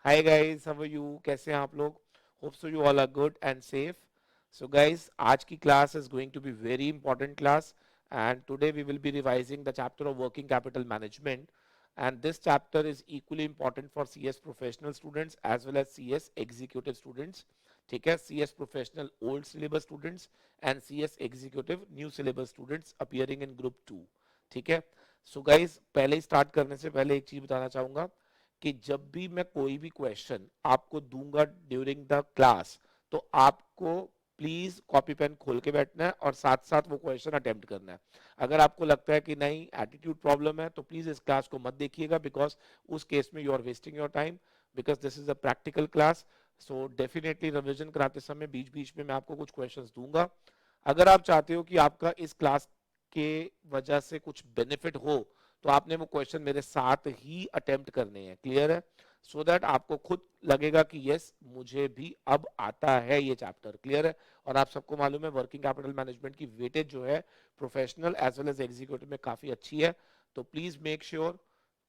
Hi guys, how are you? कैसे हैं आप लोग? Hope so you all are good and safe. So guys, आज की class is going to be very important class, and today we will be revising the chapter of working capital management. And this chapter is equally important for CS professional students as well as CS executive students. ठीक है, CS professional old syllabus students and CS executive new syllabus students appearing in group 2. ठीक है. So guys, पहले ही start करने से पहले एक चीज बताना चाहूंगा कि जब भी मैं कोई भी क्वेश्चन आपको दूंगा ड्यूरिंग द क्लास, तो आपको प्लीज कॉपी पेन खोल के बैठना है और साथ साथ वो क्वेश्चन अटेम्प्ट करना है. अगर आपको लगता है कि नहीं एटीट्यूड प्रॉब्लम है, तो प्लीज इस क्लास को मत देखिएगा, बिकॉज उस केस में you are wasting your time, because this is a practical class. So definitely revision कराते समय बीच बीच में मैं आपको कुछ क्वेश्चंस दूंगा. अगर आप चाहते हो कि आपका इस क्लास के वजह से कुछ बेनिफिट हो, तो आपने वो क्वेश्चन मेरे साथ ही अटेम्प्ट करने हैं. क्लियर है? सो दैट आपको खुद लगेगा कि यस, मुझे भी अब आता है ये चैप्टर. क्लियर है? और आप सबको मालूम है वर्किंग कैपिटल मैनेजमेंट की वेटेज जो है professional as well as executive में काफी अच्छी है. तो प्लीज मेक श्योर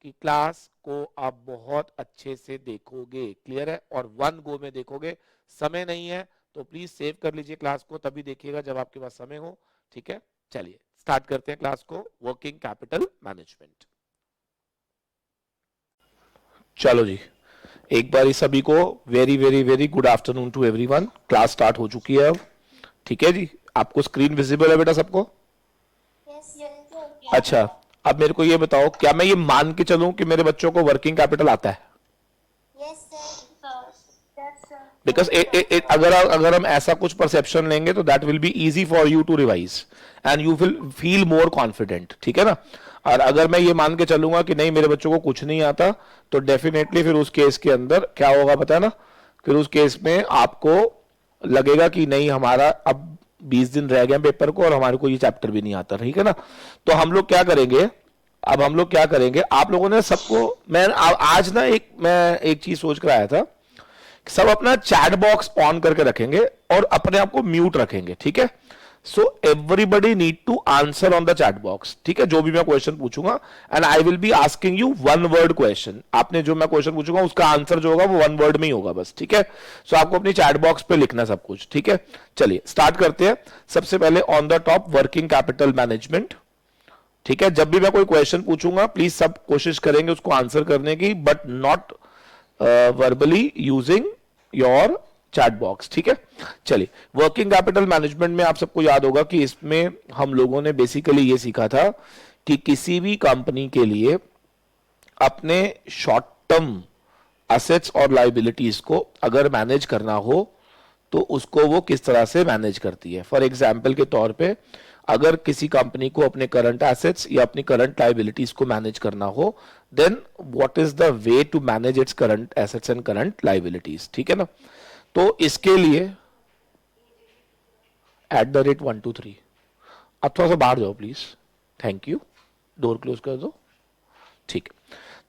कि क्लास को आप बहुत अच्छे से देखोगे. क्लियर है? और वन गो में देखोगे. समय नहीं है तो प्लीज सेव कर लीजिए क्लास को, तभी देखिएगा जब आपके पास समय हो. ठीक है, चलिए स्टार्ट करते हैं क्लास को. Working capital management. चलो जी, एक बार सभी को very very very good afternoon to everyone. Class start हो चुकी है अब. ठीक है जी, आपको स्क्रीन विजिबल है बेटा सबको? अच्छा, अब मेरे को ये बताओ, क्या मैं ये मान के चलूं कि मेरे बच्चों को वर्किंग कैपिटल आता है? बिकॉज अगर हम ऐसा कुछ परसेप्शन लेंगे तो that will be easy for you to revise and you will feel more confident. ठीक है ना? और अगर मैं ये मान के चलूंगा कि नहीं मेरे बच्चों को कुछ नहीं आता, तो डेफिनेटली फिर उस केस के अंदर क्या होगा पता है ना? फिर उस केस में आपको लगेगा कि नहीं, हमारा अब 20 दिन रह गए पेपर को और हमारे को ये चैप्टर भी नहीं आता. ठीक है ना? तो हम लोग क्या करेंगे, अब हम लोग क्या करेंगे, आप लोगों ने सबको, मैं आज ना एक चीज सोच कर आया था. सब अपना चैट बॉक्स ऑन करके रखेंगे और अपने आप को म्यूट रखेंगे. ठीक है? So everybody need to answer on the chat box. ठीक है? जो भी मैं क्वेश्चन पूछूंगा, and I will be asking you one word question. आपने जो मैं क्वेश्चन पूछूंगा उसका आंसर जो होगा वो वन वर्ड में ही होगा बस. ठीक है? सो आपको अपनी चैट बॉक्स पे लिखना सब कुछ. ठीक है? चलिए स्टार्ट करते हैं. सबसे पहले on the top working capital management. ठीक है? जब भी मैं कोई क्वेश्चन पूछूंगा प्लीज सब कोशिश करेंगे उसको आंसर करने की, but not verbally using your chat box. ठीक है? चलिए, वर्किंग कैपिटल मैनेजमेंट में आप सबको याद होगा कि इसमें हम लोगों ने बेसिकली ये सीखा था कि किसी भी कंपनी के लिए अपने शॉर्ट टर्म एसेट्स और लाइबिलिटीज को अगर मैनेज करना हो तो उसको वो किस तरह से मैनेज करती है. फॉर एग्जाम्पल के तौर पे, अगर किसी कंपनी को अपने करंट एसेट्स या अपनी करंट लाइबिलिटीज को मैनेज करना हो, then what is the way to manage its current assets and current liabilities. ठीक है ना? तो इसके लिए @123. अब थोड़ा सा बाहर जाओ please. Thank you. Door close कर दो. ठीक है.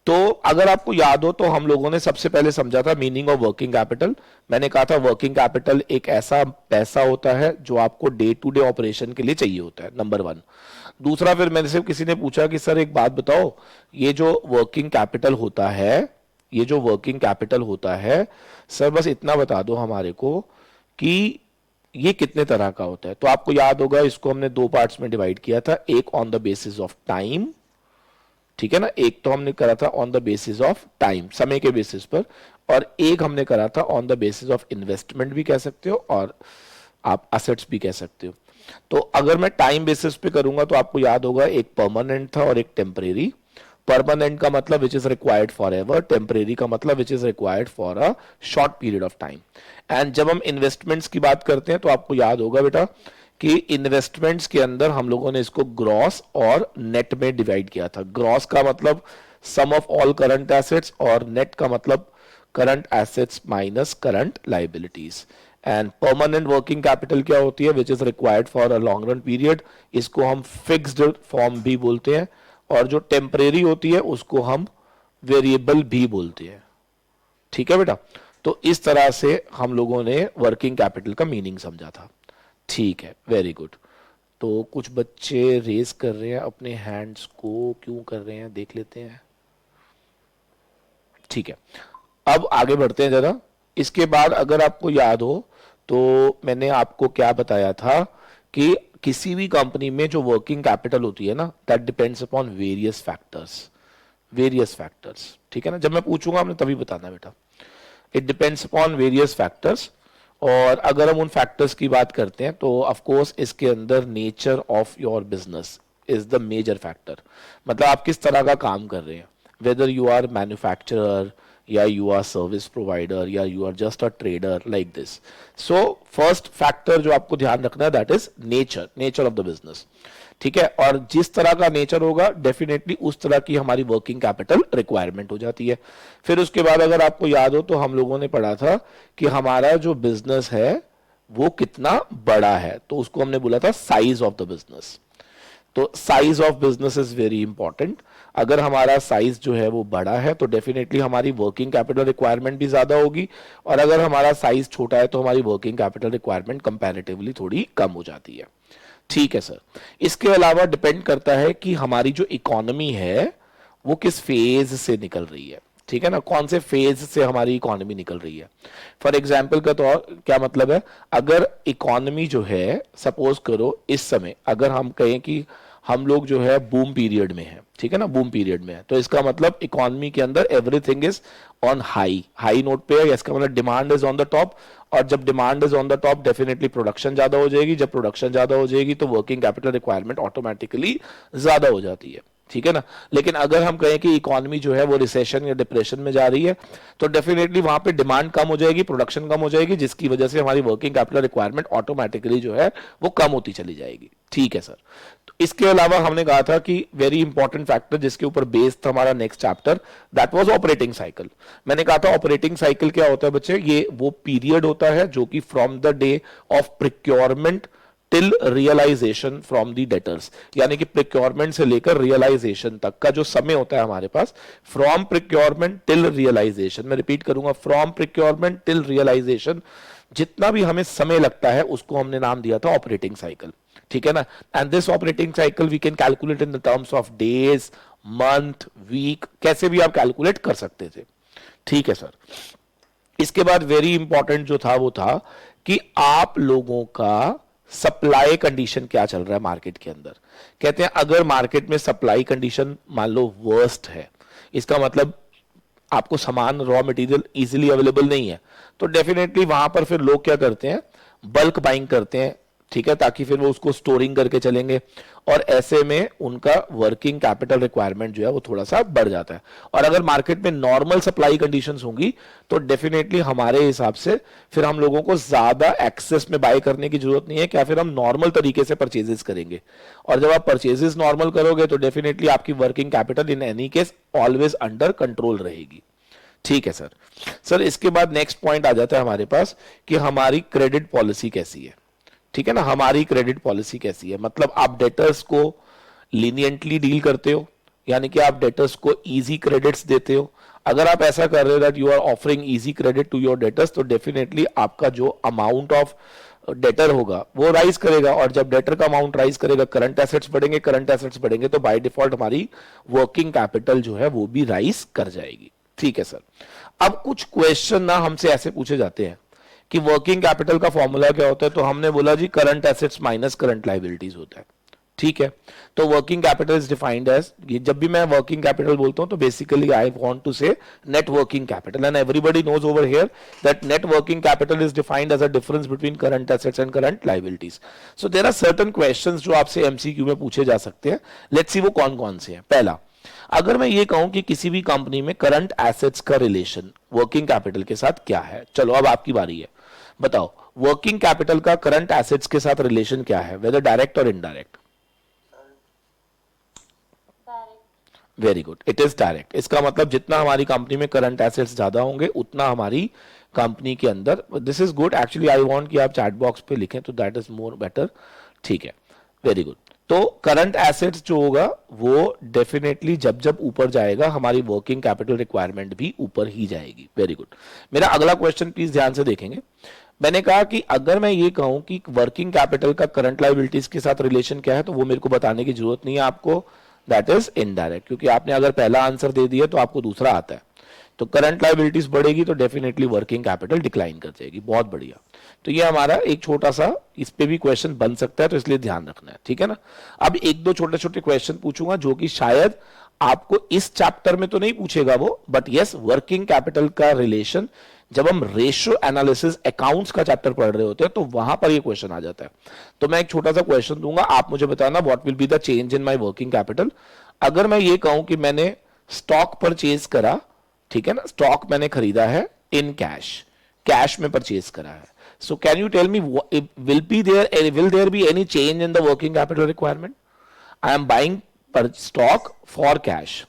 तो अगर आपको याद हो तो हम लोगों ने सबसे पहले समझा था मीनिंग ऑफ वर्किंग कैपिटल. मैंने कहा था वर्किंग कैपिटल एक ऐसा पैसा होता है जो आपको डे टू डे ऑपरेशन के लिए चाहिए होता है, नंबर वन. दूसरा, फिर मेरे से किसी ने पूछा कि सर एक बात बताओ, ये जो वर्किंग कैपिटल होता है, ये जो वर्किंग कैपिटल होता है, सर बस इतना बता दो हमारे को कि ये कितने तरह का होता है. तो आपको याद होगा इसको हमने दो पार्ट्स में डिवाइड किया था. एक on the basis of time. ठीक है ना? एक तो हमने करा था on the basis of time, समय के बेसिस पर, और एक हमने करा था on the basis of investment भी कह सकते हो और आप असेट्स भी कह सकते हो. तो अगर मैं टाइम बेसिस पे करूंगा तो आपको याद होगा एक परमानेंट था और एक टेम्परेरी. परमानेंट का मतलब which is required for ever, temporary का मतलब which is required for a short period of time. And जब हम इन्वेस्टमेंट्स की बात करते हैं तो आपको याद होगा बेटा कि इन्वेस्टमेंट्स के अंदर हम लोगों ने इसको ग्रॉस और नेट में डिवाइड किया था. ग्रॉस का मतलब सम ऑफ ऑल करंट एसेट्स और नेट का मतलब current assets minus current liabilities. And permanent working capital क्या होती है? Which is required for a long run period. इसको हम फिक्स्ड फॉर्म भी बोलते हैं. और जो टेम्परेरी होती है उसको हम वेरिएबल भी बोलते हैं. ठीक है बेटा? तो इस तरह से हम लोगों ने वर्किंग कैपिटल का मीनिंग समझा था. ठीक है, वेरी गुड. तो कुछ बच्चे रेज कर रहे हैं अपने हैंड्स को, क्यों कर रहे हैं देख लेते हैं. ठीक है, अब आगे बढ़ते हैं जरा। इसके बाद अगर आपको याद हो तो मैंने आपको क्या बताया था कि किसी भी कंपनी में जो वर्किंग कैपिटल होती है ना, that depends upon various factors, various factors, ठीक है ना। जब मैं पूछूंगा आपने तभी बताना बेटा, it depends upon various factors. और अगर हम उन फैक्टर्स की बात करते हैं तो ऑफ कोर्स इसके अंदर nature of your business is the major factor. मतलब आप किस तरह का काम कर रहे हैं, वेदर यू आर मैन्युफैक्चरर या यू आर सर्विस प्रोवाइडर या you are just a trader, like this. So first factor जो आपको ध्यान रखना है that is nature, nature of the business, ठीक है। और जिस तरह का नेचर होगा डेफिनेटली उस तरह की हमारी वर्किंग कैपिटल रिक्वायरमेंट हो जाती है। फिर उसके बाद अगर आपको याद हो तो हम लोगों ने पढ़ा था कि हमारा जो बिजनेस है वो कितना बड़ा है, तो उसको हमने बोला था साइज ऑफ द बिजनेस। तो size of business is very important. अगर हमारा साइज जो है वो बड़ा है तो डेफिनेटली हमारी वर्किंग कैपिटल रिक्वायरमेंट भी ज्यादा होगी, और अगर हमारा साइज छोटा है तो हमारी वर्किंग कैपिटल रिक्वायरमेंट कंपैरेटिवली थोड़ी कम हो जाती है, ठीक है सर। इसके अलावा डिपेंड करता है कि हमारी जो इकोनॉमी है वो किस फेज से निकल रही है, ठीक है ना, कौन से फेज से हमारी इकोनॉमी निकल रही है। फॉर एग्जाम्पल का तो क्या मतलब है, अगर इकोनॉमी जो है सपोज करो इस समय अगर हम कहें कि हम लोग जो है बूम पीरियड में है, ठीक है ना, बूम पीरियड में है, तो इसका मतलब इकोनॉमी के अंदर everything is on high, high note पे है, इसका मतलब demand is on the top. और जब demand is on the top definitely production ज्यादा हो जाएगी, जब प्रोडक्शन ज्यादा हो जाएगी तो वर्किंग कैपिटल रिक्वायरमेंट ऑटोमेटिकली ज्यादा हो जाती है, ठीक है ना। लेकिन अगर हम कहें कि इकोनॉमी जो है वो रिसेशन या डिप्रेशन में जा रही है तो डेफिनेटली वहां पे डिमांड कम हो जाएगी, प्रोडक्शन कम हो जाएगी, जिसकी वजह से हमारी वर्किंग कैपिटल रिक्वायरमेंट ऑटोमेटिकली जो है वो कम होती चली जाएगी, ठीक है सर। तो इसके अलावा हमने कहा था कि वेरी इंपॉर्टेंट फैक्टर जिसके ऊपर बेस्ड था हमारा next chapter, that was operating cycle. मैंने कहा था ऑपरेटिंग साइकिल क्या होता है बच्चे, ये वो पीरियड होता है जो कि from the day of procurement till realisation from the debtors, यानी कि प्रिक्योरमेंट से लेकर रियलाइजेशन तक का जो समय होता है हमारे पास, फ्रॉम प्रिक्योरमेंट टिल रियलाइजेशन, मैं रिपीट करूंगा, फ्रॉम प्रिक्योरमेंट टिल रियलाइजेशन, जितना भी हमें समय लगता है उसको हमने नाम दिया था ऑपरेटिंग साइकिल, ठीक है ना। And this operating cycle we can calculate in the terms of days, month, week, कैसे भी आप कैलकुलेट कर सकते थे, ठीक है सर। इसके बाद वेरी इंपॉर्टेंट जो था वो था कि आप लोगों का सप्लाई कंडीशन क्या चल रहा है मार्केट के अंदर। कहते हैं अगर मार्केट में सप्लाई कंडीशन मान लो वर्स्ट है, इसका मतलब आपको सामान रॉ मटेरियल इजीली अवेलेबल नहीं है, तो डेफिनेटली वहां पर फिर लोग क्या करते हैं, बल्क बाइंग करते हैं, ठीक है, ताकि फिर वो उसको स्टोरिंग करके चलेंगे, और ऐसे में उनका वर्किंग कैपिटल रिक्वायरमेंट जो है वो थोड़ा सा बढ़ जाता है। और अगर मार्केट में नॉर्मल सप्लाई कंडीशंस होंगी तो डेफिनेटली हमारे हिसाब से फिर हम लोगों को ज्यादा एक्सेस में बाय करने की जरूरत नहीं है, क्या फिर हम नॉर्मल तरीके से परचेजेस करेंगे। और जब आप परचेजेस नॉर्मल करोगे तो डेफिनेटली आपकी working capital in any case always under control रहेगी, ठीक है सर। सर इसके बाद नेक्स्ट पॉइंट आ जाता है हमारे पास कि हमारी क्रेडिट पॉलिसी कैसी है, ठीक है ना। हमारी क्रेडिट पॉलिसी कैसी है, मतलब आप डेटर्स को लीनियंटली डील करते हो, यानी कि आप डेटर्स को इजी क्रेडिट्स देते हो। अगर आप ऐसा कर रहे हो that you are offering easy credit to your debtors तो डेफिनेटली आपका जो अमाउंट ऑफ डेटर होगा वो राइज करेगा, और जब डेटर का अमाउंट राइज करेगा करंट एसेट्स बढ़ेंगे, करंट एसेट्स बढ़ेंगे तो बाय डिफॉल्ट हमारी वर्किंग कैपिटल जो है वो भी राइज कर जाएगी, ठीक है सर। अब कुछ क्वेश्चन ना हमसे ऐसे पूछे जाते हैं कि वर्किंग कैपिटल का फॉर्मूला क्या होता है, तो हमने बोला जी current assets minus current liabilities होता है, ठीक है। तो working capital is defined as, जब भी मैं वर्किंग कैपिटल बोलता हूं तो basically I want to say net working capital, and everybody knows over here that net working capital is defined as a difference between current assets and current liabilities. So there are certain questions जो आपसे MCQ में पूछे जा सकते हैं, let's see वो कौन कौन से हैं। पहला, अगर मैं ये कहूं कि किसी भी कंपनी में करंट एसेट्स का रिलेशन वर्किंग कैपिटल के साथ क्या है, चलो अब आपकी बारी है, बताओ वर्किंग कैपिटल का करंट एसेट्स के साथ रिलेशन क्या है, वेदर डायरेक्ट और indirect. Very good, it is direct. इसका मतलब जितना हमारी कंपनी में करंट एसेट्स ज्यादा होंगे उतना हमारी कंपनी के अंदर, this is good actually, I want कि आप चैट बॉक्स पे लिखें तो दैट इज मोर बेटर, ठीक है, वेरी गुड। तो करंट एसेट्स जो होगा वो डेफिनेटली जब जब ऊपर जाएगा हमारी वर्किंग कैपिटल रिक्वायरमेंट भी ऊपर ही जाएगी, वेरी गुड। मेरा अगला क्वेश्चन प्लीज ध्यान से देखेंगे। मैंने कहा कि अगर मैं ये कहूं कि वर्किंग कैपिटल का करंट लायबिलिटीज के साथ रिलेशन क्या है तो वो मेरे को बताने की जरूरत नहीं है आपको, दैट इज इनडायरेक्ट, क्योंकि आपने अगर पहला आंसर दे दिया तो आपको दूसरा आता है। तो करंट लायबिलिटीज बढ़ेगी तो डेफिनेटली वर्किंग कैपिटल डिक्लाइन कर जाएगी। बहुत बढ़िया। तो ये हमारा एक छोटा सा, इस पे भी क्वेश्चन बन सकता है, तो इसलिए ध्यान रखना है, ठीक है ना। अब एक दो छोटे छोटे क्वेश्चन पूछूंगा जो कि शायद आपको इस चैप्टर में तो नहीं पूछेगा वो, बट यस वर्किंग कैपिटल का रिलेशन जब हम रेशियो एनालिसिस अकाउंट्स का चैप्टर पढ़ रहे होते हैं तो वहां पर ये क्वेश्चन आ जाता है। तो मैं एक छोटा सा क्वेश्चन दूंगा, आप मुझे बताना what will be the change in my working capital. अगर मैं ये कहूं कि मैंने स्टॉक परचेज करा, ठीक है ना, स्टॉक मैंने खरीदा है इन कैश, कैश में परचेज करा है, so can you tell me will there be any change in the working capital requirement? I am buying stock for cash,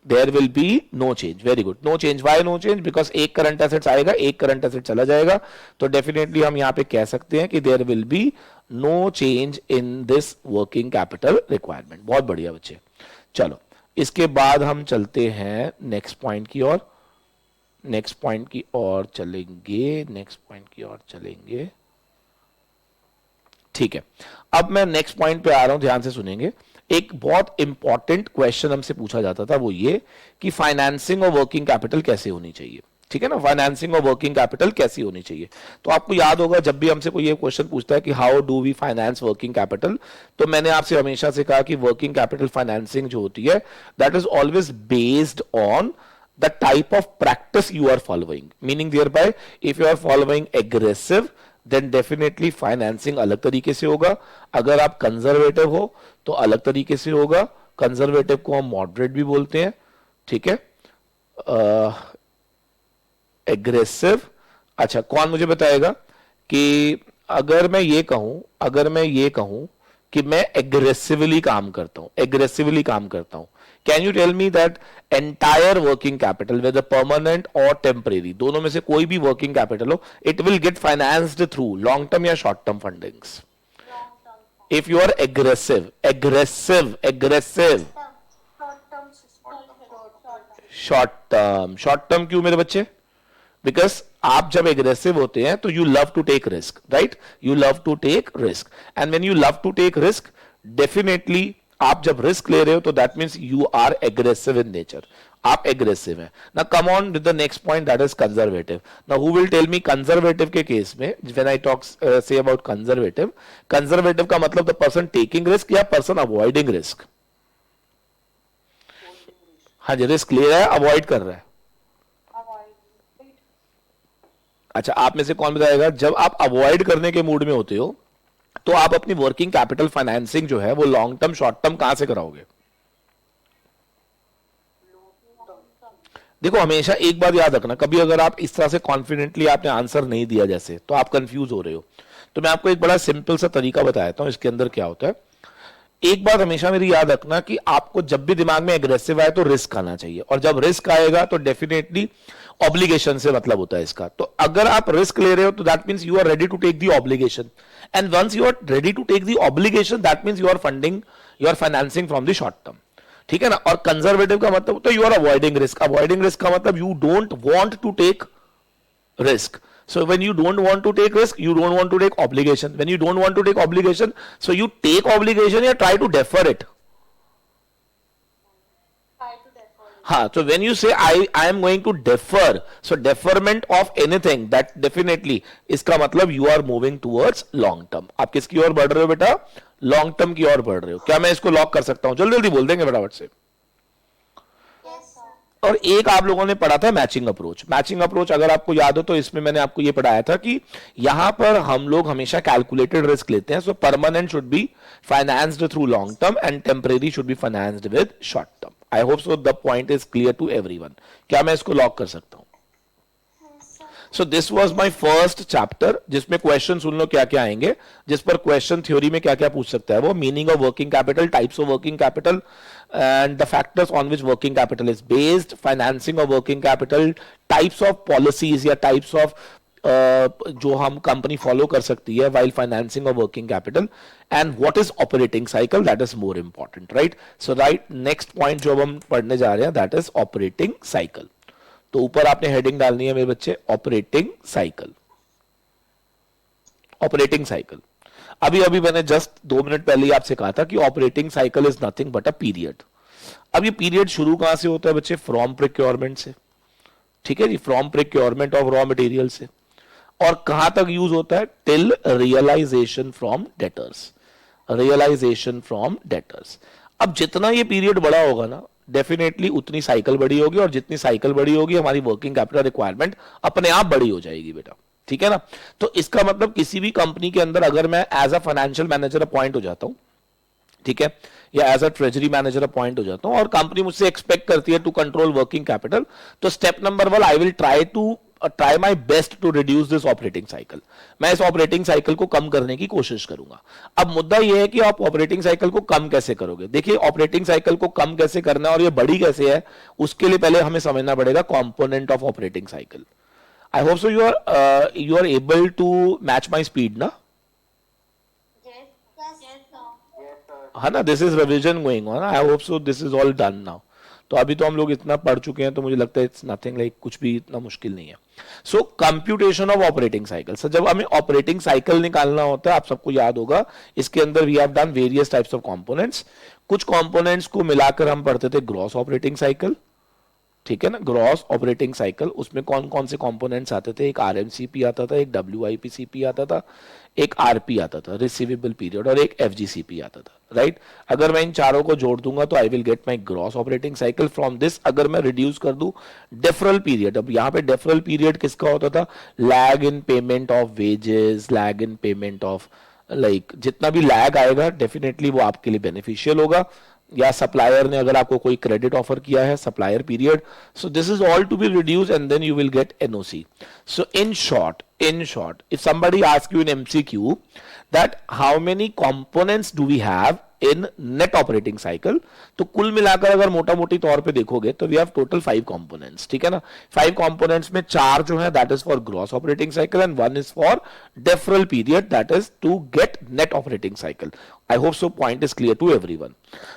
there will be no change. Very good, no change. Why no change? Because एक current assets आएगा, एक current asset चला जाएगा, तो definitely हम यहां पे कह सकते हैं कि there will be no change in this working capital requirement. बहुत बढ़िया बच्चे। चलो इसके बाद हम चलते हैं नेक्स्ट पॉइंट की ओर, नेक्स्ट पॉइंट की ओर चलेंगे, नेक्स्ट पॉइंट की ओर चलेंगे, ठीक है। अब मैं नेक्स्ट पॉइंट पे आ रहा हूं, ध्यान से सुनेंगे। एक बहुत इंपॉर्टेंट क्वेश्चन हमसे पूछा जाता था, वो ये कि फाइनेंसिंग और वर्किंग कैपिटल कैसे होनी चाहिए, ठीक है ना, फाइनेंसिंग और वर्किंग कैपिटल कैसी होनी चाहिए। तो आपको याद होगा जब भी हमसे कोई ये क्वेश्चन पूछता है कि how do we finance working capital, तो मैंने आपसे हमेशा से कहा कि वर्किंग कैपिटल फाइनेंसिंग जो होती है that is always based on the type of practice you are following, meaning thereby if you are following aggressive then definitely financing अलग तरीके से होगा, अगर आप कंजर्वेटिव हो तो अलग तरीके से होगा। कंजर्वेटिव को हम मॉडरेट भी बोलते हैं, ठीक है। एग्रेसिव, अच्छा कौन मुझे बताएगा कि अगर मैं ये कहूं कि मैं एग्रेसिवली काम करता हूं, can you tell me that entire working capital whether permanent और टेम्परेरी, दोनों में से कोई भी वर्किंग कैपिटल हो, it will get financed through long term या short term fundings? If you are aggressive short term क्यों मेरे बच्चे? बिकॉज आप जब एग्रेसिव होते हैं तो you love to take risk, right, you love to take risk, and when you love to take risk definitely आप जब रिस्क ले रहे हो तो that means you are aggressive in nature, आप एग्रेसिव हैं ना। Come on with the next point that is conservative. Now who will tell me conservative के केस में व्हेन आई टॉक से अबाउट कंजर्वेटिव, कंजर्वेटिव का मतलब द पर्सन टेकिंग रिस्क या person avoiding risk? हाँ जी, रिस्क ले रहा है, अवॉइड कर रहा है। अच्छा आप में से कौन बताएगा जब आप अवॉइड करने के मूड में होते हो तो आप अपनी वर्किंग कैपिटल फाइनेंसिंग जो है वो लॉन्ग टर्म शॉर्ट टर्म कहां से कराओगे? देखो हमेशा एक बात याद रखना, कभी अगर आप इस तरह से कॉन्फिडेंटली आपने आंसर नहीं दिया जैसे, तो आप कंफ्यूज हो रहे हो। तो मैं आपको एक बड़ा सिंपल सा तरीका बताता हूं इसके अंदर क्या होता है। एक बात हमेशा मेरी याद रखना कि आपको जब भी दिमाग में एग्रेसिव आए तो रिस्क आना चाहिए, और जब रिस्क आएगा तो डेफिनेटली ऑब्लिगेशन से मतलब होता है इसका। तो अगर आप रिस्क ले रहे हो तो that means you are ready to take the obligation, and once you are ready to take the obligation that means you are funding, you are financing from the short term, ठीक है ना। और conservative का मतलब तो you are avoiding risk, avoiding risk का मतलब you don't want to take risk. So when you don't want to take risk, you don't want to take obligation. When you don't want to take obligation, so you take obligation or try to defer it. हाँ, so when you say I am going to defer, so deferment of anything, that definitely इसका मतलब you are moving towards long term. आप किसकी ओर बढ़ रहे हो बेटा? Long term की ओर बढ़ रहे हो। क्या मैं इसको लॉक कर सकता हूं? जल्दी जल्दी बोल देंगे फटाफट से। और एक आप लोगों ने पढ़ा था मैचिंग अप्रोच। मैचिंग अप्रोच अगर आपको याद हो तो इसमें मैंने आपको ये पढ़ाया था कि यहां पर हम लोग हमेशा कैलकुलेटेड रिस्क लेते हैं। So permanent should be financed through long term and temporary should be financed with short term. I hope so the point is clear to everyone. क्या मैं इसको लॉक कर सकता हूं? So this was my first chapter जिसमें question सुन लो क्या क्या आएंगे, जिस पर क्वेश्चन थ्योरी में क्या क्या पूछ सकता है वो, meaning of working capital, types of working capital and the factors on which working capital is based, financing of working capital, types of policies या types of जो हम कंपनी फॉलो कर सकती है while financing of working capital, and what is operating cycle, that is more important, right? So right, next point जो हम पढ़ने जा रहे हैं that is operating cycle. तो ऊपर आपने हेडिंग डालनी है मेरे बच्चे, ऑपरेटिंग साइकिल। ऑपरेटिंग साइकिल अभी अभी मैंने जस्ट 2 मिनट पहले ही आपसे कहा था कि operating cycle is nothing but a period. अब ये पीरियड शुरू कहां से होता है बच्चे? फ्रॉम प्रोक्योरमेंट से, ठीक है जी, from procurement of raw material से। और कहां तक यूज होता है? Till realisation from debtors, realization from debtors. अब जितना ये पीरियड बड़ा होगा ना, डेफिनेटली उतनी साइकिल बड़ी होगी, और जितनी साइकिल बड़ी होगी हमारी वर्किंग कैपिटल रिक्वायरमेंट अपने आप बड़ी हो जाएगी बेटा, ठीक है ना। तो इसका मतलब किसी भी कंपनी के अंदर अगर मैं as a financial manager appoint हो जाता हूं, ठीक है, या as a treasury manager appoint हो जाता हूं, और कंपनी मुझसे एक्सपेक्ट करती है टू कंट्रोल वर्किंग कैपिटल, तो step number 1 I will try my best to reduce this operating cycle. मैं इस ऑपरेटिंग साइकिल को कम करने की कोशिश करूंगा। अब मुद्दा यह है कि आप ऑपरेटिंग साइकिल को कम कैसे करोगे। देखिए, ऑपरेटिंग साइकिल को कम कैसे करना है और ये बड़ी कैसे है, उसके लिए पहले हमें समझना पड़ेगा component of operating cycle. I hope so you are able to match my speed ना, है ना। This is revision going on, I hope so this is all done now. तो अभी तो हम लोग इतना पढ़ चुके हैं, तो मुझे लगता है इट्स नथिंग लाइक, कुछ भी इतना मुश्किल नहीं है। So computation of operating cycle, sir जब हमें ऑपरेटिंग साइकिल निकालना होता है, आप सबको याद होगा, इसके अंदर we have done various types of components. कुछ कंपोनेंट्स को मिलाकर हम पढ़ते थे ग्रॉस ऑपरेटिंग साइकिल, ठीक है ना, ग्रॉस ऑपरेटिंग साइकिल। उसमें कौन कौन से कंपोनेंट्स आते थे? एक आरएमसीपी आता था, एक डब्ल्यूआईपीसीपी आता था, एक आरपी आता था, रिसीवेबल पीरियड, और एक एफजीसीपी आता था, राइट। अगर मैं इन चारों को जोड़ दूंगा तो I will get my gross operating cycle. From this अगर मैं रिड्यूस कर दूं डेफरल पीरियड, अब यहां पे डेफरल पीरियड किसका होता था? Lag in payment of wages, lag in payment of, like जितना भी लैग आएगा डेफिनेटली वो आपके लिए बेनिफिशियल होगा। या सप्लायर ने अगर आपको कोई क्रेडिट ऑफर किया है, supplier period, so this is all to be reduce and then you will get NOC. So in short, if somebody asks you in MCQ that how many components do we have in net operating cycle, तो कुल मिलाकर अगर मोटा मोटी तौर पे देखोगे तो we have total 5 components, ठीक है ना। 5 components में 4 जो है that is for gross operating cycle and 1 is for deferral period, that is to get net operating cycle. I hope so point is clear to everyone.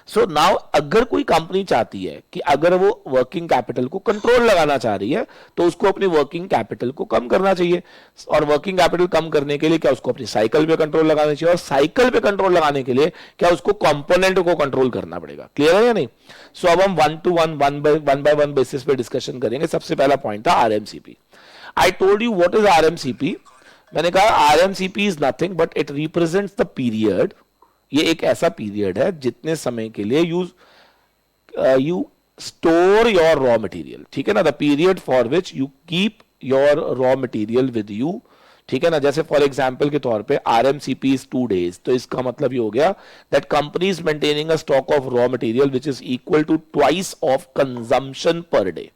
So now अगर कोई company चाहती है कि अगर वो वर्किंग कैपिटल को control लगाना चाह रही है तो उसको अपनी वर्किंग कैपिटल को कम करना चाहिए। और वर्किंग कैपिटल कम करने के लिए क्या उसको अपनी साइकिल पे कंट्रोल लगाना चाहिए, और साइकिल पे कंट्रोल लगाने के लिए क्या उसको कंपोनेंट को कंट्रोल करना पड़ेगा। क्लियर है या नहीं? सो अब हम 1 बाय 1 बेसिस पे डिस्कशन करेंगे। सबसे पहला पॉइंट था RMCP. I told you what is RMCP. मैंने कहा RMCP is nothing but it represents the period, ये एक ऐसा पीरियड है जितने समय के लिए you store your raw material, ठीक है ना, the period for which you keep your raw material with you, ठीक है ना। जैसे फॉर एग्जांपल के तौर पे आरएमसीपी इज 2 days, तो इसका मतलब ये हो गया that company is maintaining a stock of raw material which is equal to twice of consumption per day.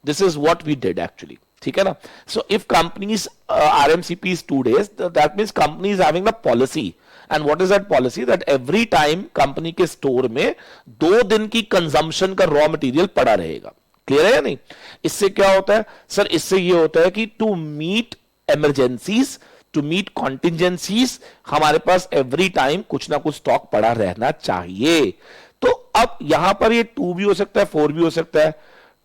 This is what we did actually, ठीक है ना। So if companies RMCP is 2 days, that means company is having the policy, and what is that policy, that every time company के store में 2 दिन की consumption का raw material पड़ा रहेगा। क्लियर है या नहीं? इससे क्या होता है सर? इससे ये होता है कि to meet emergencies, to meet contingencies, हमारे पास एवरी टाइम कुछ ना कुछ स्टॉक पड़ा रहना चाहिए। तो अब यहां पर ये 2 भी हो सकता है, 4 भी हो सकता है,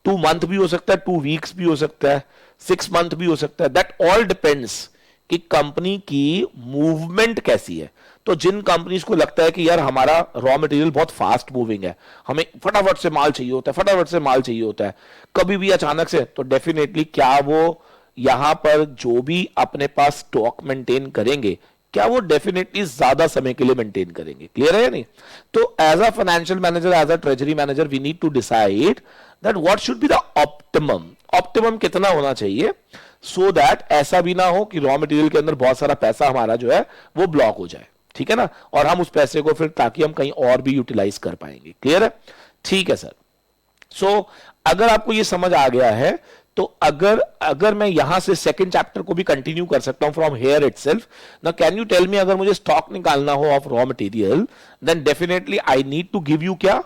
2 month भी हो सकता है, 2 weeks भी हो सकता है, 6 month भी हो सकता है। दैट ऑल डिपेंड्स कि कंपनी की मूवमेंट कैसी है। तो जिन कंपनीज को लगता है कि यार हमारा रॉ मटेरियल बहुत फास्ट मूविंग है, हमें फटाफट से माल चाहिए होता है, फटाफट से माल चाहिए होता है, कभी भी अचानक से, तो डेफिनेटली क्या वो यहां पर जो भी अपने पास स्टॉक मेंटेन करेंगे, क्या वो डेफिनेटली ज्यादा समय के लिए मेंटेन करेंगे। क्लियर है या नहीं? तो as a financial manager, as a treasury manager, we need to decide that what should be the optimum. Optimum कितना होना चाहिए सो दैट ऐसा भी ना हो कि रॉ मटेरियल के अंदर बहुत सारा पैसा हमारा जो है वो ब्लॉक हो जाए, ठीक है ना, और हम उस पैसे को फिर ताकि हम कहीं और भी यूटिलाइज कर पाएंगे। क्लियर है? ठीक है सर। सो अगर आपको ये समझ आ गया है तो अगर मैं यहां से सेकंड चैप्टर को भी कंटिन्यू कर सकता हूं from here itself. Now can you tell me, अगर मुझे स्टॉक निकालना हो of raw material, then definitely I need to give you क्या?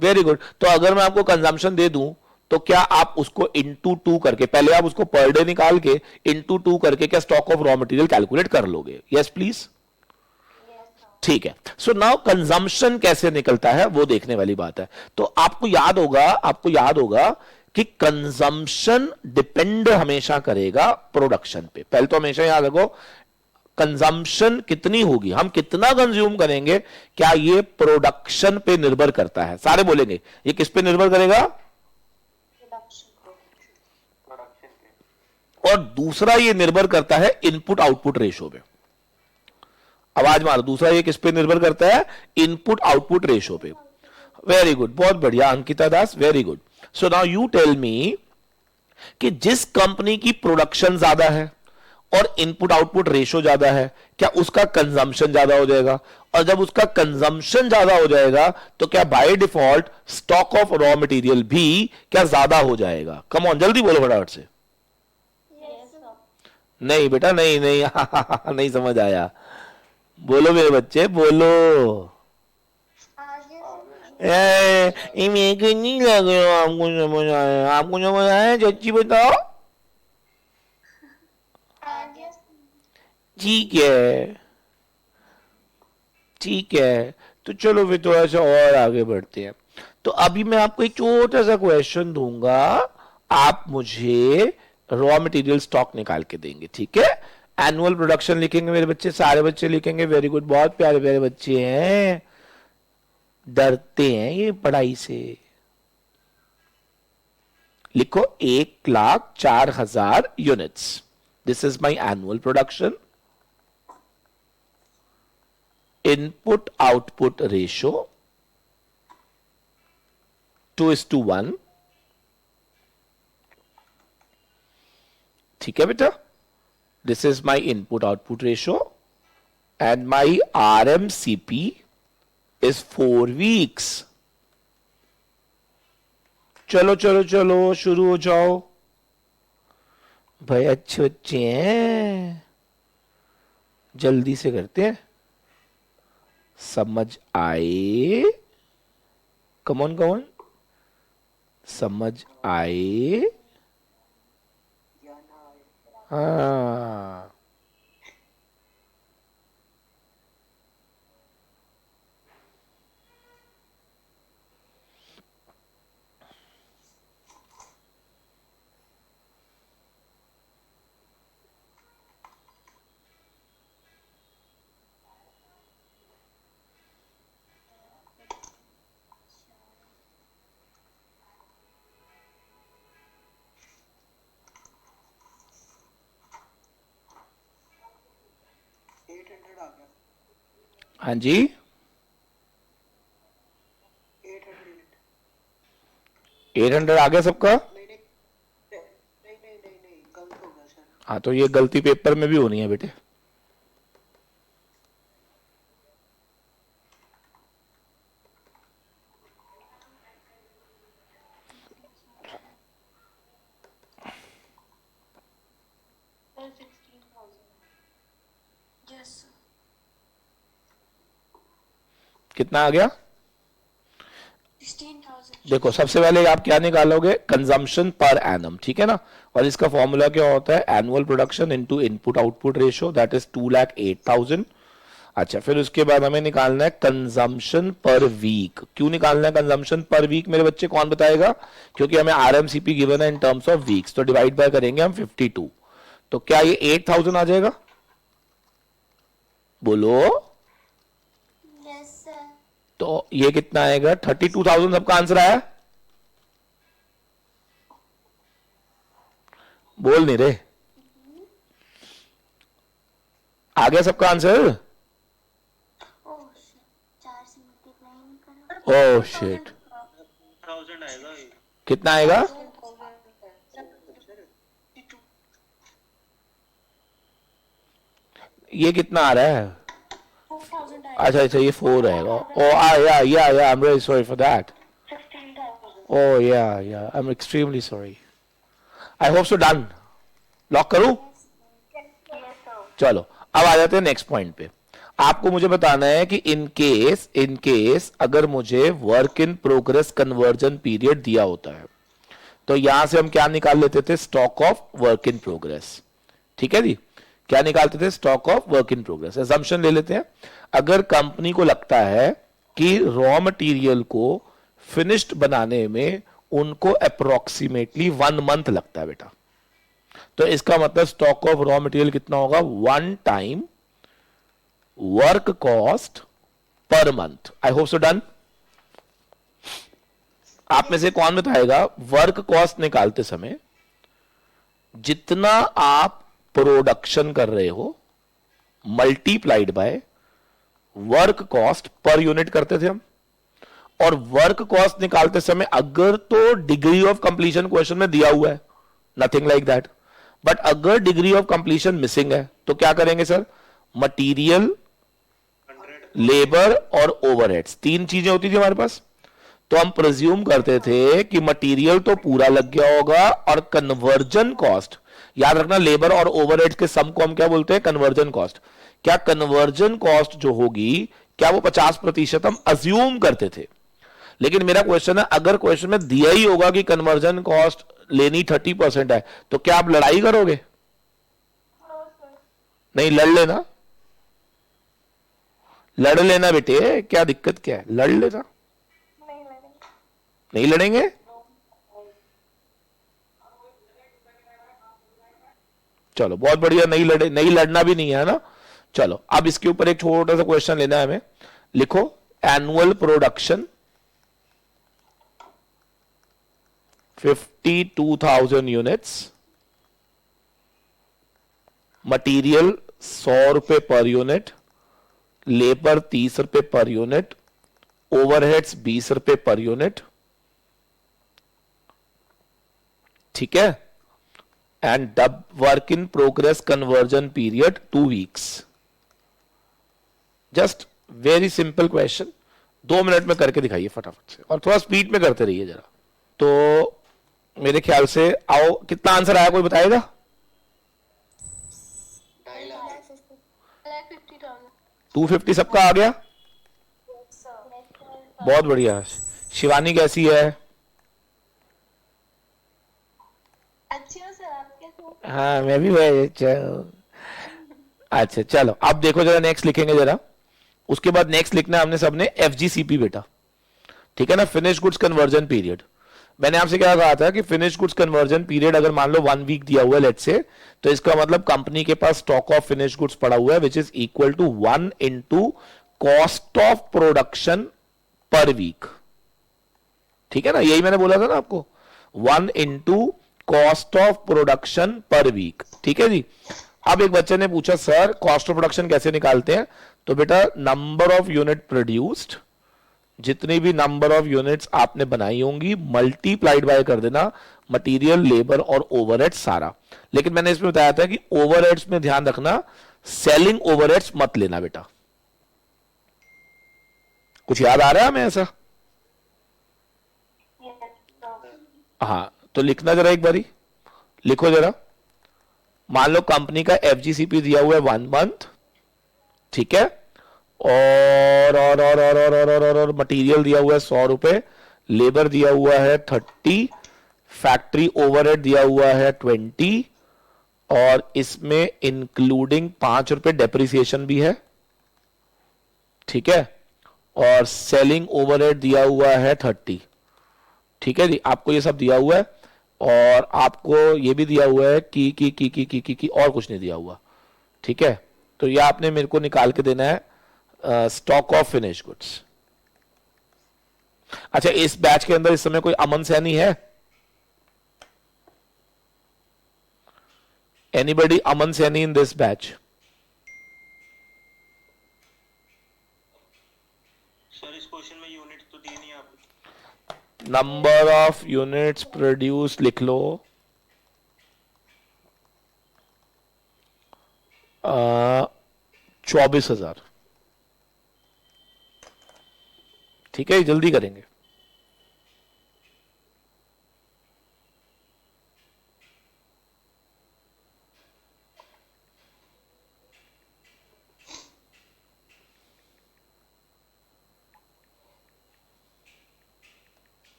Very good. तो अगर मैं आपको कंजम्पशन दे दूं तो क्या आप उसको इंटू 2 करके, पहले आप उसको पर डे निकाल के इंटू 2 करके क्या stock of raw material calculate कर लोगे? Yes please. ठीक है। सो नाउ कंजम्पशन कैसे निकलता है वो देखने वाली बात है। तो आपको याद होगा कि कंजम्पशन डिपेंड हमेशा करेगा प्रोडक्शन पे। पहले तो हमेशा याद रखो कंजम्पशन कितनी होगी, हम कितना कंज्यूम करेंगे, क्या ये प्रोडक्शन पे निर्भर करता है? सारे बोलेंगे ये किस पे निर्भर करेगा? और दूसरा ये निर्भर करता है इनपुट आउटपुट रेशो पे। आवाज मारो, दूसरा ये किस पे निर्भर करता है? इनपुट आउटपुट रेशो पे। वेरी गुड, बहुत बढ़िया Ankita Das, very good. So now you tell me कि जिस कंपनी की प्रोडक्शन ज्यादा है और इनपुट आउटपुट रेशो ज्यादा है, क्या उसका कंजम्पशन ज्यादा हो जाएगा? और जब उसका कंजम्पशन ज्यादा हो जाएगा तो क्या by default stock of raw material भी क्या ज्यादा हो जाएगा? कम ऑन, जल्दी बोलो फटाफट से। नहीं बेटा, नहीं नहीं नहीं समझ आया, बोलो मेरे बच्चे, बोलो। मेरे को नहीं लग रहा आपको समझ आया, आपको समझ आया? सच्ची बताओ। ठीक है, ठीक है, तो चलो फिर थोड़ा सा और आगे बढ़ते हैं। तो अभी मैं आपको एक छोटा सा क्वेश्चन दूंगा, आप मुझे रॉ मटेरियल स्टॉक निकाल के देंगे, ठीक है? एनुअल प्रोडक्शन लिखेंगे मेरे बच्चे, सारे बच्चे लिखेंगे, वेरी गुड, बहुत प्यारे प्यारे बच्चे हैं, डरते हैं ये पढ़ाई से। लिखो 1,04,000 units, this is my annual production. Input output ratio 2:1, ठीक है बेटा? This is my input output ratio and my RMCP is 4 weeks. चलो चलो चलो शुरू हो जाओ भाई, अच्छे बच्चे हैं, जल्दी से करते हैं। समझ आए? कमॉन कमॉन, समझ आए? हाँ, हाँ जी, 800 आ गया सबका? हाँ, तो ये गलती पेपर में भी होनी है बेटे। कितना आ गया? 16,000। देखो, सबसे पहले आप क्या निकालोगे? कंजम्पशन पर एनम, ठीक है ना? और इसका फॉर्मूला क्या होता है? Annual production into input output ratio, that is 2,08,000। अच्छा, फिर उसके बाद हमें निकालना है कंजम्पशन पर वीक। क्यों निकालना है कंजम्पशन पर वीक मेरे बच्चे, कौन बताएगा? क्योंकि हमें आरएमसीपी गिवन है इन टर्म्स ऑफ वीक्स, तो डिवाइड बाय करेंगे हम 52। तो क्या ये 8,000 आ जाएगा? बोलो। तो ये कितना आएगा? 32,000 सबका आंसर आया? बोल नहीं रहे, आ गया सबका आंसर? ओह शिट, कितना आएगा? ये कितना आ रहा है? अच्छा अच्छा, ये 4 आएगा। Oh yeah I am really sorry for that. Oh yeah I am extremely sorry. I hope so done. Lock करूं? चलो, अब आ जाते हैं नेक्स्ट पॉइंट पे। आपको मुझे बताना है कि इन केस अगर मुझे work in progress conversion period दिया होता है, तो यहां से हम क्या निकाल लेते थे? Stock of work in progress, ठीक है जी? क्या निकालते थे? Stock of work in progress. Assumption ले लेते हैं, अगर कंपनी को लगता है कि रॉ मटेरियल को फिनिश्ड बनाने में उनको अप्रोक्सीमेटली 1 मंथ लगता है बेटा, तो इसका मतलब स्टॉक ऑफ रॉ मटेरियल कितना होगा? 1 time work cost per month. आई होप सो डन। आप में से कौन बताएगा वर्क कॉस्ट निकालते समय जितना आप प्रोडक्शन कर रहे हो multiplied by work cost per unit करते थे हम। और वर्क कॉस्ट निकालते समय अगर तो डिग्री ऑफ कंप्लीशन क्वेश्चन में दिया हुआ है, नथिंग लाइक दैट, बट अगर डिग्री ऑफ कंप्लीशन मिसिंग है तो क्या करेंगे सर? मटीरियल, लेबर और ओवरहेड्स, तीन चीजें होती थी हमारे पास। तो हम प्रिज्यूम करते थे कि मटेरियल तो पूरा लग गया होगा और कन्वर्जन कॉस्ट, याद रखना लेबर और ओवरहेड्स के सम को हम क्या बोलते हैं? Conversion cost. क्या कन्वर्जन कॉस्ट जो होगी क्या वो 50% हम अज्यूम करते थे? लेकिन मेरा क्वेश्चन है, अगर क्वेश्चन में दिया ही होगा कि कन्वर्जन कॉस्ट लेनी 30% है, तो क्या आप लड़ाई करोगे? नहीं, लड़ लेना, लड़ लेना बेटे, क्या दिक्कत क्या है? लड़ लेना। नहीं लड़ेंगे? चलो बहुत बढ़िया, नहीं लड़े, नहीं लड़ना भी नहीं है ना। चलो अब इसके ऊपर एक छोटा सा क्वेश्चन लेना है हमें। लिखो एनुअल प्रोडक्शन 52,000 यूनिट्स, मटीरियल 100 रुपए पर यूनिट, लेबर 30 रुपए पर यूनिट, ओवरहेड्स 20 रुपए पर यूनिट, ठीक है, and dub work in progress conversion period 2 weeks. Just very simple question, 2 minute में करके दिखाइए फटाफट से, और थोड़ा स्पीड में करते रहिए जरा। तो मेरे ख्याल से आओ, कितना आंसर आया कोई बताएगा? 250 सबका आ गया? बहुत बढ़िया। शिवानी कैसी है? अच्छी हो सर, आप कैसे हो? हाँ मैं भी भाई अच्छा हूं। अच्छा चलो अब देखो जरा, नेक्स्ट लिखेंगे जरा। उसके बाद नेक्स्ट लिखना है हमने सबने एफजीसीपी बेटा, ठीक है ना, फिनिश गुड्स कन्वर्जन पीरियड। मैंने आपसे क्या कहा था कि फिनिश गुड्स कन्वर्जन पीरियड अगर मान लो 1 वीक दिया हुआ है लेट्स से, तो इसका मतलब कंपनी के पास स्टॉक ऑफ फिनिश गुड्स पड़ा हुआ है which is equal to 1 into cost of production per week. ठीक है ना, यही मैंने बोला था ना आपको, 1 into cost of production per week. ठीक है जी। अब एक बच्चे ने पूछा सर कॉस्ट ऑफ प्रोडक्शन कैसे निकालते हैं? तो बेटा नंबर ऑफ यूनिट प्रोड्यूस्ड, जितनी भी नंबर ऑफ यूनिट्स आपने बनाई होंगी मल्टीप्लाइड बाय कर देना मटेरियल, लेबर और ओवरहेड सारा। लेकिन मैंने इसमें बताया था कि ओवरहेड्स में ध्यान रखना, सेलिंग ओवरहेड्स मत लेना बेटा। कुछ याद आ रहा है हमें ऐसा? हाँ तो लिखना जरा एक बारी, लिखो जरा। मान लो कंपनी का एफजीसीपी दिया हुआ है 1 मंथ, ठीक है, और मटेरियल दिया हुआ है 100 रुपए, लेबर दिया हुआ है 30, फैक्ट्री ओवरहेड दिया हुआ है 20, और इसमें इंक्लूडिंग 5 रुपए डेप्रिसिएशन भी है, ठीक है, और सेलिंग ओवरहेड दिया हुआ है 30। ठीक है जी, आपको ये सब दिया हुआ है, और आपको ये भी दिया हुआ है की और कुछ नहीं दिया हुआ। ठीक है, तो ये आपने मेरे को निकाल के देना है स्टॉक ऑफ फिनिश गुड्स। अच्छा इस बैच के अंदर इस समय कोई अमन सैनी है? Anybody Aman Saini in this batch? Sir इस क्वेश्चन में यूनिट तो दी नहीं आपने। नंबर ऑफ यूनिट्स प्रोड्यूस लिख लो, 24,000। ठीक है जल्दी करेंगे।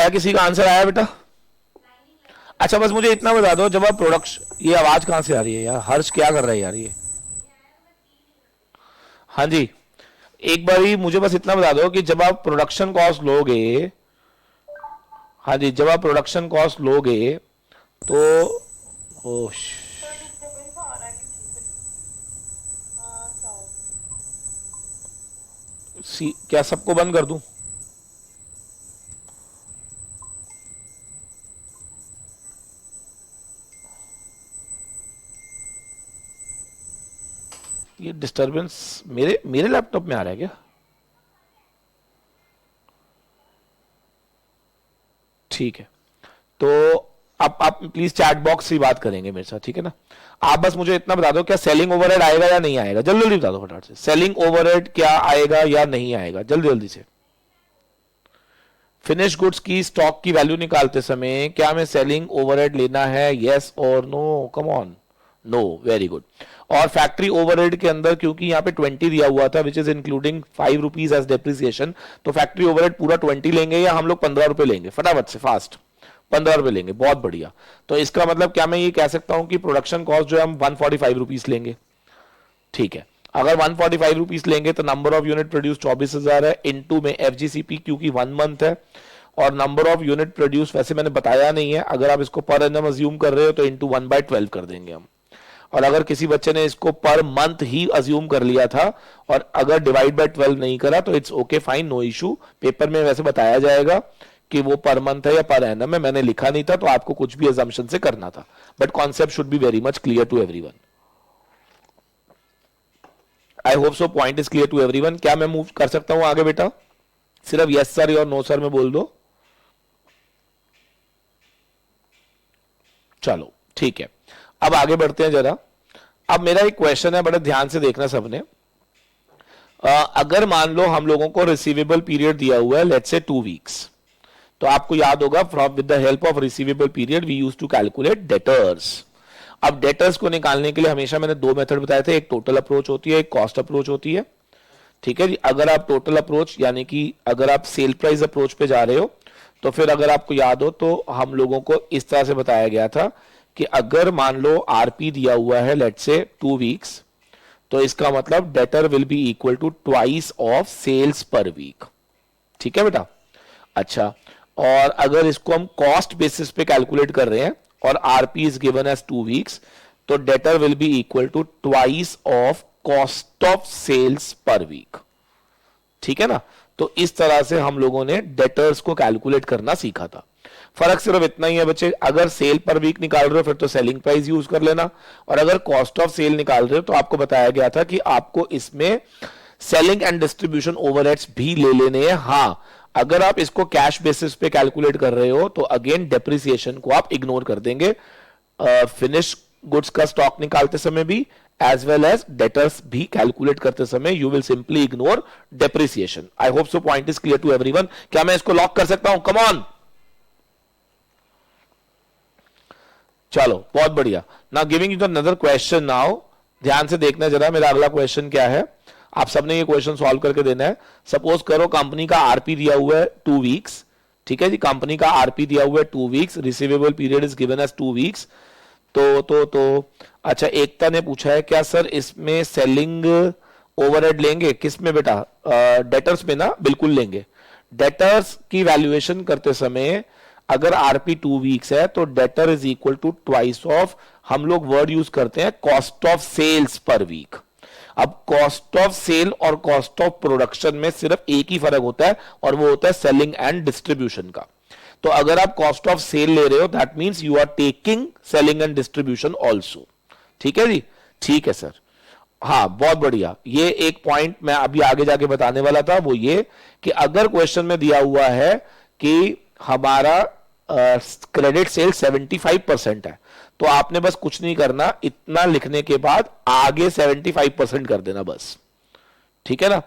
आया, किसी का आंसर आया बेटा? अच्छा बस मुझे इतना बता दो, जब आप प्रोडक्शन, ये आवाज कहां से आ रही है यार? हर्ष क्या कर रहा है यार ये? हाँ जी, एक बारी मुझे बस इतना बता दो कि जब आप प्रोडक्शन कॉस्ट लोगे, हाँ जी, जब आप प्रोडक्शन कॉस्ट लोगे तो ओह तो डिस्टर्बेंस आ रहा है किसी से। हाँ क्या सबको बंद कर दूं? ये डिस्टरबेंस मेरे मेरे लैपटॉप में आ रहा है क्या? ठीक है, तो आप प्लीज चैट बॉक्स से बात करेंगे मेरे साथ, ठीक है ना? आप बस मुझे इतना बता दो, क्या सेलिंग ओवरहेड आएगा या नहीं आएगा? जल्दी जल्दी बता दो फटाफट से, सेलिंग ओवरहेड क्या आएगा या नहीं आएगा, जल्दी जल्दी से। फिनिश गुड्स की स्टॉक की वैल्यू निकालते समय क्या हमें सेलिंग ओवरहेड लेना है? यस और no? Come on, no, very good. और फैक्ट्री ओवरहेड के अंदर क्योंकि यहाँ पे 20 दिया हुआ था which is including 5 rupees as depreciation, तो फैक्ट्री ओवरहेड पूरा 20 लेंगे या हम लोग 15 रुपए लेंगे? फटाफट से फास्ट, 15 रुपए लेंगे, बहुत बढ़िया। तो इसका मतलब क्या मैं ये कह सकता हूं कि प्रोडक्शन कॉस्ट जो है हम 145 रुपीज लेंगे, ठीक है? अगर 145 रुपीज लेंगे तो नंबर ऑफ यूनिट प्रोड्यूस 24,000 है, इनटू में एफजीसीपी क्योंकि 1 मंथ है, और नंबर ऑफ यूनिट प्रोड्यूस वैसे मैंने बताया नहीं है, अगर आप इसको पर एनम अज्यूम कर रहे हो तो इनटू 1/12 कर देंगे हम। और अगर किसी बच्चे ने इसको पर मंथ ही अज्यूम कर लिया था और अगर डिवाइड बाय 12 नहीं करा तो it's okay, fine, no issue. Paper में वैसे बताया जाएगा कि वो पर मंथ है या पर एनम है, मैंने लिखा नहीं था तो आपको कुछ भी अजम्पशन से करना था, but concept should be very much clear to everyone. I hope so, point is clear to everyone. क्या मैं मूव कर सकता हूं आगे बेटा? सिर्फ यस सर और नो सर में बोल दो। चलो ठीक है, अब आगे बढ़ते हैं जरा। अब मेरा एक क्वेश्चन है, बड़े ध्यान से देखना सबने। अगर मान लो हम लोगों को रिसीवेबल पीरियड दिया हुआ है, लेट्स से 2 वीक्स, तो आपको याद होगा from with the help of receivable period we use to calculate debtors. अब डेटर्स को निकालने के लिए हमेशा मैंने 2 मेथड बताए थे, एक टोटल अप्रोच होती है, एक कॉस्ट अप्रोच होती है, ठीक है जी? अगर आप टोटल अप्रोच यानी कि अगर आप सेल प्राइस अप्रोच पे जा रहे हो तो फिर अगर आपको याद हो तो हम लोगों को इस तरह से बताया गया था कि अगर मान लो आरपी दिया हुआ है लेट्स से 2 वीक्स, तो इसका मतलब debtor will be equal to twice of sales per week, ठीक है बेटा? अच्छा, और अगर इसको हम कॉस्ट बेसिस पे कैलकुलेट कर रहे हैं और RP is given as 2 weeks, तो debtor will be equal to twice of cost of sales per week, ठीक है ना? तो इस तरह से हम लोगों ने डेटर्स को कैलकुलेट करना सीखा था। फर्क सिर्फ इतना ही है बच्चे, अगर सेल पर वीक निकाल रहे हो फिर तो सेलिंग प्राइस यूज कर लेना, और अगर कॉस्ट ऑफ सेल निकाल रहे हो तो आपको बताया गया था कि आपको इसमें सेलिंग एंड डिस्ट्रीब्यूशन ओवरहेड्स भी ले लेने हैं। हाँ, अगर आप इसको कैश बेसिस पे कैलकुलेट कर रहे हो तो अगेन डेप्रिसिएशन को आप इग्नोर कर देंगे, फिनिश गुड्स का स्टॉक निकालते समय भी एज वेल एज डेटर्स भी कैलकुलेट करते समय you will simply ignore depreciation. I hope so, point is clear to everyone. क्या मैं इसको लॉक कर सकता हूं? कम ऑन, चलो बहुत बढ़िया। Now giving you the another question. Now ध्यान से देखना जरा, मेरा अगला क्वेश्चन क्या है, आप सबने ये क्वेश्चन सॉल्व करके देना है। सपोज करो कंपनी का आरपी दिया हुआ है 2 वीक्स, ठीक है जी? कंपनी का आरपी दिया हुआ है 2 weeks, receivable period is given as 2 weeks. तो अच्छा, एकता ने पूछा है क्या सर इसमें सेलिंग ओवरहेड लेंगे? किस में बेटा? डेटर्स में ना, बिल्कुल लेंगे। डेटर्स की वैल्यूएशन करते समय अगर आरपी 2 वीक्स है तो debtor is equal to twice of, हम लोग वर्ड यूज करते हैं cost of sales per week. अब कॉस्ट ऑफ सेल और कॉस्ट ऑफ प्रोडक्शन में सिर्फ एक ही फर्क होता है और वो होता है सेलिंग एंड डिस्ट्रीब्यूशन का। तो अगर आप कॉस्ट ऑफ सेल ले रहे हो that means you are taking selling and distribution also, ठीक है जी? ठीक है सर, हाँ बहुत बढ़िया। ये एक पॉइंट मैं अभी आगे जाके बताने वाला था, वो ये कि अगर क्वेश्चन में दिया हुआ है कि हमारा क्रेडिट सेल 75% है तो आपने बस कुछ नहीं करना, इतना लिखने के बाद आगे 75% कर देना बस, ठीक है ना?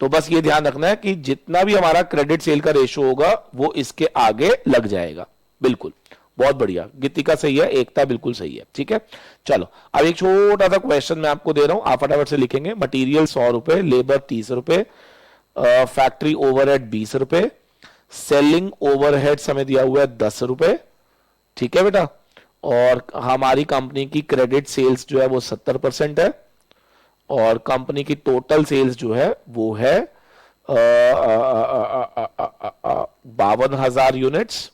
तो बस ये ध्यान रखना है कि जितना भी हमारा क्रेडिट सेल का रेशो होगा वो इसके आगे लग जाएगा। बिल्कुल, बहुत बढ़िया। गीतिका सही है, एकता बिल्कुल सही है, ठीक है? चलो अब एक छोटा सा क्वेश्चन मैं आपको दे रहा हूं, आप फटाफट से लिखेंगे। मटीरियल 100 रुपए, लेबर 30 रुपए, फैक्ट्री ओवरहेड 20 रुपए, सेलिंग ओवरहेड्स हमें दिया हुआ है 10 रुपए, ठीक है बेटा, और हमारी कंपनी की क्रेडिट सेल्स जो है वो 70% है, और कंपनी की टोटल सेल्स जो है वो है 52,000 यूनिट्स,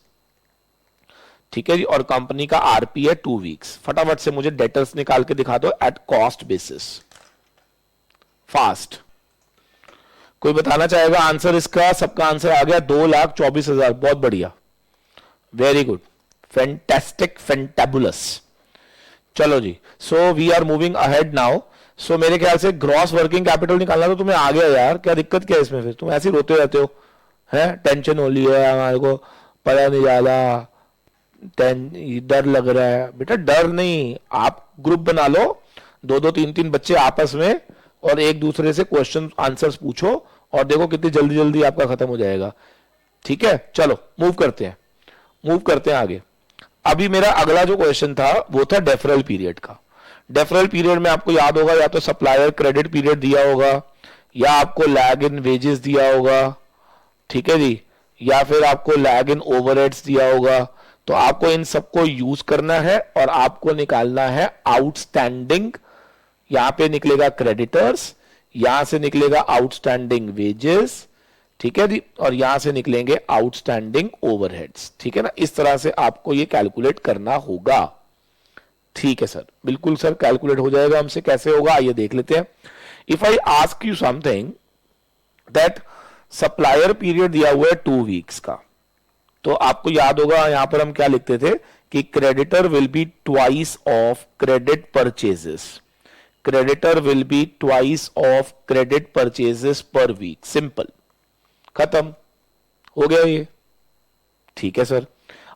ठीक है जी, और कंपनी का आरपी है 2 वीक्स। फटाफट से मुझे डेटर्स निकाल के दिखा दो एट कॉस्ट बेसिस, फास्ट। कोई बताना चाहेगा आंसर इसका? सबका आंसर आ गया 2,24,000, बहुत बढ़िया, वेरी गुड, फैंटास्टिक, फैंटाबुलस। चलो जी, so we are moving ahead now. So मेरे ख्याल से ग्रॉस वर्किंग कैपिटल निकालना तो तुम्हें आ गया यार, क्या दिक्कत क्या है इसमें? फिर तुम ऐसे ही रोते रहते हो, हैं टेंशन हो ली है हमारे को, पता नहीं जा रहा, डर लग रहा है। बेटा डर नहीं, आप ग्रुप बना लो, 2-2 3-3 बच्चे आपस में, और एक दूसरे से क्वेश्चन आंसर्स पूछो, और देखो कितनी जल्दी जल्दी आपका खत्म हो जाएगा, ठीक है। चलो मूव करते हैं आगे। अभी मेरा अगला जो क्वेश्चन था वो था डेफरल पीरियड का। डेफरल पीरियड में आपको याद होगा या तो सप्लायर क्रेडिट पीरियड दिया होगा, या आपको लैग इन वेजेस दिया होगा, ठीक है जी, या फिर आपको लैग इन ओवरहेड्स दिया होगा। तो आपको इन सबको यूज करना है और आपको निकालना है आउटस्टैंडिंग, यहां पे निकलेगा क्रेडिटर्स, यहां से निकलेगा आउटस्टैंडिंग वेजेस, ठीक है जी, और यहां से निकलेंगे आउटस्टैंडिंग ओवरहेड्स, ठीक है ना। इस तरह से आपको ये कैलकुलेट करना होगा, ठीक है सर, बिल्कुल सर, कैलकुलेट हो जाएगा हमसे। कैसे होगा आइए देख लेते हैं। If I ask you something that supplier period दिया हुआ है 2 वीक्स का, तो आपको याद होगा यहां पर हम क्या लिखते थे कि creditor will be twice of credit purchases, creditor will be twice of credit purchases per week, simple, खत्म हो गया ये, ठीक है सर।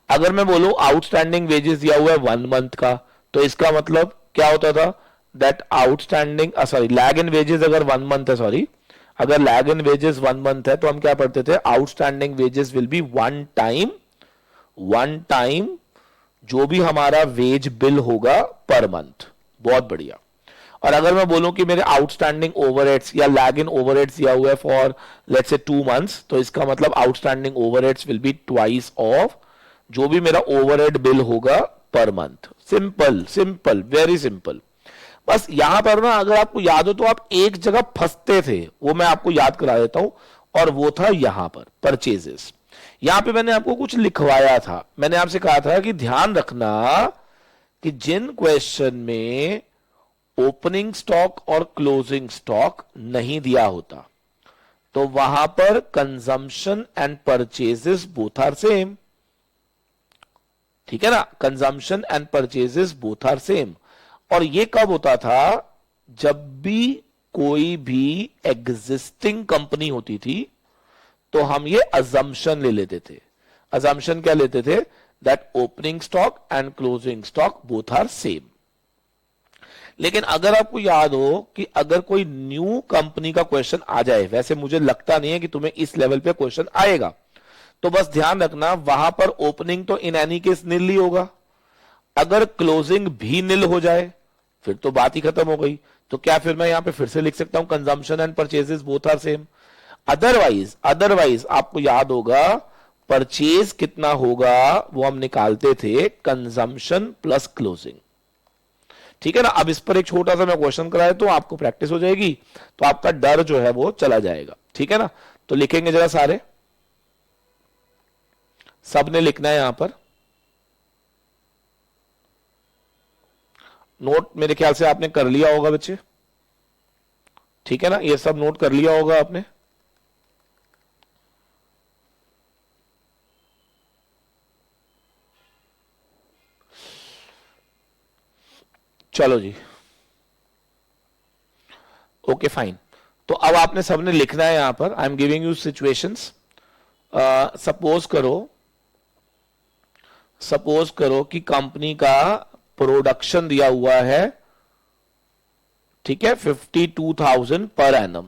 अगर मैं बोलूं आउटस्टैंडिंग वेजेस दिया हुआ है 1 मंथ का, तो इसका मतलब क्या होता था that outstanding sorry lag in wages अगर 1 मंथ है, सॉरी अगर लैग इन वेजेस 1 मंथ है, तो हम क्या पढ़ते थे outstanding wages will be one time जो भी हमारा वेज बिल होगा पर मंथ, बहुत बढ़िया। और अगर मैं बोलूं कि मेरे आउटस्टैंडिंग ओवरहेड्स या लैग इन ओवरहेड्स दिया हुआ है फॉर लेट्स से 2 मंथ्स, तो इसका मतलब outstanding overheads will be twice of जो भी मेरा ओवरहेड बिल होगा per month. Simple simple, very simple. बस यहां पर ना अगर आपको याद हो तो आप एक जगह फंसते थे, वो मैं आपको याद करा देता हूं, और वो था यहां पर परचेजेस। यहां पे मैंने आपको कुछ लिखवाया था, मैंने आपसे कहा था कि ध्यान रखना कि जिन क्वेश्चन में ओपनिंग स्टॉक और क्लोजिंग स्टॉक नहीं दिया होता, तो वहां पर consumption and purchases both are same, ठीक है ना, consumption and purchases both are same. और ये कब होता था? जब भी कोई भी एग्जिस्टिंग कंपनी होती थी तो हम ये अजम्पशन ले लेते थे। अजम्पशन क्या लेते थे? That opening stock and closing stock both are same. लेकिन अगर आपको याद हो कि अगर कोई न्यू कंपनी का क्वेश्चन आ जाए, वैसे मुझे लगता नहीं है कि तुम्हें इस लेवल पे क्वेश्चन आएगा, तो बस ध्यान रखना वहां पर ओपनिंग तो इन एनी केस निल ही होगा। अगर क्लोजिंग भी निल हो जाए फिर तो बात ही खत्म हो गई। तो क्या फिर मैं यहां पे फिर से लिख सकता हूं consumption and purchases both are same? Otherwise आपको याद होगा परचेज कितना होगा वो हम निकालते थे कंजम्पशन प्लस क्लोजिंग, ठीक है ना। अब इस पर एक छोटा सा मैं क्वेश्चन कराया तो आपको प्रैक्टिस हो जाएगी, तो आपका डर जो है वो चला जाएगा, ठीक है ना। तो लिखेंगे जरा सारे, सबने लिखना है यहां पर। नोट मेरे ख्याल से आपने कर लिया होगा बच्चे, ठीक है ना, ये सब नोट कर लिया होगा आपने। चलो जी, ओके फाइन। तो अब आपने सबने लिखना है यहां पर। आई am giving you situations. Suppose करो कि कंपनी का प्रोडक्शन दिया हुआ है, ठीक है, 52,000 per annum.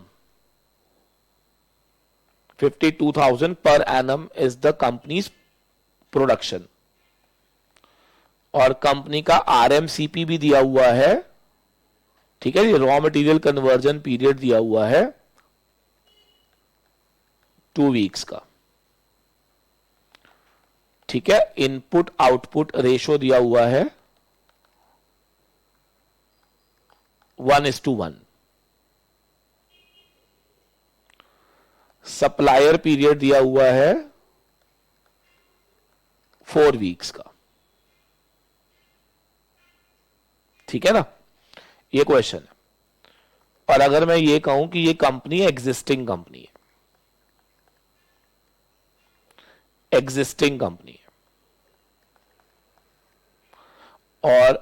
52,000 per annum is the companies production, और कंपनी का आरएमसीपी भी दिया हुआ है, ठीक है, ये रॉ मटेरियल कन्वर्जन पीरियड दिया हुआ है 2 वीक्स का। ठीक है, इनपुट आउटपुट रेशो दिया हुआ है 1:1। सप्लायर पीरियड दिया हुआ है 4 वीक्स का। ठीक है ना, ये क्वेश्चन है। और अगर मैं ये कहूं कि ये कंपनी एग्जिस्टिंग कंपनी है, एग्जिस्टिंग कंपनी है, और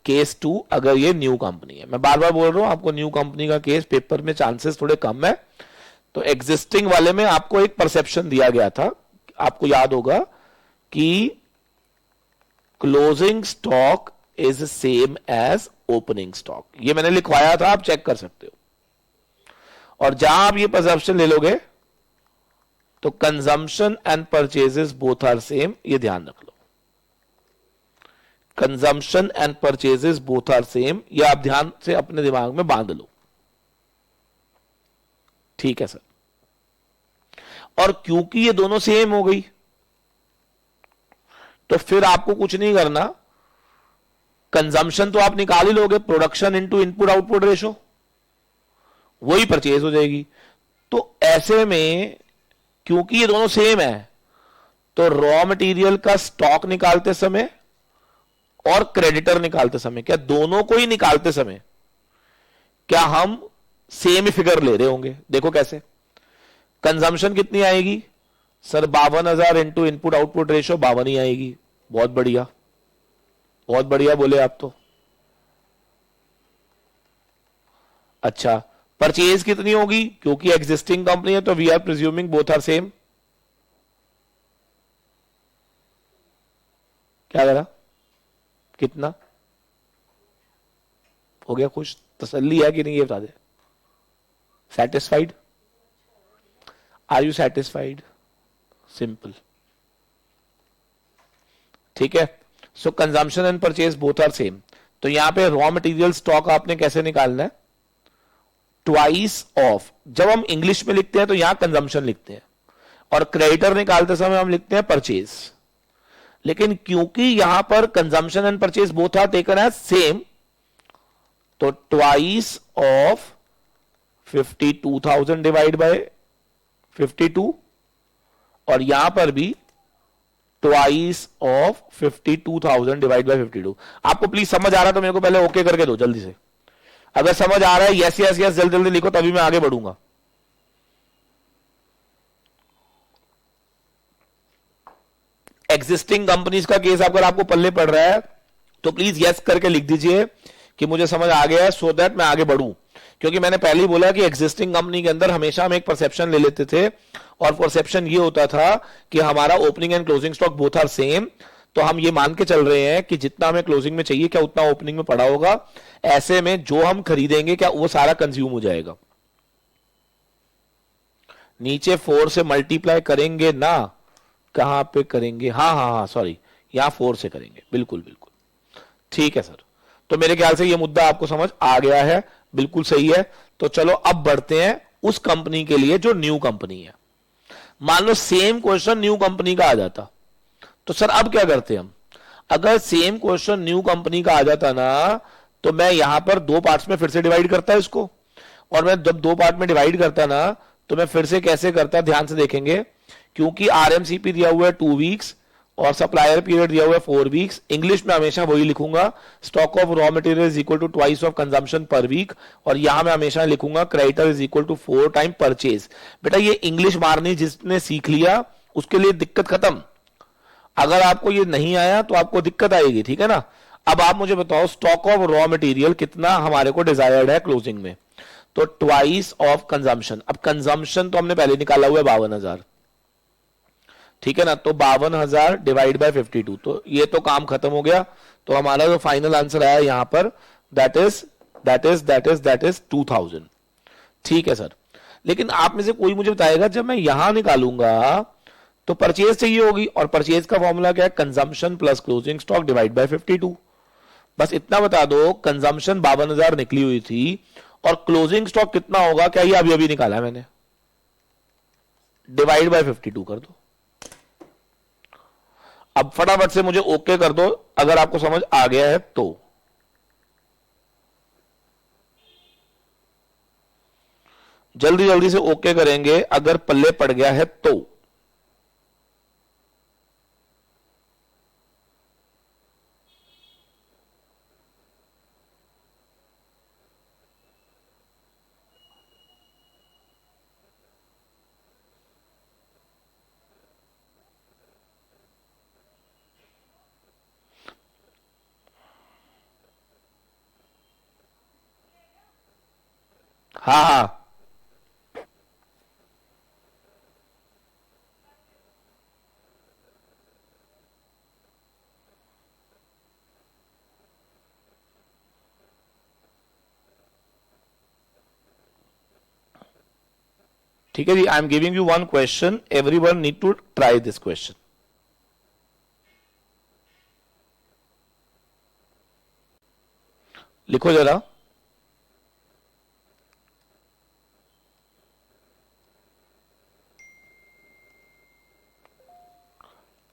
केस 2 अगर ये न्यू कंपनी है, मैं बार बार बोल रहा हूं आपको न्यू कंपनी का केस पेपर में चांसेस थोड़े कम है। तो एग्जिस्टिंग वाले में आपको एक परसेप्शन दिया गया था, आपको याद होगा कि closing stock is same as opening stock, ये मैंने लिखवाया था, आप चेक कर सकते हो। और जहां आप ये परसेप्शन ले लोगे तो consumption and purchases both are same, ये ध्यान रख लो। Consumption and purchases both are same, ये आप ध्यान से अपने दिमाग में बांध लो। ठीक है सर। और क्योंकि ये दोनों सेम हो गई तो फिर आपको कुछ नहीं करना, कंजम्पशन तो आप निकाल ही लोगे, production into input output ratio, वही परचेज हो जाएगी। तो ऐसे में क्योंकि ये दोनों सेम है तो रॉ मटेरियल का स्टॉक निकालते समय और क्रेडिटर निकालते समय, क्या दोनों को ही निकालते समय क्या हम सेम ही फिगर ले रहे होंगे? देखो कैसे। कंजम्पशन कितनी आएगी sir? 52,000 into input output ratio 52 ही आएगी। बहुत बढ़िया, बहुत बढ़िया बोले आप तो। अच्छा, परचेज कितनी होगी? क्योंकि एग्जिस्टिंग कंपनी है तो we are presuming both are same. क्या करा? कितना हो गया? खुश, तसल्ली है कि नहीं ये बता दे। Satisfied? Are you satisfied? Simple. ठीक है। So consumption and purchase both are same. तो यहां पे रॉ मटेरियल स्टॉक आपने कैसे निकालना है? Twice of. जब हम इंग्लिश में लिखते हैं तो यहां कंजम्पशन लिखते हैं और क्रेडिटर निकालते समय हम लिखते हैं परचेज। लेकिन क्योंकि यहां पर consumption and purchase both are taken as same, तो ट्वाइस ऑफ 52,000 डिवाइड बाय 52, और यहां पर भी ट्वाइस ऑफ 52,000 डिवाइड बाय 52। आपको प्लीज समझ आ रहा है तो मेरे को पहले ओके करके दो जल्दी से। अगर समझ आ रहा है यस यस यस जल्दी जल्दी लिखो, तभी मैं आगे बढ़ूंगा। एग्जिस्टिंग कंपनीज का केस अगर आपको पल्ले पड़ रहा है तो प्लीज यस करके लिख दीजिए कि मुझे समझ आ गया है, सो दैट मैं आगे बढ़ूं। क्योंकि मैंने पहले ही बोला कि एग्जिस्टिंग कंपनी के अंदर हमेशा हम एक परसेप्शन ले लेते थे, और परसेप्शन ये होता था कि हमारा opening and closing stock both are same. तो हम ये मान के चल रहे हैं कि जितना हमें क्लोजिंग में चाहिए क्या उतना ओपनिंग में पड़ा होगा। ऐसे में जो हम खरीदेंगे क्या वो सारा कंज्यूम हो जाएगा। नीचे 4 से मल्टीप्लाई करेंगे ना, कहां पे करेंगे? हाँ हाँ हाँ सॉरी, यहां 4 से करेंगे। बिल्कुल बिल्कुल ठीक है सर। तो मेरे ख्याल से ये मुद्दा आपको समझ आ गया है, बिल्कुल सही है। तो चलो अब बढ़ते हैं उस कंपनी के लिए जो न्यू कंपनी है। मान लो सेम क्वेश्चन न्यू कंपनी का आ जाता, तो सर अब क्या करते हम? अगर सेम क्वेश्चन न्यू कंपनी का आ जाता ना, तो मैं यहां पर 2 पार्ट्स में फिर से डिवाइड करता है इसको। और मैं जब 2 पार्ट में डिवाइड करता ना, तो मैं फिर से कैसे करता, ध्यान से देखेंगे। क्योंकि आरएमसीपी दिया हुआ है 2 वीक्स और सप्लायर पीरियड दिया हुआ है 4 वीक्स, इंग्लिश में हमेशा वही लिखूंगा, stock of raw material is equal to twice of consumption per week. और यहां मैं हमेशा लिखूंगा creditor is equal to 4 time purchase. बेटा ये इंग्लिश मारनी जिसने सीख लिया उसके लिए दिक्कत खत्म। अगर आपको ये नहीं आया तो आपको दिक्कत आएगी, ठीक है ना। अब आप मुझे बताओ स्टॉक ऑफ रॉ मटेरियल कितना हमारे को डिजायर्ड है क्लोजिंग में? तो ट्वाइस ऑफ कंजम्पशन। अब कंजम्पशन तो हमने पहले निकाला हुआ है 52,000, ठीक है ना। तो 52,000 डिवाइड बाय 52, तो ये तो काम खत्म हो गया। तो हमारा जो फाइनल आंसर आया यहां पर दैट इज 2,000। ठीक है सर। लेकिन आप में से कोई मुझे बताएगा जब मैं यहां निकालूंगा तो परचेज चाहिए होगी, और परचेज का फॉर्मूला क्या है? Consumption plus closing stock divide by 52। बस इतना बता दो, कंजम्पशन 52,000 निकली हुई थी और क्लोजिंग स्टॉक कितना होगा? क्या ये अभी अभी निकाला है मैंने? डिवाइड बाय 52 कर दो। अब फटाफट से मुझे ओके कर दो अगर आपको समझ आ गया है तो। जल्दी जल्दी से ओके करेंगे अगर पल्ले पड़ गया है तो। हाँ हाँ, ठीक है जी। I am giving you one question, everyone need to try this question. लिखो जरा।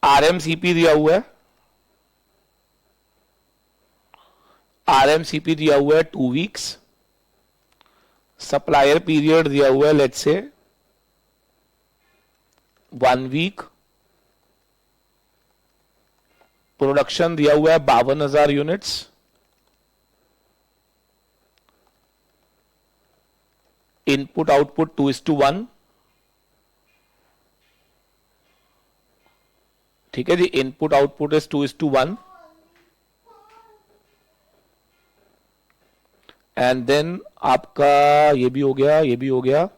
आरएमसीपी दिया हुआ है, आरएमसीपी दिया हुआ है 2 वीक्स, सप्लायर पीरियड दिया हुआ है लेट्स से 1 वीक, प्रोडक्शन दिया हुआ है 52,000 यूनिट्स, इनपुट आउटपुट 2:1, ठीक है जी। Input output is 2:1 and then आपका ये भी हो गया, ये भी हो गया,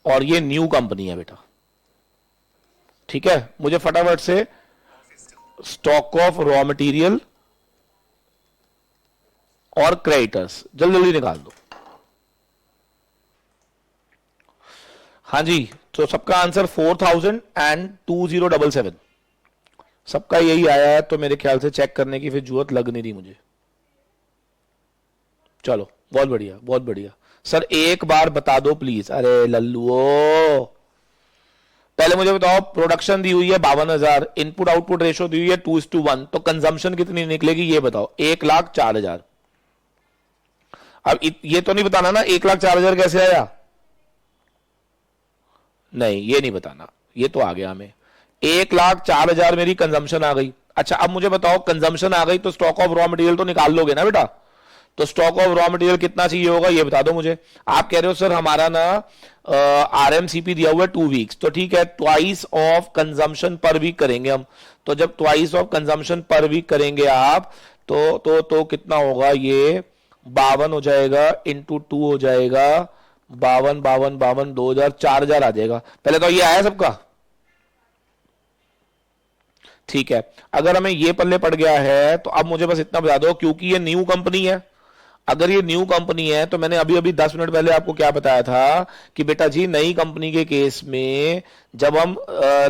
और ये न्यू कंपनी है बेटा, ठीक है। मुझे फटाफट से स्टॉक ऑफ रॉ मटेरियल और क्रेडिटर्स जल्दी जल्दी निकाल दो। हाँ जी, तो सबका आंसर 4,000 एंड 2077, सबका यही आया है। तो मेरे ख्याल से चेक करने की फिर जरूरत लग नहीं रही मुझे। चलो बहुत बढ़िया, बहुत बढ़िया। सर एक बार बता दो प्लीज। अरे लल्लुओ, पहले मुझे बताओ, प्रोडक्शन दी हुई है 52,000, इनपुट आउटपुट रेशो दी हुई है 2:1, तो कंजम्पशन कितनी निकलेगी ये बताओ। 1,04,000। अब ये तो नहीं बताना ना 1,04,000 कैसे आया, नहीं ये नहीं बताना, ये तो आ गया हमें। 1,04,000 मेरी कंजम्पशन आ गई। अच्छा अब मुझे बताओ, कंजम्पशन आ गई तो स्टॉक ऑफ रॉ मटेरियल तो निकाल लोगे ना बेटा। तो स्टॉक ऑफ रॉ मटेरियल कितना चाहिए होगा ये बता दो मुझे। आप कह रहे हो सर हमारा ना आरएमसीपी दिया हुआ है 2 वीक्स, तो ठीक है, twice of consumption per week करेंगे हम। तो जब twice of consumption per week करेंगे आप तो कितना होगा, ये 52 हो जाएगा इंटू 2 हो जाएगा, 52 52 52 2,000 4,000 आ जाएगा। पहले तो ये आया सबका, ठीक है। अगर हमें ये पल्ले पड़ गया है तो अब मुझे बस इतना बता दो, क्योंकि ये न्यू कंपनी है, अगर ये न्यू कंपनी है तो मैंने अभी अभी 10 मिनट पहले आपको क्या बताया था कि बेटा जी नई कंपनी के केस में जब हम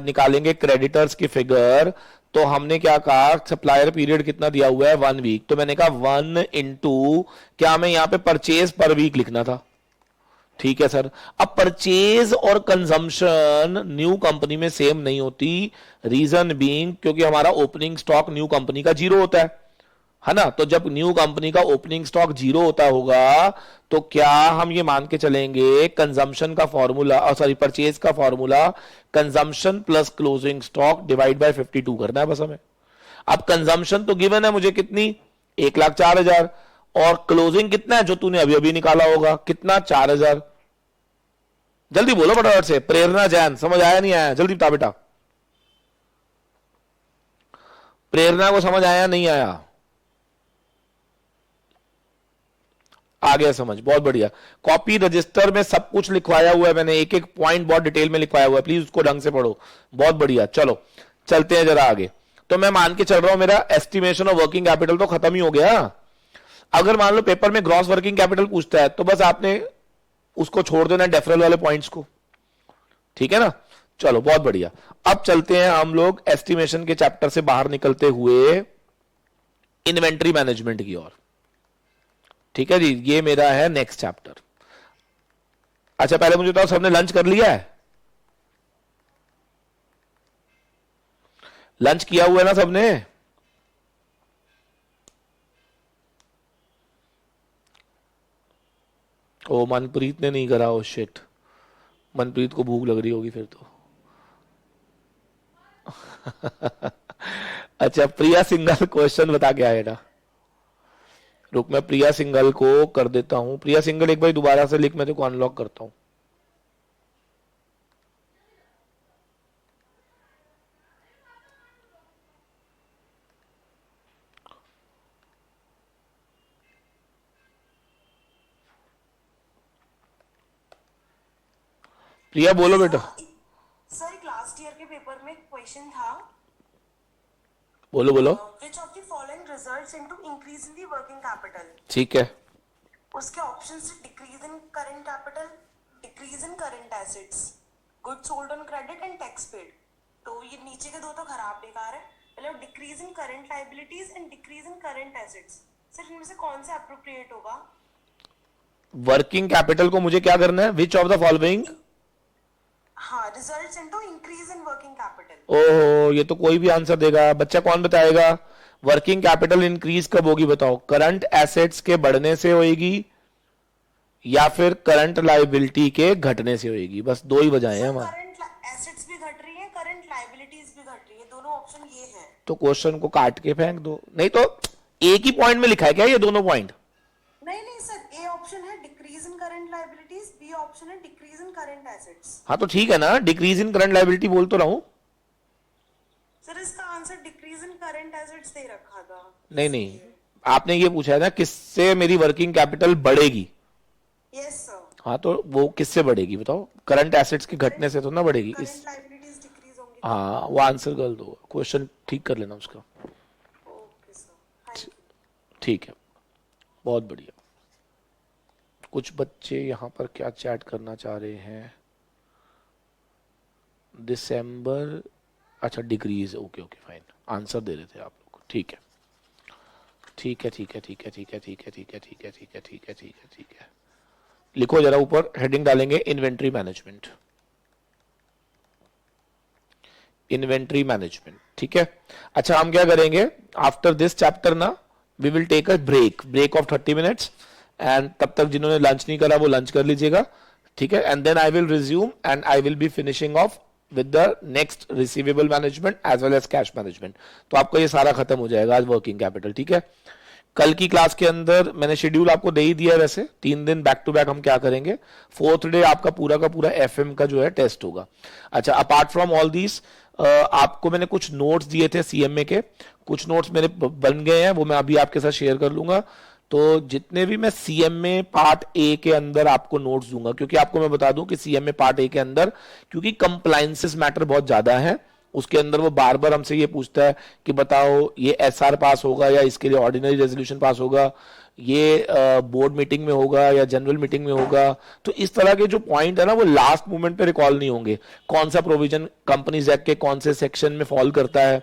निकालेंगे क्रेडिटर्स की फिगर, तो हमने क्या कहा, सप्लायर पीरियड कितना दिया हुआ है 1 वीक, तो मैंने कहा 1 इंटू क्या हमें यहां पे परचेज पर वीक लिखना था, ठीक है सर। अब परचेज और कंजम्पशन न्यू कंपनी में सेम नहीं होती, रीजन बीइंग क्योंकि हमारा ओपनिंग स्टॉक न्यू कंपनी का 0 होता है ना। तो जब न्यू कंपनी का ओपनिंग स्टॉक 0 होता होगा तो क्या हम ये मान के चलेंगे कंजम्पशन का फॉर्मूला, सॉरी परचेज का formula consumption plus closing stock divide by 52 करना है बस हमें। अब कंजम्पशन तो गिवन है मुझे कितनी, 1,04,000, और क्लोजिंग कितना है जो तूने अभी अभी निकाला होगा, कितना 4,000। जल्दी बोलो फटाफट से। प्रेरणा जैन, समझ आया नहीं आया, जल्दी बता बेटा। प्रेरणा को समझ आया नहीं आया, आ गया समझ, बहुत बढ़िया। कॉपी रजिस्टर में सब कुछ लिखवाया हुआ है मैंने, एक एक पॉइंट बहुत डिटेल में लिखवाया हुआ है, प्लीज उसको ढंग से पढ़ो, बहुत बढ़िया। चलो चलते हैं जरा आगे। तो मैं मान के चल रहा हूं मेरा एस्टिमेशन ऑफ वर्किंग कैपिटल तो खत्म ही हो गया। अगर मान लो पेपर में ग्रॉस वर्किंग कैपिटल पूछता है तो बस आपने उसको छोड़ देना डेफरल वाले पॉइंट्स को, ठीक है ना। चलो बहुत बढ़िया। अब चलते हैं हम लोग एस्टिमेशन के चैप्टर से बाहर निकलते हुए इन्वेंट्री मैनेजमेंट की ओर, ठीक है जी। ये मेरा है नेक्स्ट चैप्टर। अच्छा पहले मुझे बताओ, सबने लंच कर लिया है? लंच किया हुआ है ना सबने? ओ मनप्रीत ने नहीं करा, ओ शिट, मनप्रीत को भूख लग रही होगी फिर तो। अच्छा प्रिया सिंगल क्वेश्चन बता के आएगा। रुक मैं प्रिया सिंगल को कर देता हूं। प्रिया सिंगल एक बार दोबारा से लिख, मैं तेको अनलॉक करता हूं। प्रिया बोलो बेटा। सर एक लास्ट ईयर के पेपर में क्वेश्चन था, बोलो बोलो। which of the following results into increase in the working capital? ठीक है। उसके ऑप्शंस थे decrease in current capital, decrease in current assets, goods sold on credit and tax paid. तो ये नीचे के दो तो खराब बेकार है, मतलब decrease in current liabilities and decrease in current assets. Sir इनमें से कौन सा अप्रोप्रिएट होगा? वर्किंग कैपिटल को मुझे क्या करना है? Which of the following? हाँ, results into increase in working capital. ओहो, ये तो कोई भी आंसर देगा। बच्चा कौन बताएगा? वर्किंग कैपिटल इंक्रीज कब होगी बताओ? करंट एसेट्स के बढ़ने से होएगी या फिर करंट लायबिलिटी के घटने से होएगी? बस दो ही वजहें हैं हमारे। करंट एसेट्स भी घट रही है, करंट लायबिलिटीज भी घट रही है, दोनों ऑप्शन ये हैं। तो क्वेश्चन को काट के फेंक दो। नहीं तो एक ही पॉइंट में लिखा है क्या ये दोनों पॉइंट? नहीं नहीं सर, ए ऑप्शन है decrease in current liabilities, B option है डिक्रीज इन करंट एसेट्स। हाँ तो ठीक है ना, डिक्रीज इन करंट लायबिलिटी बोल तो रहा हूं। सर इसका answer decrease in current assets दे रखा था। नहीं नहीं, आपने ये पूछा है ना किससे मेरी वर्किंग कैपिटल बढ़ेगी। Yes sir. हाँ तो वो किससे बढ़ेगी बताओ? करंट एसेट्स के घटने से तो ना बढ़ेगी। इस करंट लायबिलिटीज डिक्रीज होंगी। हाँ वो आंसर कर दो, क्वेश्चन ठीक कर लेना उसका। Okay sir, thank you. ठीक है, बहुत बढ़िया। कुछ बच्चे यहाँ पर क्या चैट करना चाह रहे हैं? दिसंबर, अच्छा decrease, okay okay fine, answer दे रहे थे आप लोग को। ठीक है ठीक है ठीक है ठीक है ठीक है ठीक है ठीक है ठीक है ठीक है ठीक है ठीक है ठीक है। लिखो जरा, ऊपर हेडिंग डालेंगे इन्वेंट्री मैनेजमेंट। इन्वेंट्री मैनेजमेंट, ठीक है। अच्छा हम क्या करेंगे आफ्टर दिस चैप्टर ना, we will take a break of 30 minutes and तब तक जिन्होंने लंच नहीं करा वो लंच कर लीजिएगा, ठीक है। And then I will resume and I will be finishing off with the next receivable management as well as cash management. तो आपका ये सारा खत्म हो जाएगा आज वर्किंग कैपिटल, ठीक है। कल की क्लास के अंदर मैंने शेड्यूल आपको दे ही दिया है, वैसे 3 दिन बैक टू बैक हम क्या करेंगे। 4th डे आपका पूरा का पूरा एफएम का जो है टेस्ट होगा। अच्छा अपार्ट फ्रॉम ऑल दीज आपको मैंने कुछ नोट्स दिए थे सीएमए के, कुछ नोट्स मेरे बन गए हैं, वो मैं अभी आपके साथ शेयर कर लूंगा। तो जितने भी मैं सीएमए पार्ट ए के अंदर आपको नोट्स दूंगा, क्योंकि आपको मैं बता दूं कि सीएमए पार्ट ए के अंदर क्योंकि कंप्लायंसेस मैटर बहुत ज्यादा है, उसके अंदर वो बार बार हमसे ये पूछता है कि बताओ ये एसआर पास होगा या इसके लिए ऑर्डिनरी रेजोल्यूशन पास होगा, ये बोर्ड मीटिंग में होगा या जनरल मीटिंग में होगा। तो इस तरह के जो पॉइंट है ना वो लास्ट मोमेंट पे रिकॉल नहीं होंगे। कौन सा प्रोविजन कंपनीज एक्ट के कौन से सेक्शन में फॉल करता है,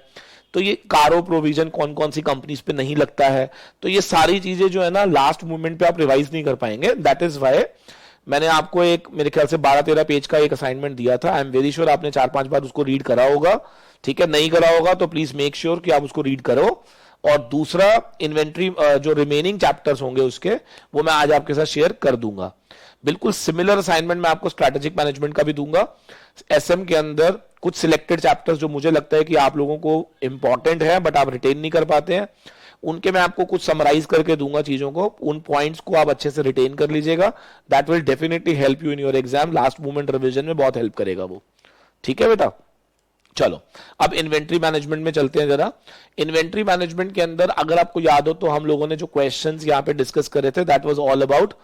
तो ये कारो प्रोविजन कौन कौन सी कंपनीज पे नहीं लगता है, तो ये सारी चीजें जो है ना लास्ट मोमेंट पे आप रिवाइज नहीं कर पाएंगे। दैट इज वाई मैंने आपको एक मेरे ख्याल से 12-13 पेज का एक असाइनमेंट दिया था। आई एम वेरी श्योर आपने 4-5 बार उसको रीड करा होगा, ठीक है। नहीं करा होगा तो प्लीज मेक श्योर कि आप उसको रीड करो। और दूसरा इन्वेंट्री जो रिमेनिंग चैप्टर्स होंगे उसके वो मैं आज आपके साथ शेयर कर दूंगा। बिल्कुल सिमिलर असाइनमेंट मैं आपको स्ट्रैटेजिक मैनेजमेंट का भी दूंगा। एसएम के अंदर कुछ सिलेक्टेड चैप्टर्स जो मुझे लगता है कि आप लोगों को इंपॉर्टेंट है बट आप रिटेन नहीं कर पाते हैं, उनके मैं आपको कुछ समराइज करके दूंगा चीजों को, उन पॉइंट्स को आप अच्छे से रिटेन कर लीजिएगा। That will definitely help you in your exam, last moment revision में बहुत हेल्प करेगा वो, ठीक है बेटा। चलो अब इन्वेंट्री मैनेजमेंट में चलते हैं जरा। इन्वेंट्री मैनेजमेंट के अंदर अगर आपको याद हो तो हम लोगों ने जो क्वेश्चंस यहाँ पे डिस्कस करे थे दैट वाज ऑल अबाउट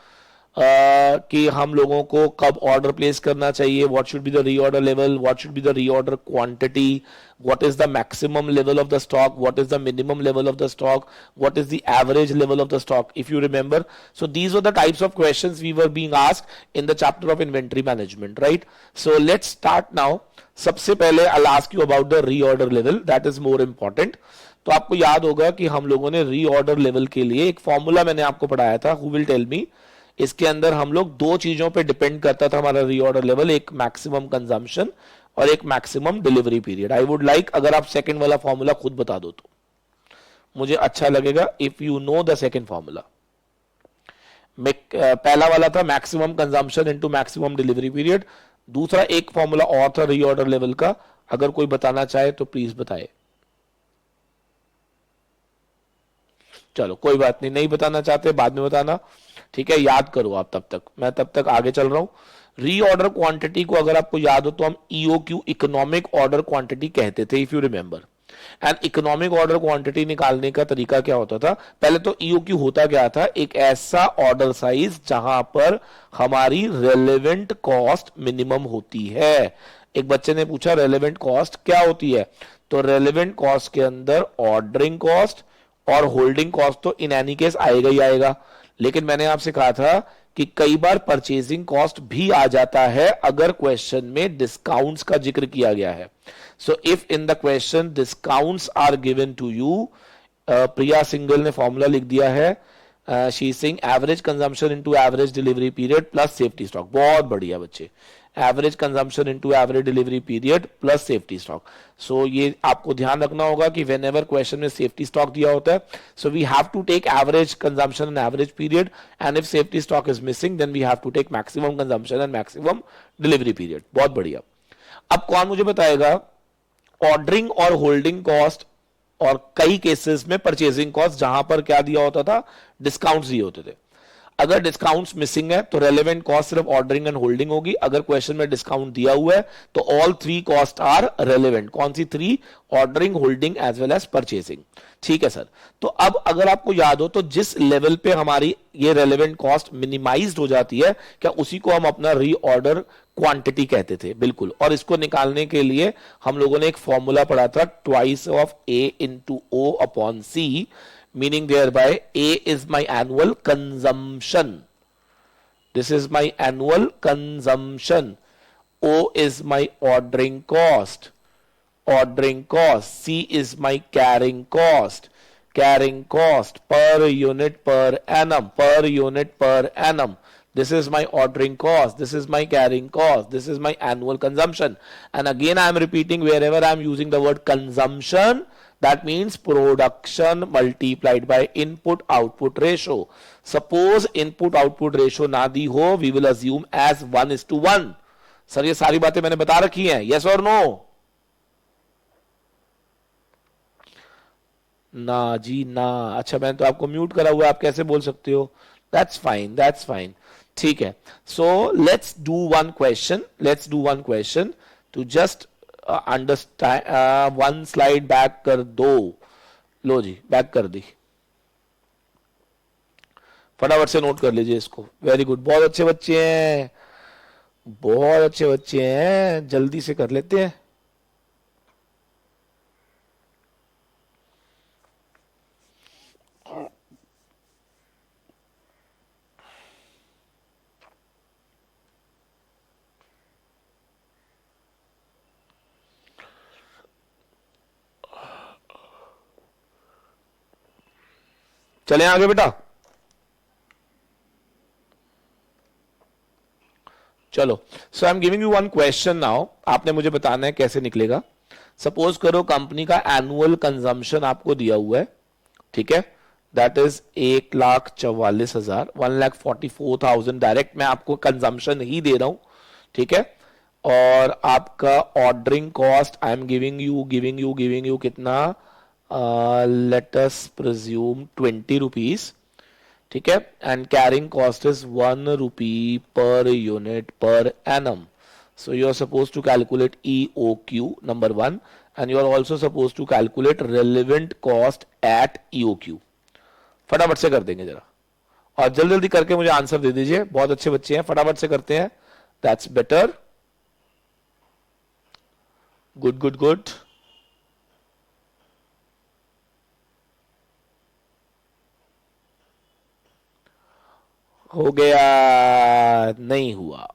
कि हम लोगों को कब ऑर्डर प्लेस करना चाहिए, what should be the reorder level, what should be the reorder quantity, what is the maximum level of the stock, what is the minimum level of the stock, what is the average level of the stock, if you remember. So these were the types of questions we were being asked in the chapter of inventory management, right? So let's start now. सबसे पहले I'll ask you about the reorder level, that is more important. तो आपको याद होगा कि हम लोगों ने रीऑर्डर लेवल के लिए एक फॉर्मूला मैंने आपको पढ़ाया था, who will tell me। इसके अंदर हम लोग दो चीजों पे डिपेंड करता था हमारा रीऑर्डर लेवल, एक मैक्सिमम कंजम्पशन और एक maximum delivery period. I would like अगर आप सेकंड वाला फॉर्मूला खुद बता दो तो मुझे अच्छा लगेगा, if you know the second formula. पहला वाला था maximum consumption into maximum delivery period, दूसरा एक फॉर्मूला और था रीऑर्डर लेवल का, अगर कोई बताना चाहे तो प्लीज बताए। चलो कोई बात नहीं, नहीं बताना चाहते बाद में बताना, ठीक है, याद करो आप तब तक, मैं तब तक आगे चल रहा हूं। रीऑर्डर क्वांटिटी को अगर आपको याद हो तो हम ईओक्यू इकोनॉमिक ऑर्डर क्वांटिटी कहते थे, if you remember. And economic order quantity निकालने का तरीका क्या होता था, पहले तो ईओक्यू होता क्या था, एक ऐसा ऑर्डर साइज जहां पर हमारी रेलेवेंट कॉस्ट मिनिमम होती है। एक बच्चे ने पूछा रेलेवेंट कॉस्ट क्या होती है, तो रेलेवेंट कॉस्ट के अंदर ऑर्डरिंग कॉस्ट और होल्डिंग कॉस्ट तो इन एनी केस आएगा ही आएगा, लेकिन मैंने आपसे कहा था कि कई बार परचेजिंग कॉस्ट भी आ जाता है अगर क्वेश्चन में डिस्काउंट्स का जिक्र किया गया है। So if in the question discounts are given to you, Priya Singhal ने फॉर्मूला लिख दिया है, she sing average consumption into average delivery period plus safety stock. बहुत बढ़िया बच्चे, average consumption into average delivery period plus safety stock. So ये आपको ध्यान रखना होगा कि वेन एवर क्वेश्चन में सेफ्टी स्टॉक दिया होता है, so we have to take average consumption and average period, and if safety stock is missing then we have to take maximum consumption and maximum delivery period. बहुत बढ़िया। अब कौन मुझे बताएगा ऑर्डरिंग और होल्डिंग कॉस्ट और कई केसेस में परचेजिंग कॉस्ट जहां पर क्या दिया होता था, डिस्काउंट्स दिए होते थे। अगर डिस्काउंट्स मिसिंग है तो रेलेवेंट कॉस्ट सिर्फ ऑर्डरिंग एंड होल्डिंग होगी, अगर क्वेश्चन में डिस्काउंट दिया हुआ है तो all three cost are relevant. कौन सी three, ordering, holding as well as purchasing. ठीक है सर, तो अब अगर आपको याद हो तो जिस लेवल पे हमारी ये रेलेवेंट कॉस्ट मिनिमाइज्ड हो जाती है, क्या उसी को हम अपना रीऑर्डर क्वांटिटी कहते थे, बिल्कुल। और इसको निकालने के लिए हम लोगों ने एक फॉर्मूला पढ़ा था, twice of A into O upon C, meaning thereby A is my annual consumption. This is my annual consumption. O is my ordering cost. Ordering cost. C is my carrying cost. Carrying cost per unit per annum. Per unit per annum. This is my ordering cost. This is my carrying cost. This is my annual consumption. And again I am repeating wherever I am using the word consumption, that means production multiplied by input output ratio. Suppose input output ratio ना दी हो, we will assume as 1:1. Sir ये सारी बातें मैंने बता रखी हैं, yes or no? ना जी ना। अच्छा मैंने तो आपको म्यूट करा हुआ है, आप कैसे बोल सकते हो? दैट्स फाइन, दैट्स फाइन, ठीक है। So let's do one question, let's do one question to just understand. One slide back कर दो, लो जी बैक कर दी, फटाफट से नोट कर लीजिए इसको। वेरी गुड, बहुत अच्छे बच्चे हैं, बहुत अच्छे बच्चे हैं, जल्दी से कर लेते हैं। चले आगे बेटा, चलो। So I am giving you one question now, आपने मुझे बताना है कैसे निकलेगा। सपोज करो कंपनी का एनुअल कंजम्पशन आपको दिया हुआ है, ठीक है, दैट इज 1,44,000, 1,44,000 डायरेक्ट मैं आपको कंजम्पशन ही दे रहा हूं, ठीक है। और आपका ordering cost I am giving you कितना, लेट अस प्रिज्यूम 20 रुपीज, ठीक है, and carrying cost is 1 rupee per unit per annum. So you are suppose to calculate EOQ number 1 and you are also suppose to calculate relevant cost at EOQ। फटाफट से कर देंगे जरा, और जल्दी जल्दी करके मुझे आंसर दे दीजिए, बहुत अच्छे बच्चे हैं, फटाफट से करते हैं, that's better, good good good. हो गया, नहीं हुआ,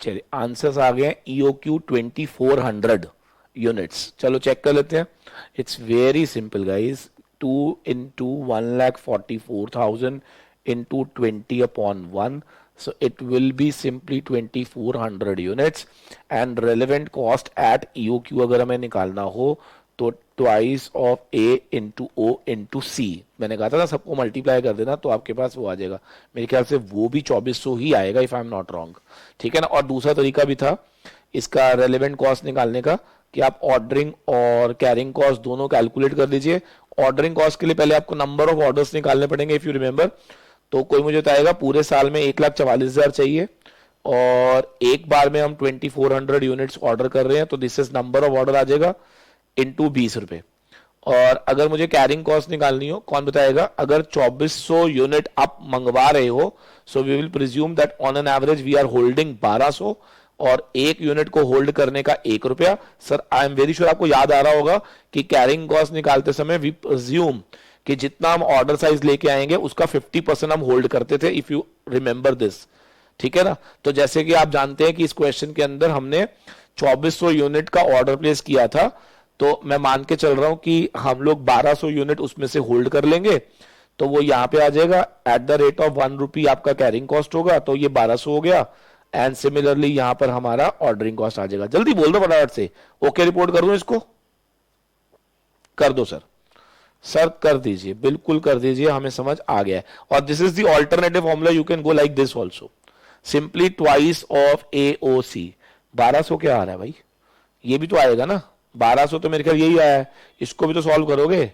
चलिए आंसर्स आ गए हैं. EOQ 2400 units. चलो चेक कर लेते हैं. It's very simple guys. 2 into 1,44,000 into 20/1. So it will be simply 2400 units and relevant cost at EOQ अगर हमें निकालना हो तो twice of A into O into C. मैंने कहा था ना सबको मल्टीप्लाई कर देना तो आपके पास वो आ जाएगा. मेरे ख्याल से वो भी 2400 ही आएगा if I am not wrong. ठीक है ना. और दूसरा तरीका भी था इसका रेलेवेंट कॉस्ट निकालने का कि आप ऑर्डरिंग और कैरिंग कॉस्ट दोनों कैलकुलेट कर लीजिए. ऑर्डरिंग कॉस्ट के लिए पहले आपको नंबर ऑफ ऑर्डर्स निकालने पड़ेंगे इफ यू रिमेंबर. तो कोई मुझे बताएगा पूरे साल में 1,44,000 चाहिए और एक बार में हम 2400 यूनिट्स ऑर्डर कर रहे हैं तो this is number of order आ जाएगा इनटू 20 रुपए. और अगर मुझे कैरिंग कॉस्ट निकालनी हो कौन बताएगा. अगर 2400 यूनिट आप मंगवा रहे हो so we will presume that on an average we are holding 1200 और एक यूनिट को होल्ड करने का 1 रुपया. Sir I am very sure आपको याद आ रहा होगा कि कैरिंग कॉस्ट निकालते समय वी प्रिज्यूम कि जितना हम ऑर्डर साइज लेके आएंगे उसका 50% हम होल्ड करते थे इफ यू रिमेंबर दिस. ठीक है ना. तो जैसे कि आप जानते हैं कि इस क्वेश्चन के अंदर हमने 2400 यूनिट का ऑर्डर प्लेस किया था तो मैं मान के चल रहा हूं कि हम लोग 1200 यूनिट उसमें से होल्ड कर लेंगे तो वो यहां पे आ जाएगा एट द रेट ऑफ 1 रुपी आपका कैरिंग कॉस्ट होगा तो ये 1200 हो गया. एंड सिमिलरली यहां पर हमारा ऑर्डरिंग कॉस्ट आ जाएगा. जल्दी बोल दो फटाफट से. ओके रिपोर्ट कर दो इसको. कर दो सर. सर कर दीजिए बिल्कुल कर दीजिए. हमें समझ आ गया है. और this is the alternative formula. You can go like this also. Simply twice of AOC. 1200 क्या आ रहा है भाई. ये भी तो आएगा ना. 1200 तो मेरे ख्याल यही आया है. इसको भी तो सॉल्व करोगे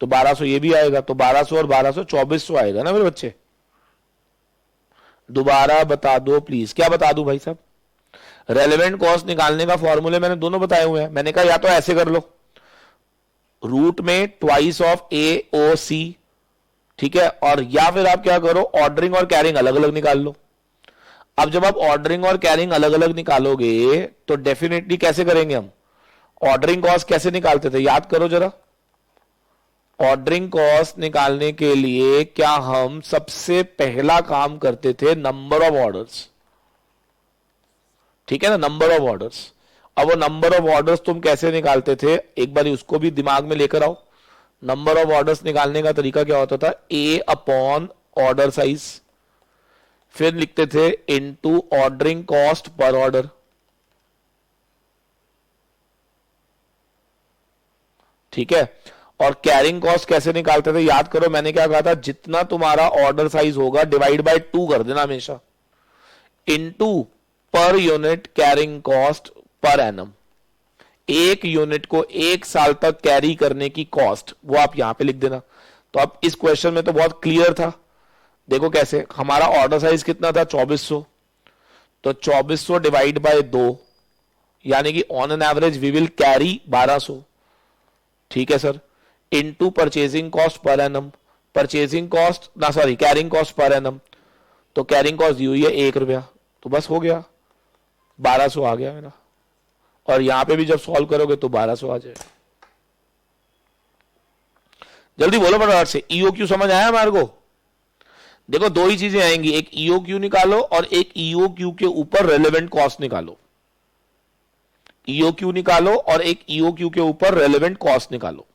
तो 1200 ये भी आएगा. तो 1200 और 1200 2400 आएगा ना मेरे बच्चे. दोबारा बता दो प्लीज. क्या बता दूं भाई साहब. रेलेवेंट कॉस्ट निकालने का फॉर्मूले मैंने दोनों बताए हुए हैं. मैंने कहा या तो ऐसे कर लो रूट में ट्वाइस ऑफ AOC. ठीक है. और या फिर आप क्या करो ऑर्डरिंग और कैरिंग अलग अलग निकाल लो. अब जब आप ऑर्डरिंग और कैरिंग अलग अलग निकालोगे तो डेफिनेटली कैसे करेंगे हम. ऑर्डरिंग कॉस्ट कैसे निकालते थे याद करो जरा. ऑर्डरिंग कॉस्ट निकालने के लिए क्या हम सबसे पहला काम करते थे नंबर ऑफ ऑर्डर्स. ठीक है ना. Number of orders. अब वो नंबर ऑफ ऑर्डर्स तुम कैसे निकालते थे एक बार उसको भी दिमाग में लेकर आओ. नंबर ऑफ ऑर्डर्स निकालने का तरीका क्या होता था. A upon order size. फिर लिखते थे into ordering cost per order. ठीक है. और कैरिंग कॉस्ट कैसे निकालते थे याद करो. मैंने क्या कहा था जितना तुम्हारा ऑर्डर साइज होगा डिवाइड बाय 2 कर देना हमेशा. Into per unit carrying cost per annum. एक यूनिट को एक साल तक कैरी करने की कॉस्ट वो आप यहां पे लिख देना. तो अब इस क्वेश्चन में तो बहुत क्लियर था. देखो कैसे. हमारा ऑर्डर साइज कितना था 2400. तो 2400 डिवाइड बाय 2 यानी कि on an average we will carry 1200. ठीक है sir. Into purchasing cost per annum. Purchasing cost ना sorry carrying cost per annum. तो कैरिंग कॉस्ट दी हुई है 1 रुपया. तो बस हो गया 1200 आ गया मेरा. और यहां पे भी जब सॉल्व करोगे तो 1200 आ जाएगा. जल्दी बोलो फटाफट से. EOQ समझ आया हमारे को. देखो दो ही चीजें आएंगी. एक EOQ निकालो और एक EOQ के ऊपर रेलेवेंट कॉस्ट निकालो. EOQ निकालो और एक EOQ के ऊपर रेलेवेंट कॉस्ट निकालो.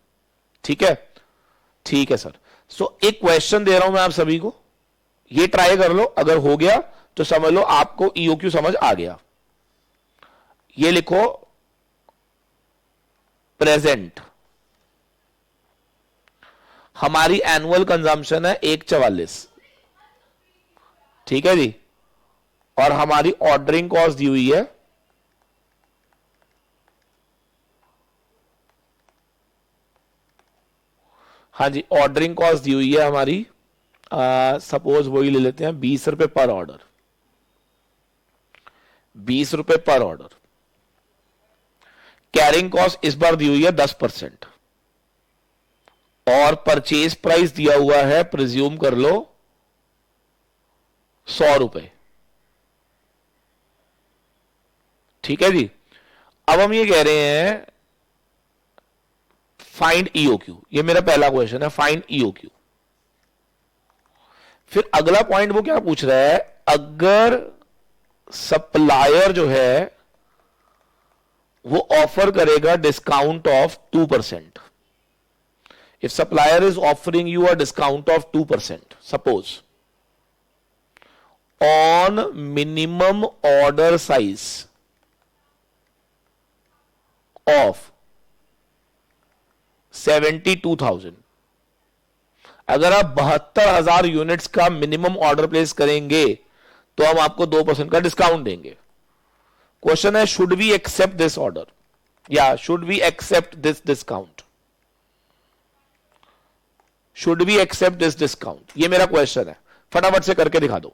ठीक है. ठीक है सर. सो एक क्वेश्चन दे रहा हूं मैं आप सभी को. ये ट्राई कर लो. अगर हो गया तो समझ लो आपको EOQ समझ आ गया. ये लिखो प्रेजेंट. हमारी एनुअल कंजम्पशन है 144. ठीक है जी. और हमारी ऑर्डरिंग कॉस्ट दी हुई है हाँ जी ऑर्डरिंग कॉस्ट दी हुई है हमारी सपोज वही ले लेते हैं 20 रुपए पर ऑर्डर. 20 रुपए पर ऑर्डर. कैरिंग कॉस्ट इस बार दी हुई है 10% और परचेज प्राइस दिया हुआ है प्रिज्यूम कर लो 100 रुपए. ठीक है जी. अब हम ये कह रहे हैं फाइंड EOQ. ये मेरा पहला क्वेश्चन है फाइंड EOQ. फिर अगला पॉइंट वो क्या पूछ रहा है. अगर सप्लायर जो है वो ऑफर करेगा discount of 2%. If supplier is offering you a discount of 2%, suppose, on minimum order size of 72,000, अगर आप 72,000 यूनिट्स का मिनिमम ऑर्डर प्लेस करेंगे तो हम आपको 2% का डिस्काउंट देंगे. क्वेश्चन है, should we accept this order या should we accept this discount? Should we accept this discount, ये मेरा क्वेश्चन है. फटाफट से करके दिखा दो.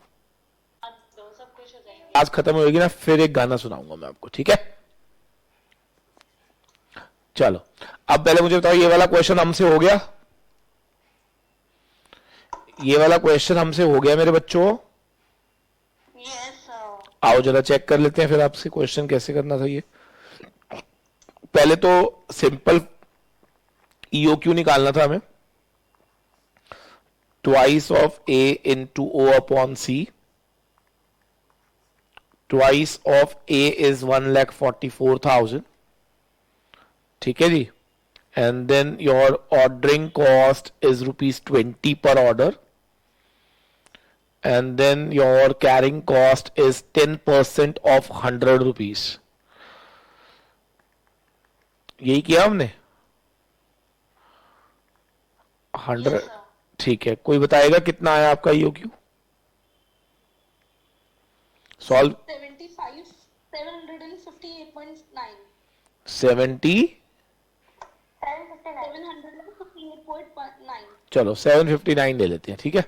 सब खुश हो जाएंगे. आज खत्म होगी ना, फिर एक गाना सुनाऊंगा मैं आपको, ठीक है? चलो, अब पहले मुझे बताओ, ये वाला क्वेश्चन हमसे हो गया? ये वाला क्वेश्चन हमसे हो गया मेरे बच्चों? Yes sir. आओ जरा चेक कर लेते हैं फिर आपसे क्वेश्चन कैसे करना था. ये पहले तो सिंपल ईओक्यू निकालना था हमें. Twice of A into O upon C. Twice of A is 1,44,000. ठीक है जी. And then your ordering cost is ₹20 per order. And then your carrying cost is 10% of ₹100. यही किया हमने 100. ठीक है, कोई बताएगा कितना आया आपका ईओक्यू? सॉल्व. 758.9. 70. 758.9. चलो 759 ले लेते हैं, ठीक है?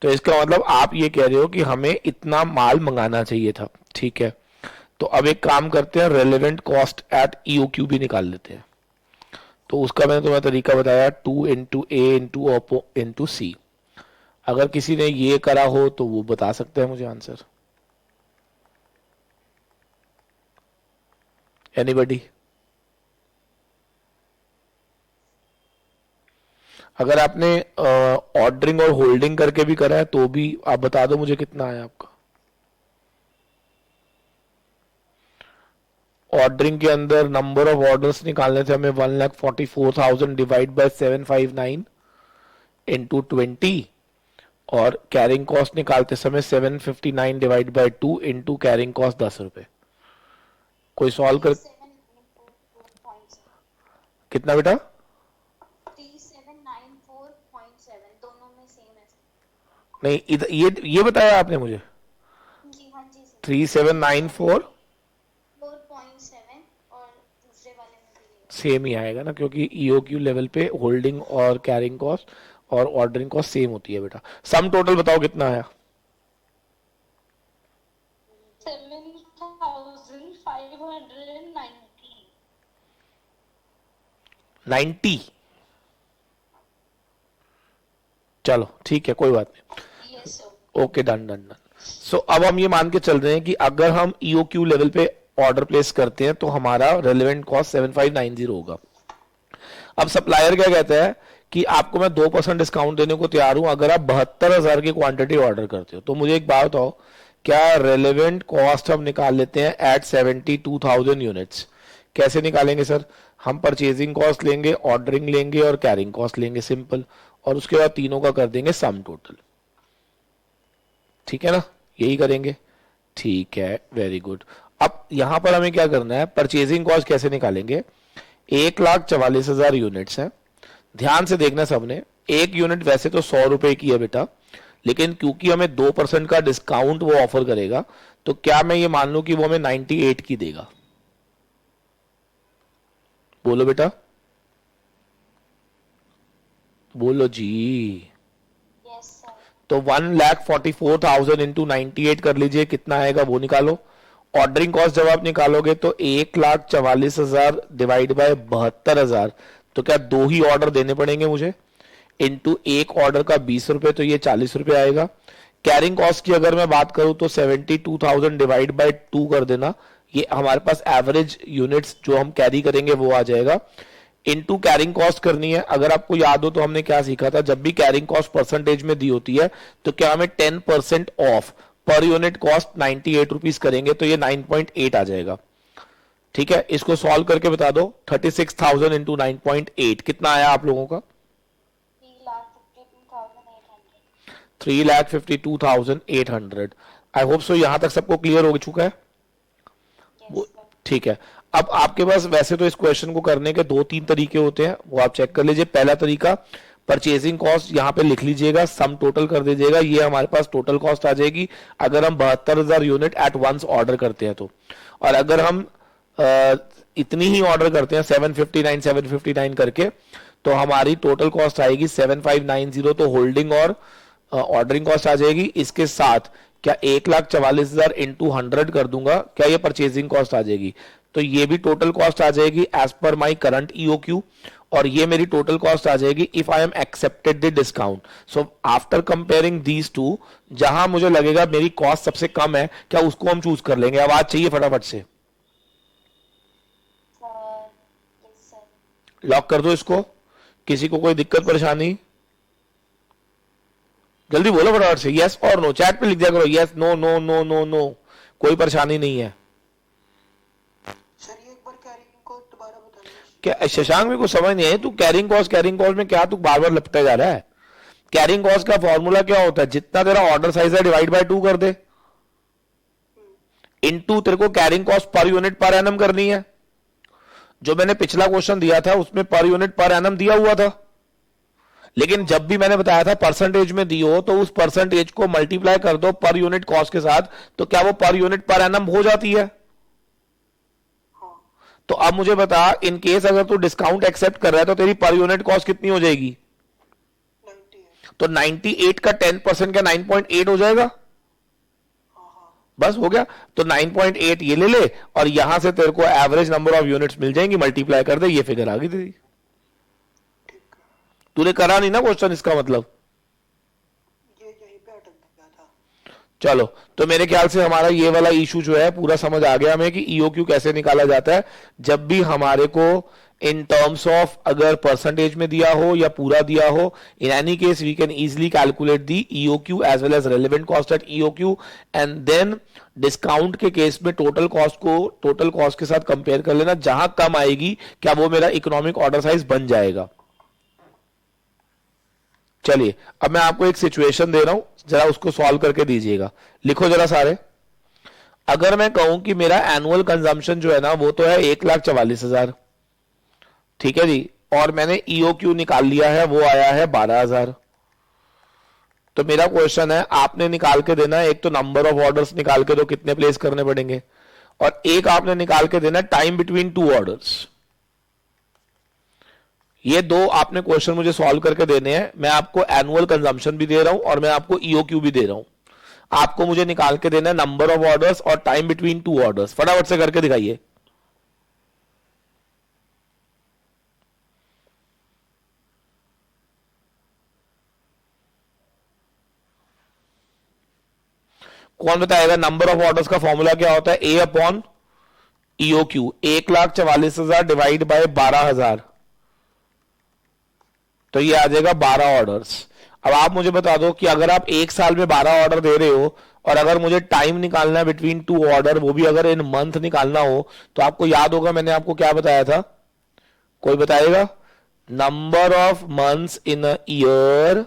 तो इसका मतलब आप ये कह रहे हो कि हमें इतना माल मंगाना चाहिए था, ठीक है? तो अब एक काम करते हैं, रेलेवेंट कॉस्ट एट ईओक्यू भी निकाल लेते हैं. तो उसका मैंने तुम्हें तरीका बताया, 2 इंटू ए इंटू ओपो इंटू सी. अगर किसी ने ये करा हो तो वो बता सकते हैं मुझे आंसर. एनीबडी? अगर आपने ऑर्डरिंग और होल्डिंग करके भी करा है तो भी आप बता दो मुझे कितना आया आपका. ऑर्डरिंग के अंदर नंबर ऑफ ऑर्डर्स निकालने थे हमें. 1,44,000 डिवाइड बाय 759 इंटू 20. और कैरिंग कॉस्ट निकालते समय 759 divide by 2 into carrying cost ₹10. कोई सॉल्व कर. कितना बेटा? 3794.7. दोनों में सेम है. नहीं, इधर ये बताया आपने मुझे. जी हाँ जी सर. 3794 4.7 और दूसरे वाले में भी सेम ही आएगा ना, क्योंकि ईओक्यू लेवल पे होल्डिंग और कैरिंग कॉस्ट और ऑर्डरिंग कॉस्ट सेम होती है बेटा. सम टोटल बताओ कितना आया? 7,590. 90. चलो ठीक है, कोई बात नहीं. Yes sir. Okay, done done done. So अब हम ये मान के चल रहे हैं कि अगर हम ईओक्यू लेवल पे ऑर्डर प्लेस करते हैं तो हमारा रेलेवेंट कॉस्ट 7590 होगा. अब सप्लायर क्या कहता है कि आपको मैं 2% डिस्काउंट देने को तैयार हूं अगर आप 72,000 की क्वांटिटी ऑर्डर करते हो. तो मुझे एक बात बताओ, क्या रेलेवेंट कॉस्ट हम निकाल लेते हैं एट 72,000 यूनिट्स? कैसे निकालेंगे सर? हम परचेजिंग कॉस्ट लेंगे, ऑर्डरिंग लेंगे और कैरिंग कॉस्ट लेंगे, सिंपल. और उसके बाद तीनों का कर देंगे सम टोटल. ठीक है ना? यही करेंगे. ठीक है, वेरी गुड. अब यहां पर हमें क्या करना है, परचेजिंग कॉस्ट कैसे निकालेंगे? 1,44,000 यूनिट्स हैं. ध्यान से देखना सबने, एक यूनिट वैसे तो 100 रुपए की है बेटा, लेकिन क्योंकि हमें 2% का डिस्काउंट वो ऑफर करेगा, तो क्या मैं ये मान लूं कि वो हमें 98 की देगा? बोलो बेटा, बोलो जी. Yes sir. तो 1,44,000 इंटू 98 कर लीजिए, कितना आएगा वो निकालो. ऑर्डरिंग कॉस्ट जब आप निकालोगे तो 1,44,000 डिवाइड बाय 72,000, तो क्या 2 ही ऑर्डर देने पड़ेंगे मुझे, इंटू एक ऑर्डर का 20 रुपए, तो ये 40 रुपए आएगा. कैरिंग कॉस्ट की अगर मैं बात करूं तो 72,000 डिवाइड बाय 2 कर देना, ये हमारे पास एवरेज यूनिट्स जो हम कैरी करेंगे वो आ जाएगा. इनटू कैरिंग कॉस्ट करनी है. अगर आपको याद हो तो हमने क्या सीखा था, जब भी कैरिंग कॉस्ट परसेंटेज में दी होती है तो क्या हमें 10% of per unit cost 98 rupees करेंगे तो ये 9.8 आ जाएगा। ठीक है, इसको सॉल्व करके बता दो 36,000 इंटू 9.8 कितना आया आप लोगों का? 3,52,800। आई होप सो यहां तक सबको क्लियर हो चुका है। ठीक है, अब आपके पास वैसे तो इस क्वेश्चन को करने के 2-3 तरीके होते हैं, वो आप चेक कर लीजिए। पहला तरीका, परचेजिंग कॉस्ट यहां पे लिख लीजिएगा, सम टोटल कर दीजिएगा, ये हमारे पास टोटल कॉस्ट आ जाएगी अगर हम 72,000 यूनिट एट वंस ऑर्डर करते हैं तो। और अगर हम इतनी ही ऑर्डर करते हैं 759 करके, तो हमारी टोटल कॉस्ट आएगी 7590। तो होल्डिंग और ऑर्डरिंग कॉस्ट आ जाएगी। इसके साथ क्या 1,44,000 इंटू 100 कर दूंगा, क्या ये परचेजिंग कॉस्ट आ जाएगी? तो ये भी टोटल कॉस्ट आ जाएगी as per my current EOQ, और ये मेरी टोटल कॉस्ट आ जाएगी if I am accepted the discount. So after comparing these two, जहां मुझे लगेगा मेरी कॉस्ट सबसे कम है, क्या उसको हम चूज कर लेंगे? आवाज चाहिए फटाफट से, लॉक कर दो इसको। किसी को कोई दिक्कत परेशानी? जल्दी बोलो फटाफट से, यस और नो, चैट पे लिख दिया करो, yes no no no no no, कोई परेशानी नहीं है। सर ये एक बार कैरिंग को दोबारा बता दीजिए। क्या शशांक, मेरे को समझ नहीं है, तू कैरिंग कॉस्ट में क्या तू बार बार लपटा जा रहा है? कैरिंग कॉस्ट का फॉर्मूला क्या होता है? जितना तेरा ऑर्डर साइज है डिवाइड बाय 2 कर दे, इनटू तेरे को कैरिंग कॉस्ट पर यूनिट पर एनम करनी है। जो मैंने पिछला क्वेश्चन दिया था उसमें पर यूनिट पर एनम दिया हुआ था, लेकिन जब भी मैंने बताया था परसेंटेज में दियो तो उस परसेंटेज को मल्टीप्लाई कर दो पर यूनिट कॉस्ट के साथ, तो क्या वो पर यूनिट पर एनम हो जाती है? तो अब मुझे बता, इन केस अगर तू डिस्काउंट एक्सेप्ट कर रहा है तो तेरी पर यूनिट कॉस्ट कितनी हो जाएगी? 98। तो 98 का 10% का 9.8 हो जाएगा। बस हो गया। तो 9.8 ये ले ले और यहां से तेरे को एवरेज नंबर ऑफ यूनिट्स मिल जाएंगी, मल्टीप्लाई कर दे, ये फिगर आ गई तेरी। तूने करा नहीं ना क्वेश्चन, इसका मतलब ये यहीं पे अटक गया था। चलो, तो मेरे ख्याल से हमारा ये वाला इशू जो है पूरा समझ आ गया हमें कि ईओक्यू कैसे निकाला जाता है। जब भी हमारे को इन टर्म्स ऑफ अगर परसेंटेज में दिया हो या पूरा दिया हो, in any case we can easily calculate the EOQ as well as relevant cost at EOQ, and then discount के केस में टोटल कॉस्ट को टोटल कॉस्ट के साथ कंपेयर कर लेना, जहां कम आएगी क्या वो मेरा इकोनॉमिक ऑर्डर साइज बन जाएगा। चलिए, अब मैं आपको एक सिचुएशन दे रहा हूं, जरा उसको सॉल्व करके दीजिएगा। लिखो जरा सारे। अगर मैं कहूं कि मेरा एनुअल कंजम्पशन जो है ना वो तो है 1,44,000, ठीक है जी, और मैंने ईओक्यू निकाल लिया है, वो आया है 12,000। तो मेरा क्वेश्चन है, आपने निकाल के देना है, एक तो नंबर ऑफ ऑर्डर्स निकाल के दो कितने प्लेस करने पड़ेंगे, और एक आपने निकाल के देना टाइम बिटवीन 2 ऑर्डर्स। ये दो आपने क्वेश्चन मुझे सॉल्व करके देने हैं। मैं आपको एनुअल कंजम्पशन भी दे रहा हूं और मैं आपको ईओक्यू भी दे रहा हूं। आपको मुझे निकाल के देना है नंबर ऑफ ऑर्डर्स और टाइम बिटवीन 2 ऑर्डर्स। फटाफट से करके दिखाइए। कौन बताएगा नंबर ऑफ ऑर्डर्स का फॉर्मूला क्या होता है? ए अपॉन ईओक्यू। 1,44,000 डिवाइड बाय 12,000, तो ये आ जाएगा 12 ऑर्डर्स। अब आप मुझे बता दो कि अगर आप एक साल में 12 ऑर्डर दे रहे हो और अगर मुझे टाइम निकालना है बिटवीन 2 ऑर्डर, वो भी अगर इन मंथ निकालना हो, तो आपको याद होगा मैंने आपको क्या बताया था? कोई बताएगा? Number of months in a year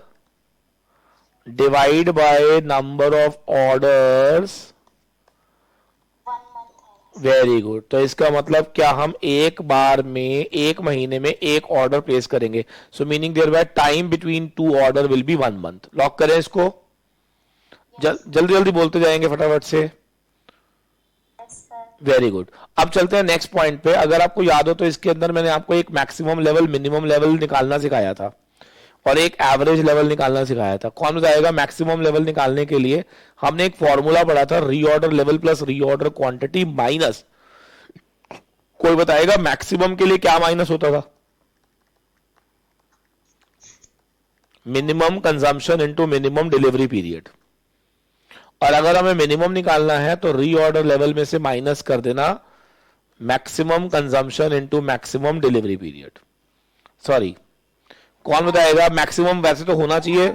divide by number of orders. Very good. तो इसका मतलब क्या हम एक बार में एक महीने में एक ऑर्डर प्लेस करेंगे, सो मीनिंग देयर बाय टाइम बिटवीन 2 order will be 1 month. Lock करें इसको। जल्दी जल्दी बोलते जाएंगे फटाफट से। Very good. अब चलते हैं नेक्स्ट पॉइंट पे। अगर आपको याद हो तो इसके अंदर मैंने आपको एक मैक्सिमम लेवल मिनिमम लेवल निकालना सिखाया था और एक एवरेज लेवल निकालना सिखाया था। कौन बताएगा? मैक्सिमम लेवल निकालने के लिए हमने एक फॉर्मूला पढ़ा था, reorder level plus reorder quantity minus, कोई बताएगा मैक्सिमम के लिए क्या माइनस होता था? Minimum consumption into minimum delivery period. और अगर हमें मिनिमम निकालना है तो रीऑर्डर लेवल में से माइनस कर देना maximum consumption into maximum delivery period. Sorry, कौन बताएगा? मैक्सिमम वैसे तो होना चाहिए,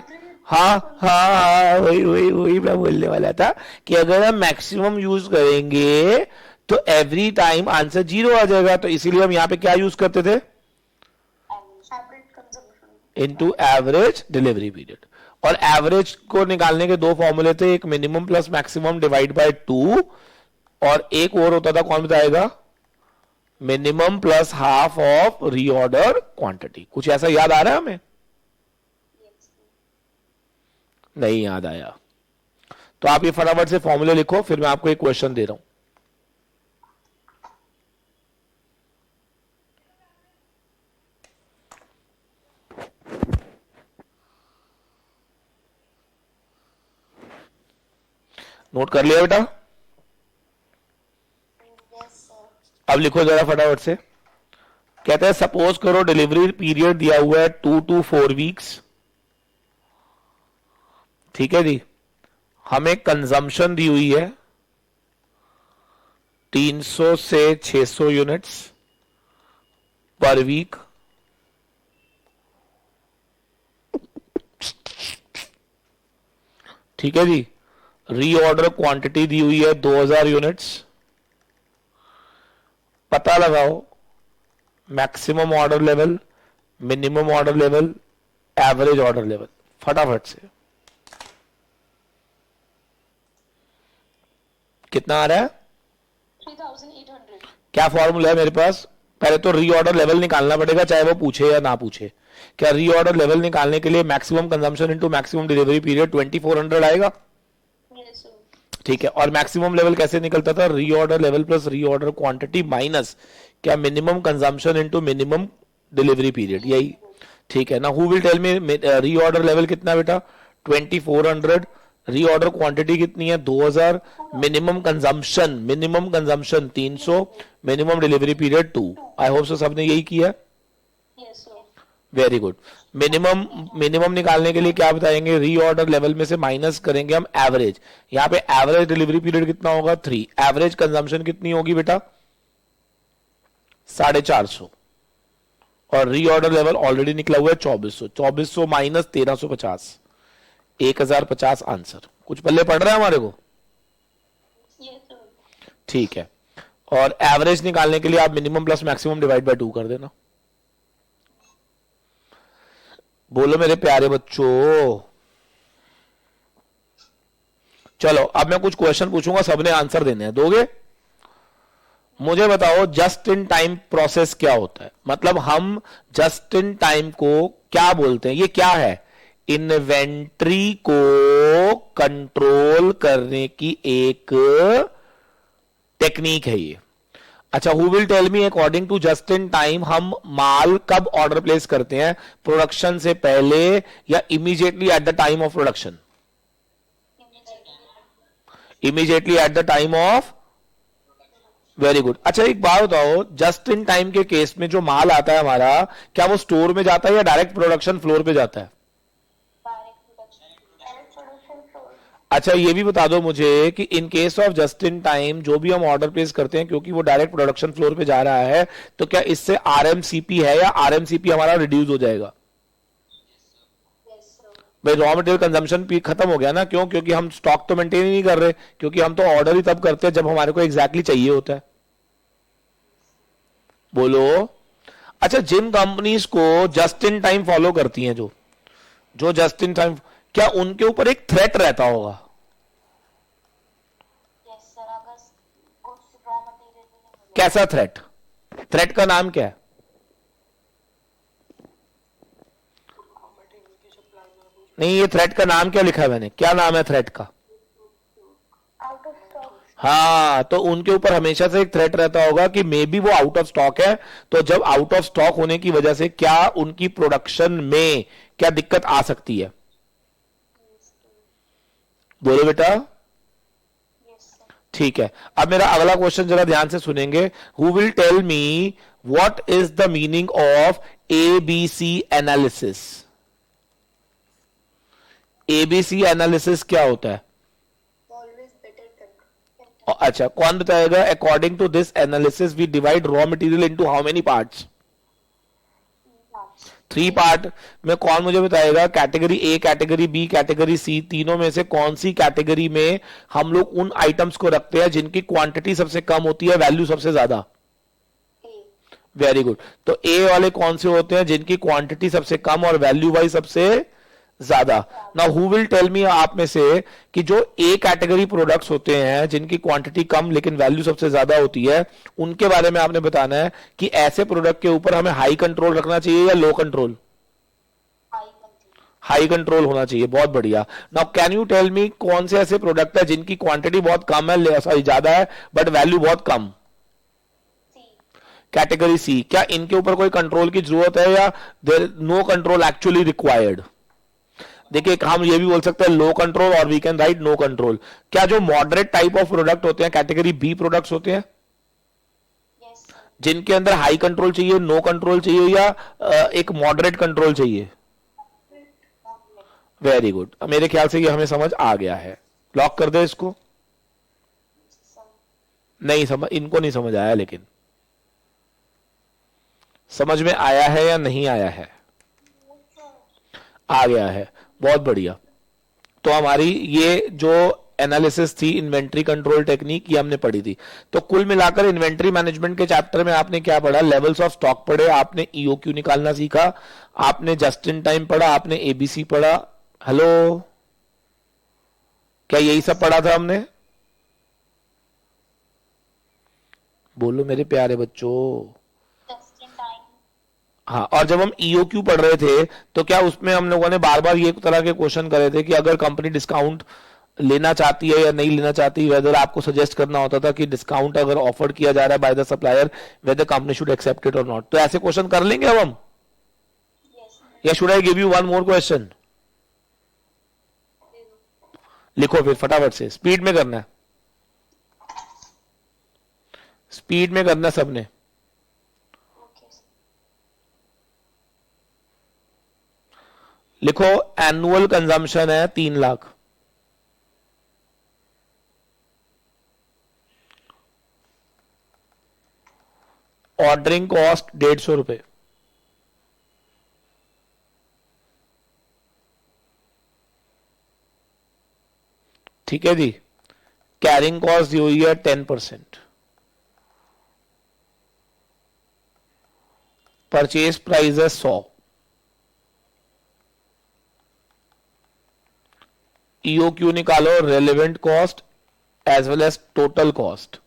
हाँ हाँ हाँ, वही वही वही मैं बोलने वाला था कि अगर हम मैक्सिमम यूज करेंगे तो एवरी टाइम आंसर 0 आ जाएगा, तो इसीलिए हम यहाँ पे क्या यूज करते थे, average consumption. Into average delivery period. और एवरेज को निकालने के दो फॉर्मूले थे, एक minimum plus maximum divide by 2, और एक और होता था, कौन बताएगा, minimum plus half of reorder quantity. कुछ ऐसा याद आ रहा है हमें? नहीं याद आया तो आप ये फटाफट से फॉर्मूले लिखो, फिर मैं आपको एक क्वेश्चन दे रहा हूं। नोट कर लिया बेटा? अब लिखो जरा फटाफट से। कहते हैं सपोज करो डिलीवरी पीरियड दिया हुआ है 2 to 4 वीक्स, ठीक है जी। हमें कंजम्पशन दी हुई है 300 से 600 यूनिट्स पर वीक, ठीक है जी। रीऑर्डर क्वांटिटी दी हुई है 2000 यूनिट्स। पता लगाओ maximum order level, minimum order level, average order level, फटाफट से। कितना आ रहा है? 3800। क्या फॉर्मूला है मेरे पास? पहले तो रीऑर्डर लेवल निकालना पड़ेगा, चाहे वो पूछे या ना पूछे। क्या रीऑर्डर लेवल निकालने के लिए maximum consumption into maximum delivery period 2400 आएगा? Yes sir. ठीक है। और मैक्सिमम लेवल कैसे निकलता था? Reorder level plus reorder quantity minus क्या, minimum consumption into minimum delivery period, यही ठीक है ना। Who will tell me reorder level कितना बेटा? 2400। रीऑर्डर क्वांटिटी कितनी है? 2000। Minimum consumption 300, minimum delivery period 2। I hope so सबने यही किया। Yes sir. Very good. Minimum निकालने के लिए क्या बताएंगे? रीऑर्डर लेवल में से माइनस करेंगे हम एवरेज। यहां पे एवरेज डिलीवरी पीरियड कितना होगा? 3। एवरेज कंजम्पशन कितनी होगी बेटा? 450। और रीऑर्डर लेवल ऑलरेडी निकला हुआ है 2400। 2400 माइनस 1350, 1050 आंसर। कुछ पल्ले पड़ रहा है हमारे को? Yes sir. ठीक है। और एवरेज निकालने के लिए आप minimum plus maximum divide by 2 कर देना। बोलो मेरे प्यारे बच्चों। चलो अब मैं कुछ क्वेश्चन पूछूंगा, सबने आंसर देने हैं, दोगे? मुझे बताओ जस्ट इन टाइम प्रोसेस क्या होता है? मतलब हम जस्ट इन टाइम को क्या बोलते हैं? ये क्या है? इन्वेंट्री को कंट्रोल करने की एक टेक्निक है ये। अच्छा, who will tell me according to just in time हम माल कब ऑर्डर प्लेस करते हैं? प्रोडक्शन से पहले या immediately at the time of production? Immediately at the time of. Very good. अच्छा एक बात बताओ, जस्ट इन टाइम के केस में जो माल आता है हमारा, क्या वो स्टोर में जाता है या डायरेक्ट प्रोडक्शन फ्लोर पे जाता है? अच्छा ये भी बता दो मुझे कि in case of just in time जो भी हम ऑर्डर प्लेस करते हैं, क्योंकि वो डायरेक्ट प्रोडक्शन फ्लोर पे जा रहा है, तो क्या इससे आरएमसीपी है या आरएमसीपी हमारा रिड्यूस हो जाएगा? भाई रॉ मटेरियल कंजम्पशन भी खत्म हो गया ना। क्यों? क्योंकि हम स्टॉक तो मेंटेन ही नहीं कर रहे, क्योंकि हम तो ऑर्डर ही तब करते हैं जब हमारे को एग्जैक्टली चाहिए होता है। बोलो। अच्छा जिन कंपनीज को जस्ट इन टाइम फॉलो करती हैं, जो जस्ट इन टाइम, क्या उनके ऊपर एक थ्रेट रहता होगा? Yes sir. अगर गुड्स रॉ मटेरियल कैसा थ्रेट? थ्रेट का नाम क्या है? नहीं, ये थ्रेट का नाम क्या लिखा है मैंने? क्या नाम है थ्रेट का? Out of stock. हाँ, तो उनके ऊपर हमेशा से एक थ्रेट रहता होगा कि मे बी वो आउट ऑफ स्टॉक है। तो जब आउट ऑफ स्टॉक होने की वजह से क्या उनकी प्रोडक्शन में क्या दिक्कत आ सकती है? बोलो बेटा। ठीक है। अब मेरा अगला क्वेश्चन जरा ध्यान से सुनेंगे। Who will tell me what is the meaning of ABC analysis? ABC analysis क्या होता है? Always better. अच्छा कौन बताएगा? According to this analysis we divide raw material into how many parts? 3 part में कौन मुझे बताएगा category A, category B, category C, तीनों में से कौन सी कैटेगरी में हम लोग उन आइटम्स को रखते हैं जिनकी क्वांटिटी सबसे कम होती है, वैल्यू सबसे ज्यादा? Very good. तो ए वाले कौन से होते हैं जिनकी क्वांटिटी सबसे कम और वैल्यू वाइज सबसे ज्यादा? Now who will tell me आप में से कि जो ए कैटेगरी प्रोडक्ट्स होते हैं जिनकी क्वांटिटी कम लेकिन वैल्यू सबसे ज्यादा होती है, उनके बारे में आपने बताना है कि ऐसे प्रोडक्ट के ऊपर हमें हाई कंट्रोल रखना चाहिए या लो कंट्रोल? हाई कंट्रोल होना चाहिए। बहुत बढ़िया। Now can you tell me कौन से ऐसे प्रोडक्ट है जिनकी क्वांटिटी बहुत कम है, सॉरी ज्यादा है, बट वैल्यू बहुत कम? Category C. क्या इनके ऊपर कोई कंट्रोल की जरूरत है या there no control actually required? देखिए हम ये भी बोल सकते हैं लो कंट्रोल और we can write no control. क्या जो मॉडरेट टाइप ऑफ प्रोडक्ट होते हैं कैटेगरी बी प्रोडक्ट्स होते हैं जिनके अंदर हाई कंट्रोल चाहिए, नो कंट्रोल चाहिए या एक मॉडरेट कंट्रोल चाहिए? Very good. मेरे ख्याल से ये हमें समझ आ गया है। लॉक कर दे इसको। नहीं समझ, इनको नहीं समझ आया, लेकिन समझ में आया है या नहीं आया है? आ गया है। बहुत बढ़िया। तो हमारी ये जो एनालिसिस थी इन्वेंट्री कंट्रोल टेक्निक, ये हमने पढ़ी थी। तो कुल मिलाकर इन्वेंट्री मैनेजमेंट के चैप्टर में आपने क्या पढ़ा? लेवल्स ऑफ स्टॉक पढ़े, आपने ईओक्यू निकालना सीखा, आपने जस्ट इन टाइम पढ़ा, आपने एबीसी पढ़ा। हेलो, क्या यही सब पढ़ा था हमने? बोलो मेरे प्यारे बच्चों। हाँ, और जब हम ईओक्यू पढ़ रहे थे तो क्या उसमें हम लोगों ने बार बार ये तरह के क्वेश्चन करे थे कि अगर कंपनी डिस्काउंट लेना चाहती है या नहीं लेना चाहती, वेदर आपको सजेस्ट करना होता था कि डिस्काउंट अगर ऑफर किया जा रहा है by the supplier, whether company should accept it or not. तो ऐसे क्वेश्चन कर लेंगे अब हम, या should I give you one more question? लिखो फिर फटाफट से, स्पीड में करना है, स्पीड में करना सबने। लिखो एनुअल कंजम्पशन है 3 लाख, ऑर्डरिंग कॉस्ट 150 रुपए, ठीक है जी। कैरिंग कॉस्ट दी हुई है 10%, परचेज प्राइस है 100, ईओक्यू निकालो relevant cost as well as total cost,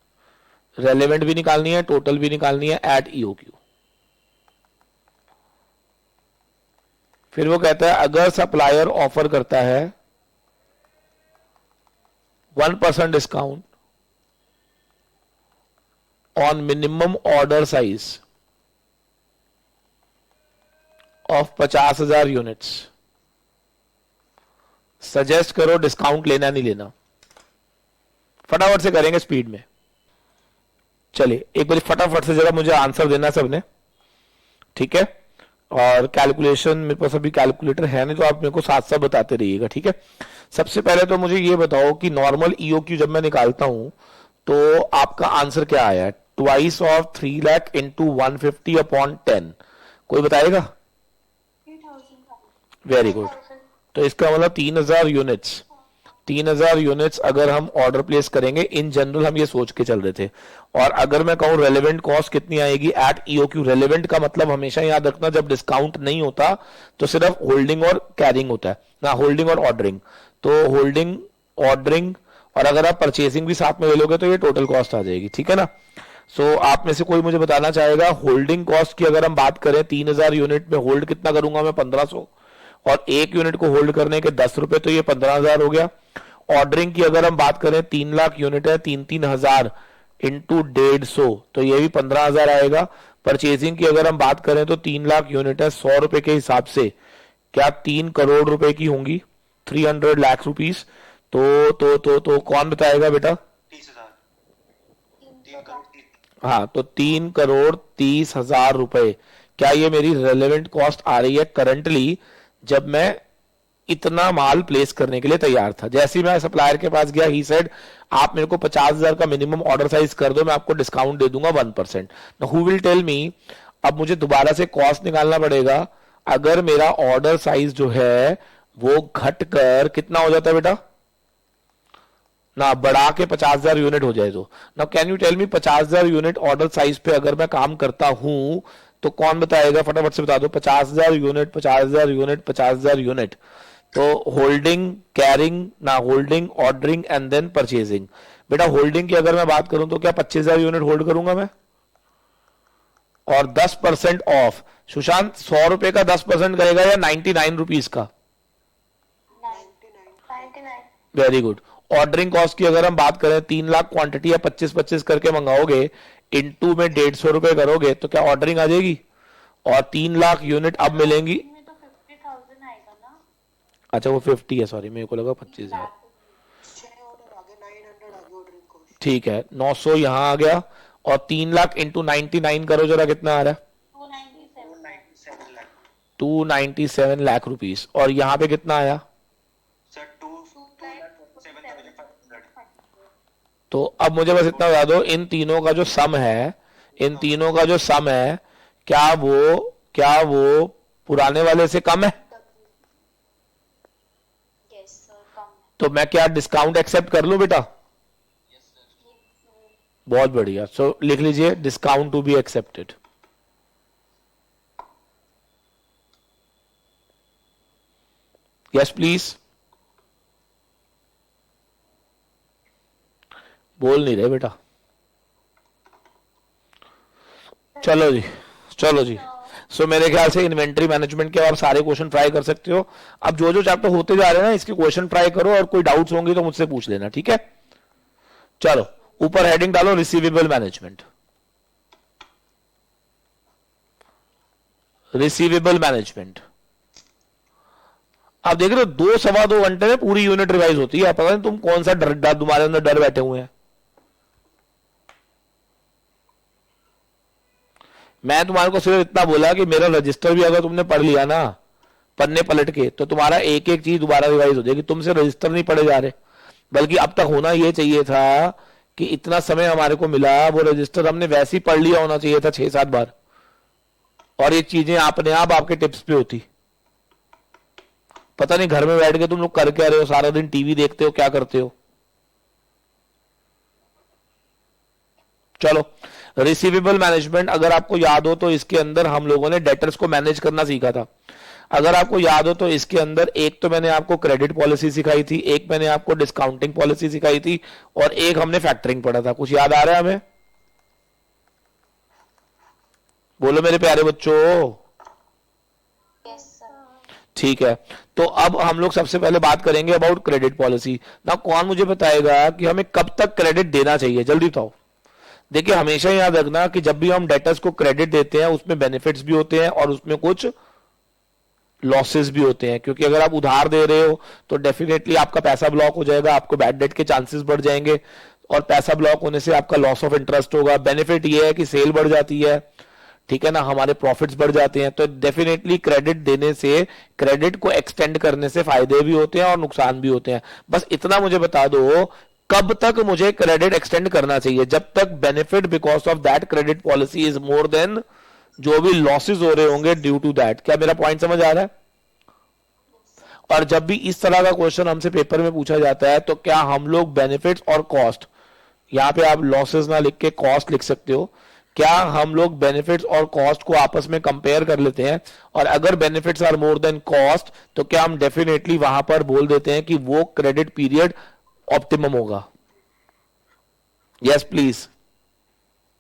relevant भी निकालनी है, टोटल भी निकालनी है एट ईओक्यू। फिर वो कहता है अगर सप्लायर ऑफर करता है 1% discount on minimum order size of 50,000 units, suggest करो डिस्काउंट लेना नहीं लेना। फटाफट से करेंगे स्पीड में। चलिए एक बार फटाफट से जरा मुझे आंसर देना सबने, ठीक है? और कैलकुलेशन मेरे पास अभी कैलकुलेटर है नहीं, तो आप मेरे को साथ साथ बताते रहिएगा, ठीक है? सबसे पहले तो मुझे ये बताओ कि नॉर्मल ईओक्यू जब मैं निकालता हूं तो आपका आंसर क्या आया है? Twice of 3 lakh into 150 upon 10, कोई बताएगा? Very good. तो इसका मतलब 3000 यूनिट्स, 3000 यूनिट्स अगर हम ऑर्डर प्लेस करेंगे, इन जनरल हम ये सोच के चल रहे थे। और अगर मैं कहूं रेलेवेंट कॉस्ट कितनी आएगी एट ईओक्यू, रेलेवेंट का मतलब हमेशा याद रखना जब डिस्काउंट नहीं होता तो सिर्फ होल्डिंग और कैरिंग होता है ना, होल्डिंग और ऑर्डरिंग। तो होल्डिंग, ऑर्डरिंग और अगर आप परचेसिंग भी साथ में ले लोगे तो ये टोटल कॉस्ट आ जाएगी, ठीक है ना? सो आप में से कोई मुझे बताना चाहेगा होल्डिंग कॉस्ट की अगर हम बात करें 3000 यूनिट में होल्ड कितना करूंगा मैं? 1500, और एक यूनिट को होल्ड करने के 10 रुपए, तो ये 15,000 हो गया। ऑर्डरिंग की अगर हम बात करें 3 लाख यूनिट है, 3,000 इंटू 150, तो ये भी 15,000 आएगा। परचेजिंग की अगर हम बात करें तो 3 लाख यूनिट है, 100 रुपए के हिसाब से क्या 3 करोड़ रुपए की होंगी? 300 लाख रुपीस। तो कौन बताएगा बेटा? 30,000। हाँ, तो 3,30,00,000 रुपए, क्या ये मेरी रेलेवेंट कॉस्ट आ रही है करंटली जब मैं इतना माल प्लेस करने के लिए तैयार था? जैसे ही मैं सप्लायर के पास गया, ही सेड आप मेरे को 50,000 का मिनिमम ऑर्डर साइज कर दो, मैं आपको डिस्काउंट दे दूंगा 1%। Who will tell me? अब मुझे दोबारा से कॉस्ट निकालना पड़ेगा। अगर मेरा ऑर्डर साइज जो है वो घट कर कितना हो जाता है बेटा, ना बढ़ा के 50,000 यूनिट हो जाए तो, ना can you tell me 50,000 unit order size पे अगर मैं काम करता हूं तो कौन बताएगा, फटाफट से बता दो। 50,000 यूनिट, 50,000 यूनिट, 50,000 यूनिट, तो होल्डिंग, कैरिंग, ना holding, ordering and then purchasing. बेटा होल्डिंग की अगर मैं बात करूं तो क्या 25,000 यूनिट होल्ड करूंगा मैं, और 10% ऑफ, सुशांत 100 रुपए का 10% करेगा या 99 रुपीज का? 99 वेरी गुड। ऑर्डरिंग कॉस्ट की अगर हम बात करें 3 लाख क्वांटिटी या 25-25 करके मंगाओगे, इनटू में 150 रुपए करोगे तो क्या ऑर्डरिंग आ जाएगी? और 3 लाख यूनिट अब मिलेंगी। में तो 50,000 आएगा ना। अच्छा वो 50 है, सॉरी मेरे को लगा 25,000। 6 ऑर्डर आगे 900 आगे ऑर्डरिंग कॉस्ट। ठीक है, 900 यहां आ गया, और 3 लाख इंटू 99 करो जरा, कितना आ रहा है? 297 लाख 297 लाख रुपीस। और यहां पे कितना आया? सर 2,47,500। तो अब मुझे बस इतना बता दो, इन तीनों का जो सम है, इन तीनों का जो सम है, क्या वो पुराने वाले से कम है? यस सर, कम है। तो मैं क्या डिस्काउंट एक्सेप्ट कर लूं बेटा? बहुत बढ़िया, सो लिख लीजिए discount to be accepted. Yes please. बोल नहीं रहे बेटा। चलो जी, चलो जी। सो मेरे ख्याल से इन्वेंट्री मैनेजमेंट के आप सारे क्वेश्चन ट्राई कर सकते हो। अब जो जो चैप्टर होते जा रहे हैं ना, इसके क्वेश्चन ट्राई करो, और कोई डाउट्स होंगे तो मुझसे पूछ लेना, ठीक है? चलो ऊपर हेडिंग डालो, रिसीवेबल मैनेजमेंट। Receivable management. आप देख रहे हो 2-2.25 घंटे में पूरी यूनिट रिवाइज होती है। पता नहीं तुम कौन सा डर तुम्हारे अंदर डर बैठे हुए हैं। मैं तुम्हारे को सिर्फ इतना बोला कि मेरा रजिस्टर भी अगर तुमने पढ़ लिया ना पन्ने पलट के, तो तुम्हारा एक एक चीज दोबारा रिवाइज हो जाएगी। तुमसे रजिस्टर नहीं पढ़े जा रहे, बल्कि अब तक होना यह चाहिए था कि इतना समय हमारे को मिला, वो रजिस्टर हमने वैसे ही पढ़ लिया होना चाहिए था 6-7 बार, और ये चीजें अपने आप आपके टिप्स पे होती। पता नहीं घर में बैठ के तुम लोग कर क्या रहे हो, सारा दिन टीवी देखते हो, क्या करते हो। चलो रिसीवेबल मैनेजमेंट अगर आपको याद हो तो इसके अंदर हम लोगों ने डेटर्स को मैनेज करना सीखा था। अगर आपको याद हो तो इसके अंदर एक तो मैंने आपको क्रेडिट पॉलिसी सिखाई थी, एक मैंने आपको डिस्काउंटिंग पॉलिसी सिखाई थी, और एक हमने फैक्टरिंग पढ़ा था। कुछ याद आ रहा है हमें? बोलो मेरे प्यारे बच्चों। Yes sir. ठीक है, तो अब हम लोग सबसे पहले बात करेंगे अबाउट क्रेडिट पॉलिसी ना। कौन मुझे बताएगा कि हमें कब तक क्रेडिट देना चाहिए, जल्दी बताओ। देखिए हमेशा याद रखना कि जब भी हम डेटर्स को क्रेडिट देते हैं उसमें बेनिफिट्स भी होते हैं और उसमें कुछ लॉसेस भी होते हैं, क्योंकि अगर आप उधार दे रहे हो तो डेफिनेटली आपका पैसा ब्लॉक हो जाएगा, आपको बैड डेट के चांसेस बढ़ जाएंगे, और पैसा ब्लॉक होने से आपका लॉस ऑफ इंटरेस्ट होगा। बेनिफिट ये है कि सेल बढ़ जाती है, ठीक है ना, हमारे प्रॉफिट्स बढ़ जाते हैं। तो डेफिनेटली क्रेडिट देने से, क्रेडिट को एक्सटेंड करने से फायदे भी होते हैं और नुकसान भी होते हैं। बस इतना मुझे बता दो, कब तक मुझे क्रेडिट एक्सटेंड करना चाहिए? जब तक benefit because of that credit policy is more than जो भी लॉसेस हो रहे होंगे ड्यू टू दैट। क्या मेरा पॉइंट समझ आ रहा है? और जब भी इस तरह का क्वेश्चन हमसे पेपर में पूछा जाता है तो क्या हम लोग बेनिफिट्स और कॉस्ट, यहां पे आप लॉसेस ना लिख के कॉस्ट लिख सकते हो, क्या हम लोग बेनिफिट्स और कॉस्ट को आपस में कंपेयर कर लेते हैं? और अगर benefits are more than cost तो क्या हम डेफिनेटली वहां पर बोल देते हैं कि वो क्रेडिट पीरियड ऑप्टिमम होगा? Yes please.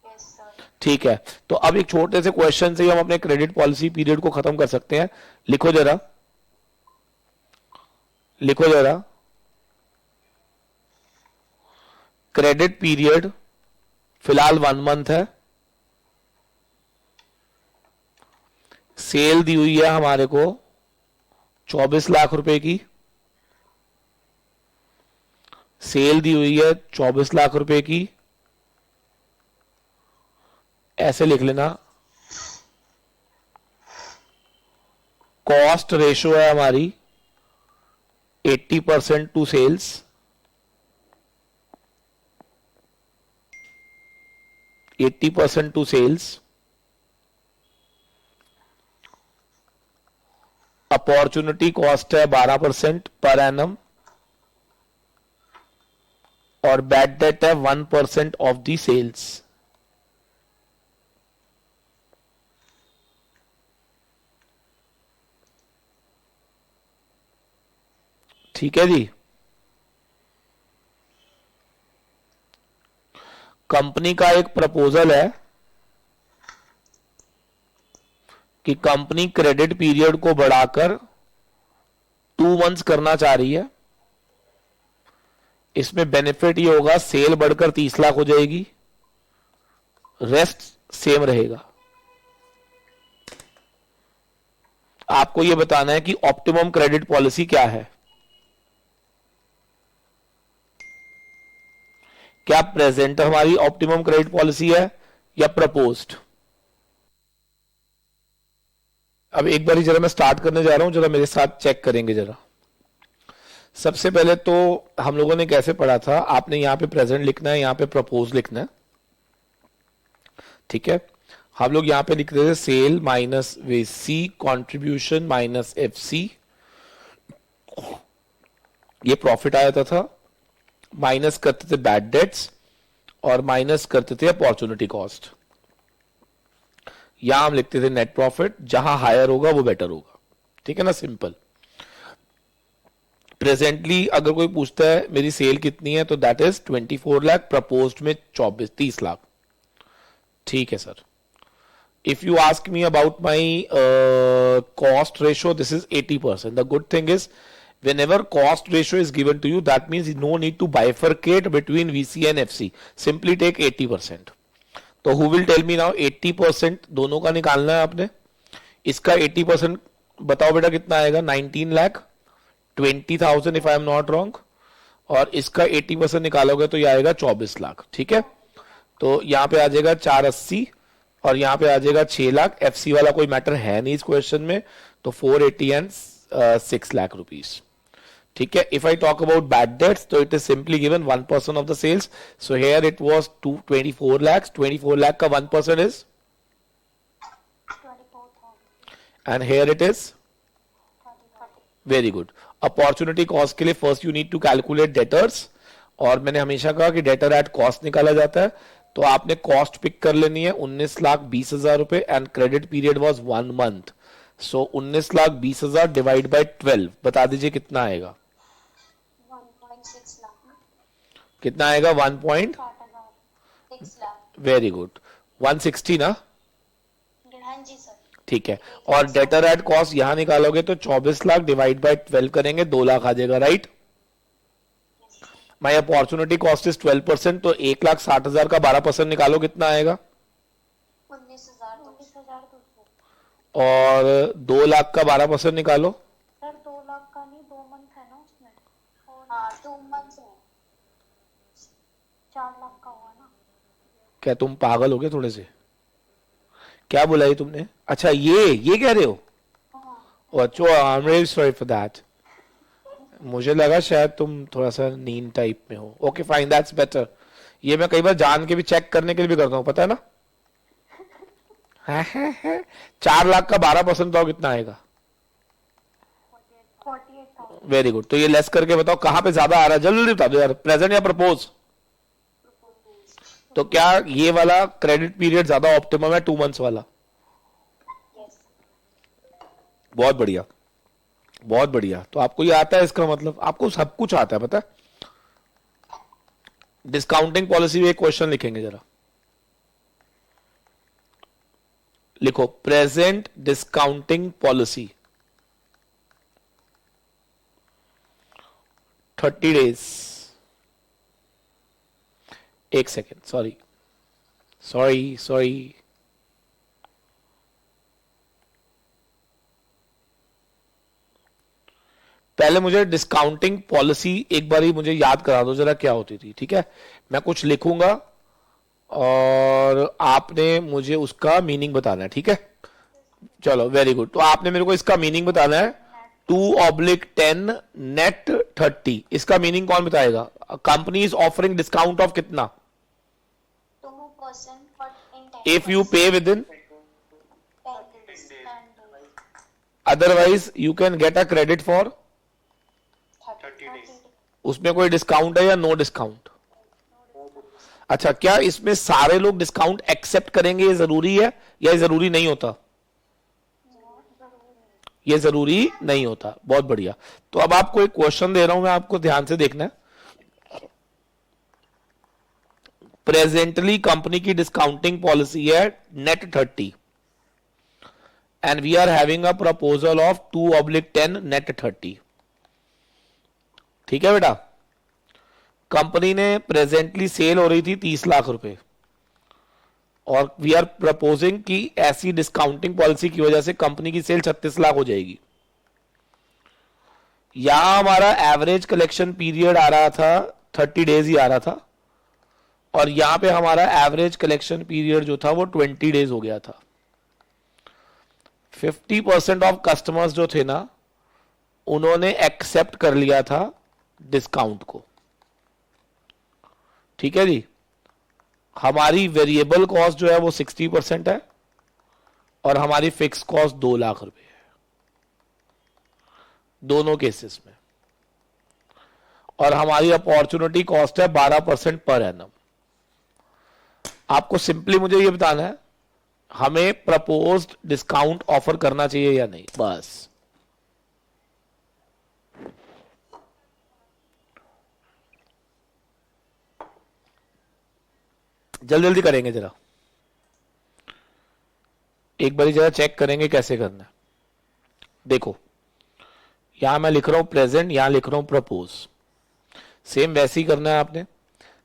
Yes sir. ठीक है, तो अब एक छोटे से क्वेश्चन से ही हम अपने क्रेडिट पॉलिसी पीरियड को खत्म कर सकते हैं। लिखो जरा, लिखो जरा। क्रेडिट पीरियड फिलहाल 1 मंथ है। सेल दी हुई है हमारे को 24 लाख रुपए की, सेल दी हुई है 24 लाख रुपए की, ऐसे लिख लेना। कॉस्ट रेशो है हमारी 80% to sales, 80% to sales. Opportunity cost है 12% पर एनम और बैड डेट है 1% ऑफ द सेल्स। ठीक है जी। कंपनी का एक प्रपोजल है कि कंपनी क्रेडिट पीरियड को बढ़ाकर 2 मंथ्स करना चाह रही है। इसमें बेनिफिट ये होगा, सेल बढ़कर 30 लाख हो जाएगी, रेस्ट सेम रहेगा। आपको यह बताना है कि ऑप्टिमम क्रेडिट पॉलिसी क्या है। क्या प्रेजेंट हमारी ऑप्टिमम क्रेडिट पॉलिसी है या प्रपोज्ड? अब एक बार जरा मैं स्टार्ट करने जा रहा हूं, जरा मेरे साथ चेक करेंगे जरा। सबसे पहले तो हम लोगों ने कैसे पढ़ा था, आपने यहां पे प्रेजेंट लिखना है, यहां पे प्रपोज लिखना है। ठीक है, हम लोग यहां पे लिखते थे sale minus VC contribution minus FC, ये प्रॉफिट आया था, माइनस करते थे बैड डेट्स और माइनस करते थे अपॉर्चुनिटी कॉस्ट। यहां हम लिखते थे नेट प्रॉफिट, जहां हायर होगा वो बेटर होगा। ठीक है ना, सिंपल। प्रेजेंटली अगर कोई पूछता है मेरी सेल कितनी है, तो दैट इज 24 लाख, प्रपोज्ड में 30 लाख। ठीक है sir. If you ask me about my cost ratio, this is 80%। The good thing is whenever cost ratio is given to you, that means no need to bifurcate between VC and FC. Simply take 80%. तो who will tell me now 80% दोनों का निकालना है आपने। इसका 80% बताओ बेटा कितना आएगा, 19 lakh 20,000 if I am not wrong, और इसका 80% निकालोगे तो ये आएगा 24 लाख। ठीक है, तो यहाँ पे आ जाएगा 480 और यहाँ पे आ जाएगा 6 लाख। FC वाला कोई मैटर है नहीं इस क्वेश्चन में, तो 480 एंड 6 लाख रुपीज। ठीक है, if I talk about bad debts, तो it is simply given 1% of the sales. So here it was 24 lakh, 24 lakh का 1% is 24,000 and here it is 30. Very good. Opportunity cost के लिए first you need to calculate debtors, और मैंने हमेशा कहा कि debtor at cost निकाला जाता है, तो आपने कॉस्ट पिक कर लेनी है 19,20,000 रुपए and credit period was 1 month. So 19,20,000 divide by 12, बता दीजिए कितना आएगा। 1.6 लाख. कितना आएगा? 1. 6 लाख. वेरी गुड, 160 ना। हाँ जी सर. ठीक है, और डेटर एट कॉस्ट यहां निकालोगे तो 24 लाख डिवाइड बाय 12 करेंगे, 2 लाख आ जाएगा, right. My opportunity cost is 12%, तो 1,60,000 का 12% निकालो, कितना आएगा? 19,000. और 2 लाख का 12% निकालो। सर 2 लाख का नहीं, 2 मंथ है ना उसमें। हाँ 2 मंथ्स में 4 लाख का हुआ ना। क्या तुम पागल हो गए थोड़े से? क्या बोला ये तुमने? अच्छा ये कह रहे हो? अच्छा, आई am really sorry for that. मुझे लगा शायद तुम थोड़ा सा नींद टाइप में हो। Okay fine, that's better. ये मैं कई बार जान के भी चेक करने के लिए भी करता हूँ, पता है ना। 4 लाख का 12% बताओ कितना आएगा? 48,000. Very good. तो ये लेस करके बताओ कहां पे ज्यादा आ रहा है, जल्दी बता दो यार, प्रेजेंट या प्रपोज। तो क्या ये वाला क्रेडिट पीरियड ज्यादा ऑप्टिमम है 2 मंथ्स वाला? यस. बहुत बढ़िया, बहुत बढ़िया। तो आपको ये आता है, इसका मतलब आपको सब कुछ आता है, पता है। डिस्काउंटिंग पॉलिसी में एक क्वेश्चन लिखेंगे, जरा लिखो, प्रेजेंट डिस्काउंटिंग पॉलिसी 30 डेज। एक सेकेंड, सॉरी। पहले मुझे डिस्काउंटिंग पॉलिसी एक बार ही मुझे याद करा दो जरा, क्या होती थी। ठीक है, मैं कुछ लिखूंगा और आपने मुझे उसका मीनिंग बताना है। ठीक है, चलो वेरी गुड। तो आपने मेरे को इसका मीनिंग बताना है। 2/10 नेट 30, इसका मीनिंग कौन बताएगा? Company is offering discount of कितना? 2% but in 10 इफ यू पे with in 10 days. Otherwise you can get a credit for, 30 days. उसमें कोई डिस्काउंट है या नो डिस्काउंट? अच्छा, क्या इसमें सारे लोग डिस्काउंट एक्सेप्ट करेंगे, ये जरूरी है या ये जरूरी नहीं होता? ये जरूरी नहीं होता। बहुत बढ़िया। तो अब आपको एक क्वेश्चन दे रहा हूं मैं, आपको ध्यान से देखना है। प्रेजेंटली कंपनी की डिस्काउंटिंग पॉलिसी है net 30 and we are having a proposal of 2/10 net 30। ठीक है बेटा, कंपनी ने प्रेजेंटली सेल हो रही थी 30 लाख रुपए और वी आर प्रपोजिंग कि ऐसी डिस्काउंटिंग पॉलिसी की वजह से कंपनी की सेल 36 लाख हो जाएगी। यहां हमारा एवरेज कलेक्शन पीरियड आ रहा था 30 डेज ही आ रहा था और यहां पे हमारा एवरेज कलेक्शन पीरियड जो था वो 20 डेज हो गया था। 50% ऑफ कस्टमर्स जो थे ना, उन्होंने एक्सेप्ट कर लिया था डिस्काउंट को। ठीक है जी, हमारी वेरिएबल कॉस्ट जो है वो 60% है और हमारी फिक्स कॉस्ट 2 लाख रुपए है दोनों केसेस में, और हमारी अपॉर्चुनिटी कॉस्ट है 12% पर एनम। आपको सिंपली मुझे ये बताना है हमें प्रपोज्ड डिस्काउंट ऑफर करना चाहिए या नहीं, बस। जल्दी जल्दी करेंगे जरा, एक बारी जरा चेक करेंगे कैसे करना है। देखो, यहां मैं लिख रहा हूं प्रेजेंट, यहां लिख रहा हूं प्रपोज। सेम वैसे ही करना है आपने।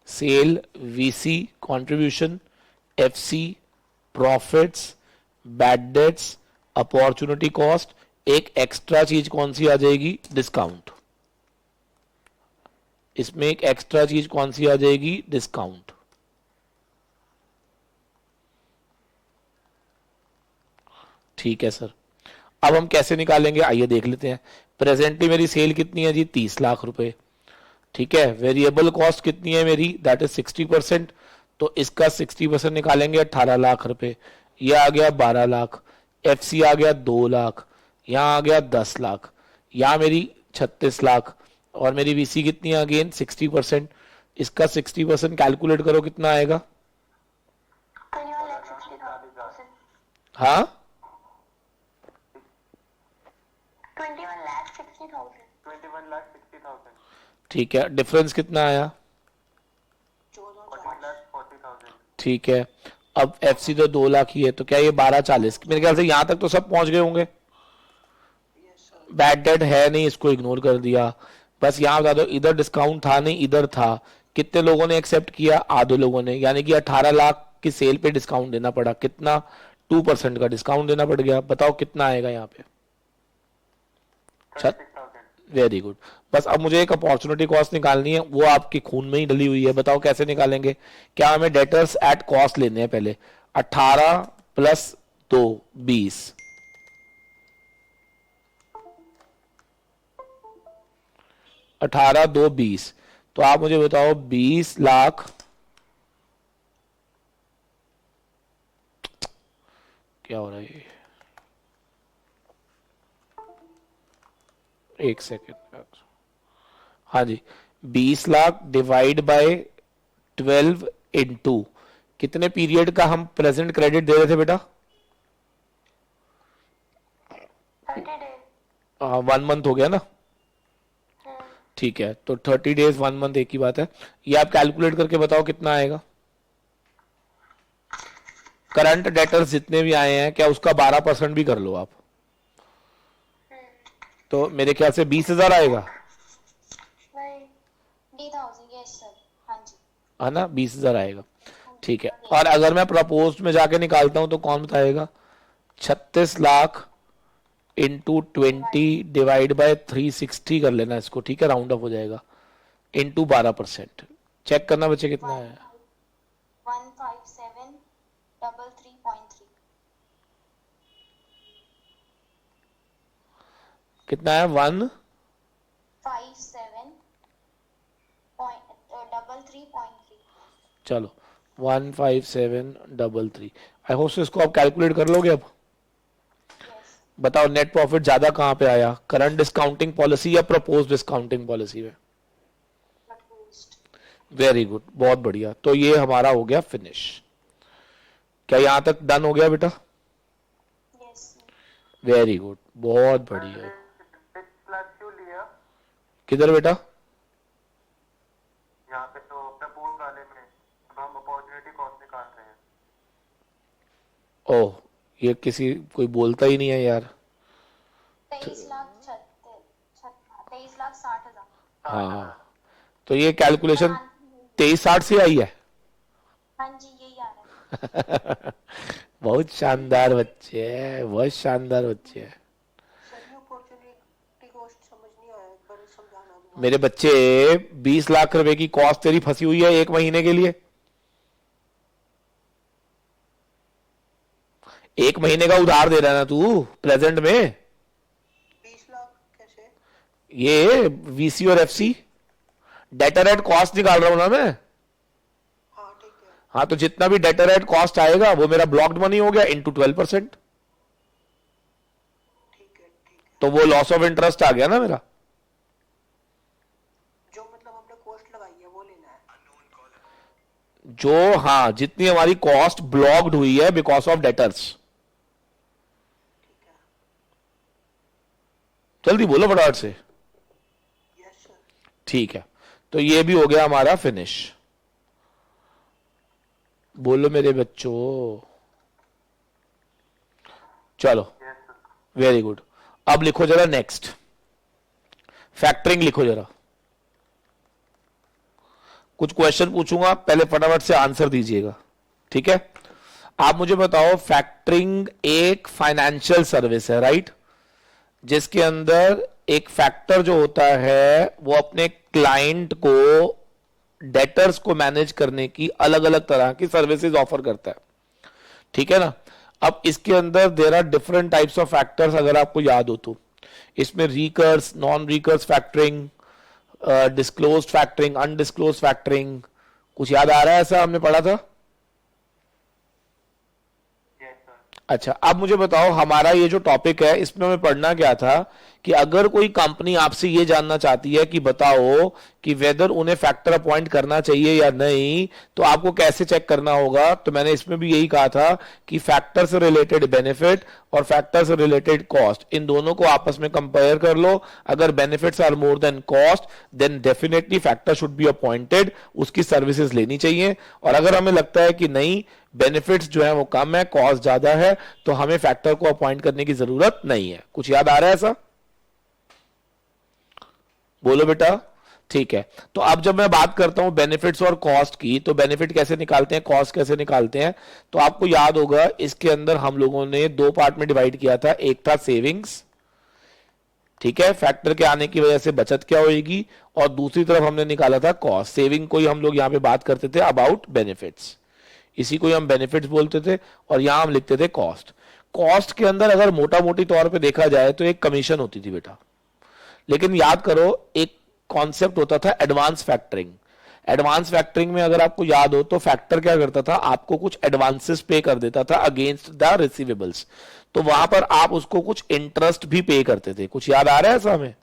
Sale, VC, contribution, FC, profits, bad debts, opportunity cost, एक एक्स्ट्रा चीज कौन सी आ जाएगी? डिस्काउंट। इसमें एक एक्स्ट्रा चीज कौन सी आ जाएगी? डिस्काउंट। ठीक है सर, अब हम कैसे निकालेंगे आइए देख लेते हैं। प्रेजेंटली मेरी सेल कितनी है जी? 30 लाख रुपए। ठीक है, वेरिएबल कॉस्ट कितनी है मेरी? That is 60%। तो इसका 60% निकालेंगे 18 लाख रुपए। ये आ गया 12 लाख, एफसी आ गया 2 लाख, यहां आ गया 10 लाख, यहां मेरी 36 लाख और मेरी वीसी कितनी है? अगेन 60%। इसका 60% कैलकुलेट करो कितना आएगा? 21,60,000. हाँ, 21,60,000. 21,60,000. ठीक है। डिफरेंस कितना आया? 14,40,000. ठीक है, अब एफसी तो 2 लाख ही है, तो क्या ये 12,40? मेरे ख्याल से यहां तक तो सब पहुंच गए होंगे। बैड डेट है नहीं, इसको इग्नोर कर दिया। बस यहां बता दो, इधर डिस्काउंट था नहीं, इधर था। कितने लोगों ने एक्सेप्ट किया? आधे लोगों ने, यानी कि 18 लाख की सेल पे डिस्काउंट देना पड़ा। कितना? 2% का डिस्काउंट देना पड़ गया। बताओ कितना आएगा यहाँ पे? 36,000. Very good. बस अब मुझे एक अपॉर्चुनिटी कॉस्ट निकालनी है, वो आपकी खून में ही डली हुई है। बताओ कैसे निकालेंगे? क्या हमें डेटर्स एट कॉस्ट लेने हैं पहले? 18 प्लस 2 20, 18 2 20। तो आप मुझे बताओ 20 लाख क्या हो रहा है? एक सेकेंड। हाँ जी, 20 लाख डिवाइड बाय 12 इंटू कितने पीरियड का हम प्रेजेंट क्रेडिट दे रहे थे बेटा? 30 days. 1 मंथ हो गया ना? ठीक है, तो 30 डेज 1 मंथ एक ही बात है। ये आप कैलकुलेट करके बताओ कितना आएगा। करंट डेटर्स जितने भी आए हैं, क्या उसका 12% भी कर लो आप, तो मेरे ख्याल से 20,000 आएगा, नहीं, 20,000. Yes sir. हाँ जी. है ना? 20,000 आएगा। ठीक है, और अगर मैं प्रपोज में जाके निकालता हूं तो कौन बताएगा? 36 लाख इंटू 20 डिवाइड बाय 360 कर लेना इसको, ठीक है, राउंड अप हो जाएगा, इंटू 12%। चेक करना बच्चे कितना है। 157,33.3. कितना है? 157.33.3. चलो 15733। आई होप से इसको आप कैलकुलेट कर लोगे अब। Yes. बताओ नेट प्रॉफिट ज्यादा कहां पे आया, करंट डिस्काउंटिंग पॉलिसी या प्रपोज डिस्काउंटिंग पॉलिसी में? वेरी गुड, बहुत बढ़िया। तो ये हमारा हो गया फिनिश। क्या यहां तक डन हो गया बेटा? यस वेरी गुड, बहुत बढ़िया। 6 लाख क्यों लिया किधर बेटा? यहाँ पे? तो प्रपोज वाले में अब हम अपॉर्चुनिटी कॉस्ट निकाल रहे हैं। ओह, ये किसी कोई बोलता ही नहीं है यार। 23,60,000। हाँ, तो ये कैलकुलेशन 2360 से आई है। हाँ जी यही आ रहा है। बहुत शानदार बच्चे हैं, बहुत शानदार बच्चे हैं सर ये अपॉर्चुनिटी कॉस्ट समझ नहीं आया, एक बार समझाना दोबारा। मेरे बच्चे। 20 लाख रुपए की कॉस्ट तेरी फंसी हुई है 1 महीने के लिए। 1 महीने का उधार दे रहा है ना तू प्रेजेंट में। 20 लाख कैसे? ये वीसी और एफसी डेटर एट कॉस्ट निकाल रहा हूं ना मैं। हाँ ठीक है। हाँ, तो जितना भी डेटर एट कॉस्ट आएगा वो मेरा ब्लॉक्ड मनी हो गया इंटू 12%। ठीक है। तो वो लॉस ऑफ इंटरेस्ट आ गया ना मेरा। जो मतलब हमने कॉस्ट लगाई है वो लेना है। जो, हाँ, जितनी हमारी कॉस्ट ब्लॉक्ड हुई है बिकॉज ऑफ डेटर्स। ठीक है। जल्दी बोलो फटाफट से। Yes sir. ठीक है, तो ये भी हो गया हमारा फिनिश। बोलो मेरे बच्चों। चलो, वेरी गुड। अब लिखो जरा नेक्स्ट, फैक्टरिंग लिखो जरा। कुछ क्वेश्चन पूछूंगा, पहले फटाफट से आंसर दीजिएगा, ठीक है? आप मुझे बताओ, फैक्टरिंग एक फाइनेंशियल सर्विस है, राइट? जिसके अंदर एक फैक्टर जो होता है वो अपने क्लाइंट को, डेटर्स को मैनेज करने की अलग अलग तरह की सर्विसेज ऑफर करता है, ठीक है ना? अब इसके अंदर there are different types of factors, अगर आपको याद हो तो। इसमें recourse, non recourse factoring, disclose factoring, undisclose factoring, कुछ याद आ रहा है? ऐसा हमने पढ़ा था। Yes sir. अच्छा, अब मुझे बताओ, हमारा ये जो टॉपिक है इसमें हमें पढ़ना क्या था कि अगर कोई कंपनी आपसे ये जानना चाहती है कि बताओ कि वेदर उन्हें फैक्टर अपॉइंट करना चाहिए या नहीं, तो आपको कैसे चेक करना होगा। तो मैंने इसमें भी यही कहा था कि फैक्टर से रिलेटेड बेनिफिट और फैक्टर से रिलेटेड कॉस्ट, इन दोनों को आपस में कंपेयर कर लो। अगर benefits are more than cost, then definitely factor should be appointed, उसकी सर्विसेज लेनी चाहिए। और अगर हमें लगता है कि नहीं, बेनिफिट्स जो है वो कम है, कॉस्ट ज्यादा है, तो हमें फैक्टर को अपॉइंट करने की जरूरत नहीं है। कुछ याद आ रहा है ऐसा? बोलो बेटा। ठीक है, तो अब जब मैं बात करता हूं बेनिफिट्स और कॉस्ट की, तो बेनिफिट कैसे निकालते हैं, कॉस्ट कैसे निकालते हैं, तो आपको याद होगा इसके अंदर हम लोगों ने 2 पार्ट में डिवाइड किया था। एक था सेविंग्स, ठीक है, फैक्टर के आने की वजह से बचत क्या होगी, और दूसरी तरफ हमने निकाला था कॉस्ट। सेविंग को ही हम लोग यहां पे बात करते थे अबाउट बेनिफिट्स, इसी को ही हम बेनिफिट्स बोलते थे, और यहां हम लिखते थे कॉस्ट। कॉस्ट के अंदर अगर मोटा मोटी तौर पे देखा जाए तो एक कमीशन होती थी बेटा, लेकिन याद करो एक कॉन्सेप्ट होता था एडवांस फैक्टरिंग। एडवांस फैक्टरिंग में अगर आपको याद हो तो फैक्टर क्या करता था, आपको कुछ एडवांसेस पे कर देता था अगेंस्ट द रिसीवेबल्स, तो वहां पर आप उसको कुछ इंटरेस्ट भी पे करते थे। कुछ याद आ रहा है ऐसा हमें?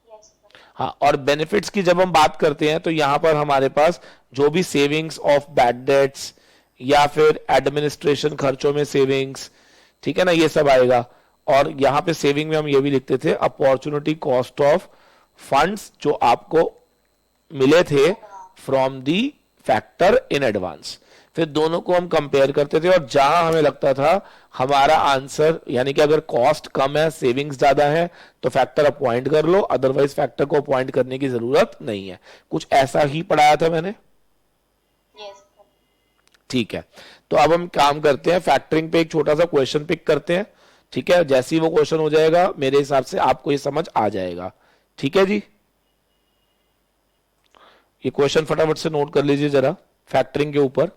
यस हाँ, और बेनिफिट्स की जब हम बात करते हैं तो यहां पर हमारे पास जो भी सेविंग्स ऑफ बैड डेट्स या फिर एडमिनिस्ट्रेशन खर्चों में सेविंग्स, ठीक है ना, ये सब आएगा। और यहां पे सेविंग में हम ये भी लिखते थे अपॉर्चुनिटी कॉस्ट ऑफ फंड्स जो आपको मिले थे from the factor in advance. फिर दोनों को हम कंपेयर करते थे, और जहां हमें लगता था हमारा आंसर, यानी कि अगर कॉस्ट कम है, सेविंग्स ज्यादा है, तो फैक्टर अपॉइंट कर लो, अदरवाइज फैक्टर को अपॉइंट करने की जरूरत नहीं है। कुछ ऐसा ही पढ़ाया था मैंने, यस ठीक है? तो अब हम काम करते हैं, फैक्टरिंग पे एक छोटा सा क्वेश्चन पिक करते हैं, ठीक है? जैसे ही वो क्वेश्चन हो जाएगा मेरे हिसाब से आपको ये समझ आ जाएगा, ठीक है जी? ये क्वेश्चन फटाफट से नोट कर लीजिए जरा, फैक्टरिंग के ऊपर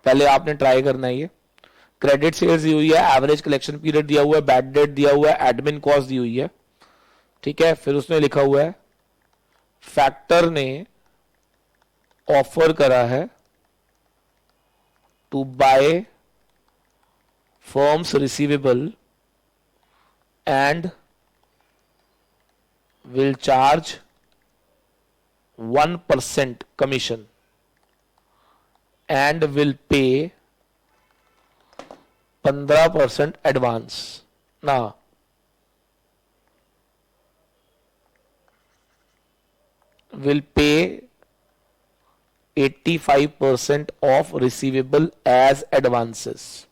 पहले आपने ट्राई करना है। ये क्रेडिट सेल्स दी हुई है, एवरेज कलेक्शन पीरियड दिया हुआ है, बैड डेट दिया हुआ है, एडमिन कॉस्ट दी हुई है, ठीक है? फिर उसने लिखा हुआ है फैक्टर ने ऑफर करा है to buy firms receivable and will charge 1% commission and will pay 15% advance. Now will pay 85% of receivable as advances.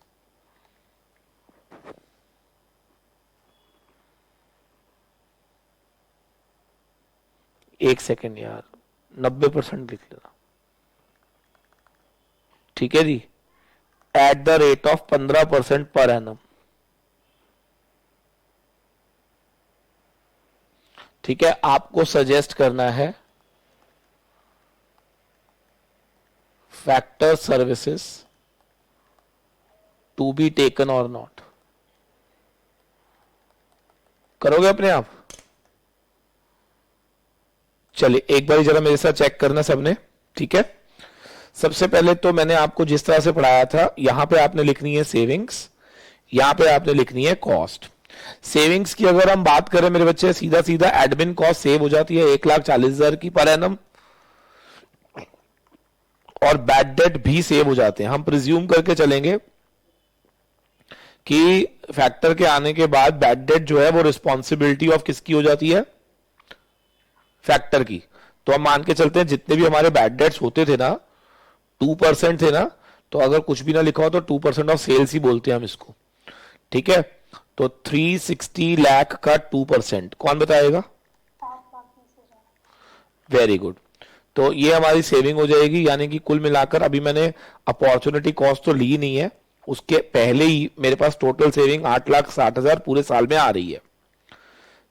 एक सेकेंड यार, 90% लिख लेना, ठीक है जी, at the rate of 15% per annum. ठीक है, आपको सजेस्ट करना है factor services to be taken और नॉट. करोगे अपने आप? चलिए एक बार जरा मेरे साथ चेक करना सबने, ठीक है. सबसे पहले तो मैंने आपको जिस तरह से पढ़ाया था, यहां पे आपने लिखनी है सेविंग्स, यहां पे आपने लिखनी है कॉस्ट. सेविंग्स की अगर हम बात करें मेरे बच्चे, सीधा सीधा एडमिन कॉस्ट सेव हो जाती है 1,40,000 की पर एनम, और बैड डेट भी सेव हो जाते हैं. हम प्रिज्यूम करके चलेंगे कि फैक्टर के आने के बाद बैड डेट जो है वो रिस्पॉन्सिबिलिटी ऑफ किसकी हो जाती है? फैक्टर की. तो हम मान के चलते हैं जितने भी हमारे बैड डेट्स होते थे ना 2% थे ना, तो अगर कुछ भी ना लिखा हो तो 2% ऑफ सेल्स ही बोलते हैं हम इसको, ठीक है. तो 360 लाख का 2% कौन बताएगा? Very good. तो ये हमारी सेविंग हो जाएगी, यानी कि कुल मिलाकर अभी मैंने अपॉर्चुनिटी कॉस्ट तो ली नहीं है, उसके पहले ही मेरे पास टोटल सेविंग 8,60,000 पूरे साल में आ रही है,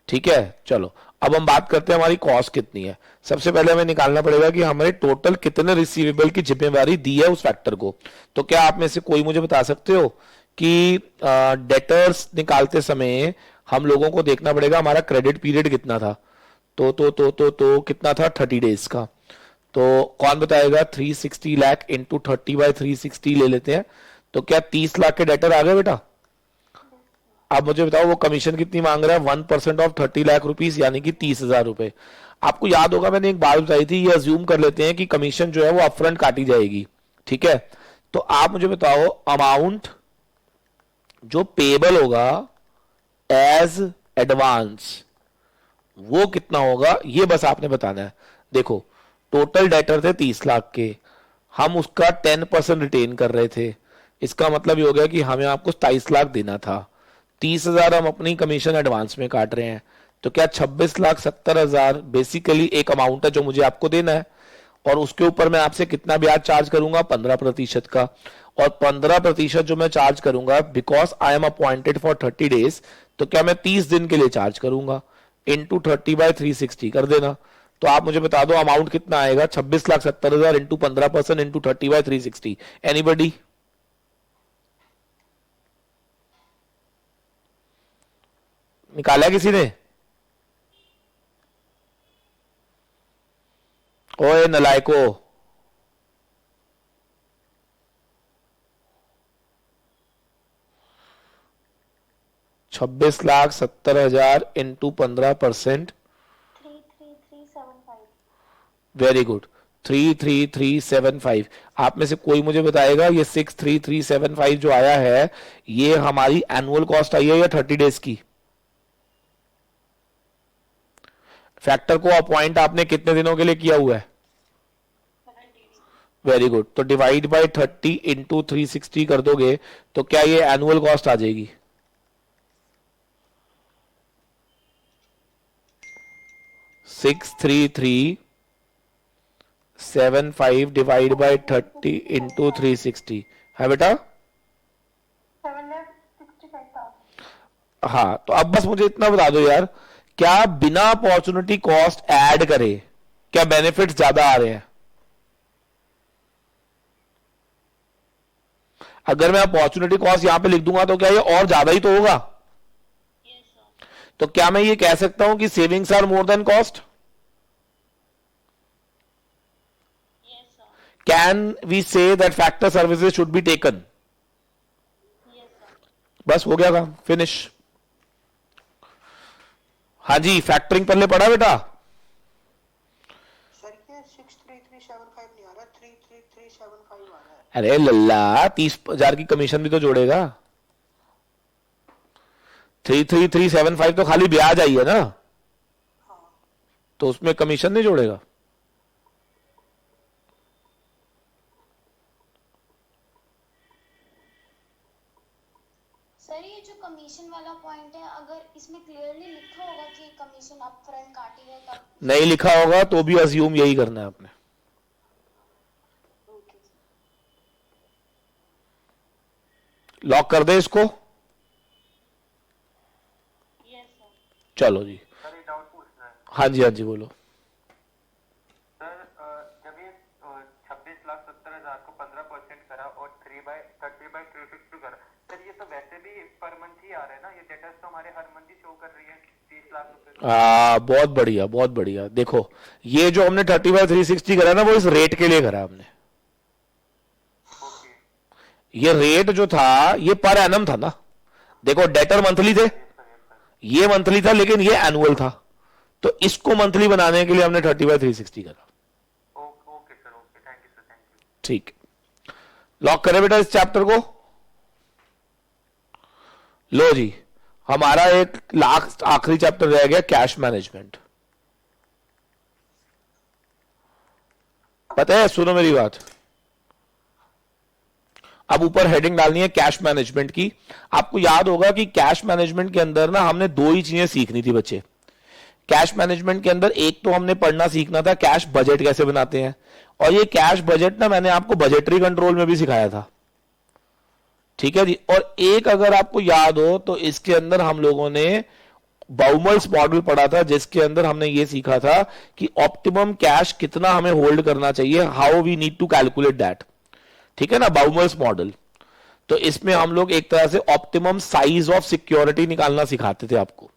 ठीक है. चलो अब हम बात करते हैं हमारी कॉस्ट कितनी है. सबसे पहले हमें निकालना पड़ेगा कि हमारे टोटल कितने रिसीवेबल की जिम्मेवारी दी है उस फैक्टर को. तो क्या आप में से कोई मुझे बता सकते हो कि डेटर्स निकालते समय हम लोगों को देखना पड़ेगा हमारा क्रेडिट पीरियड कितना था? तो कितना था? 30 डेज का. तो कौन बताएगा? 360 लाख इंटू 30/360 ले लेते हैं. तो क्या 30 लाख के डेटर आ गए बेटा? अब मुझे बताओ वो कमीशन कितनी मांग रहा है? 1% ऑफ 30 लाख रुपीस, यानी कि 30,000 रुपए. आपको याद होगा मैंने एक बात बताई थी, ये अज्यूम कर लेते हैं कि कमीशन जो है वो अपफ्रंट काटी जाएगी, ठीक है. तो आप मुझे बताओ अमाउंट जो पेबल होगा एज एडवांस वो कितना होगा, ये बस आपने बताना है. देखो टोटल डेटर थे 30 लाख के, हम उसका 10% रिटेन कर रहे थे, इसका मतलब ये हो गया कि हमें आपको 27 लाख देना था. 30,000 हम अपनी कमीशन एडवांस में काट रहे हैं, तो क्या 26,70,000 बेसिकली एक अमाउंट है जो मुझे आपको देना है, और उसके ऊपर मैं आपसे कितना ब्याज चार्ज करूंगा? 15% का. और 15% जो मैं चार्ज करूंगा because I am appointed for 30 days, तो क्या मैं 30 दिन के लिए चार्ज करूंगा, इंटू 30/360 कर देना. तो आप मुझे बता दो अमाउंट कितना आएगा? 26,70,000 इंटू 15% इंटू 30/360. एनीबडी? निकाला किसी ने? ओए नलायको, 26,70,000 इंटू 15%. 33375. Very good, 33375. आप में से कोई मुझे बताएगा ये 63375 जो आया है ये हमारी एनुअल कॉस्ट आई है या 30 डेज की? फैक्टर को अपॉइंट आपने कितने दिनों के लिए किया हुआ है? Very good. तो डिवाइड बाय 30 इंटू 360 कर दोगे तो क्या ये एनुअल कॉस्ट आ जाएगी? $63375 डिवाइड बाय 30 इंटू 360 है बेटा? 765,000. हाँ. तो अब बस मुझे इतना बता दो यार, क्या बिना अपॉर्चुनिटी कॉस्ट ऐड करे क्या बेनिफिट्स ज्यादा आ रहे हैं? अगर मैं अपॉर्चुनिटी कॉस्ट यहां पे लिख दूंगा तो क्या ये और ज्यादा ही तो होगा? तो क्या मैं ये कह सकता हूं कि savings are more than cost? Can we say that factor services should be taken? बस हो गया काम, फिनिश. हाँ जी, फैक्टरिंग पहले पढ़ा बेटा? सर ये 63375 नहीं आ रहा, 33375 आ रहा है। अरे लल्ला, 30,000 की कमीशन भी तो जोड़ेगा। 33375 तो खाली ब्याज आई है ना, तो उसमें कमीशन नहीं जोड़ेगा। सर ये जो कमीशन वाला पॉइंट है, अगर इसमें क्लियरली लिखा होगा कि कमीशन अपफ्रंट काटी है तब। नहीं लिखा होगा तो भी अज्यूम यही करना है आपने। लॉक कर दे इसको। Yes sir. चलो जी। सर एक डाउट पूछना है हाँ जी, हाँ जी, बोलो। सर। जब ये 26,70,000 को 15% करा और 30/360 करा, सर ये तो वैसे भी पर मंथ ही आ रहे हैं ना, ये डेटर्स तो हमारे हर मंथ ही शो कर रही है 30 लाख रुपए। बहुत बढ़िया, बहुत बढ़िया। देखो, ये जो हमने 30/360 करा ना, वो इस रेट के लिए करा हमने। ये रेट जो था ये पर एनम था ना। देखो, डेटर मंथली थे, ये मंथली था, लेकिन ये एनुअल था, तो इसको मंथली बनाने के लिए हमने 30/360 करा। Okay sir, okay, thank you sir, thank you. ठीक, लॉक करें बेटा इस चैप्टर को। लो जी, हमारा एक लास्ट आखिरी चैप्टर रह गया, कैश मैनेजमेंट। पता है, सुनो मेरी बात। अब ऊपर हेडिंग डालनी है कैश मैनेजमेंट की। आपको याद होगा कि कैश मैनेजमेंट के अंदर ना हमने दो ही चीजें सीखनी थी बच्चे। कैश मैनेजमेंट के अंदर एक तो हमने पढ़ना सीखना था कैश बजट कैसे बनाते हैं, और ये कैश बजट ना मैंने आपको बजटरी कंट्रोल में भी सिखाया था। ठीक है जी। और एक अगर आपको याद हो तो इसके अंदर हम लोगों ने बाउमल्स मॉडल पढ़ा था, जिसके अंदर हमने ये सीखा था कि ऑप्टिमम कैश कितना हमें होल्ड करना चाहिए, how we need to calculate that. ठीक है ना, बाउमल्स मॉडल। तो इसमें हम लोग एक तरह से ऑप्टिमम साइज ऑफ सिक्योरिटी निकालना सिखाते थे आपको,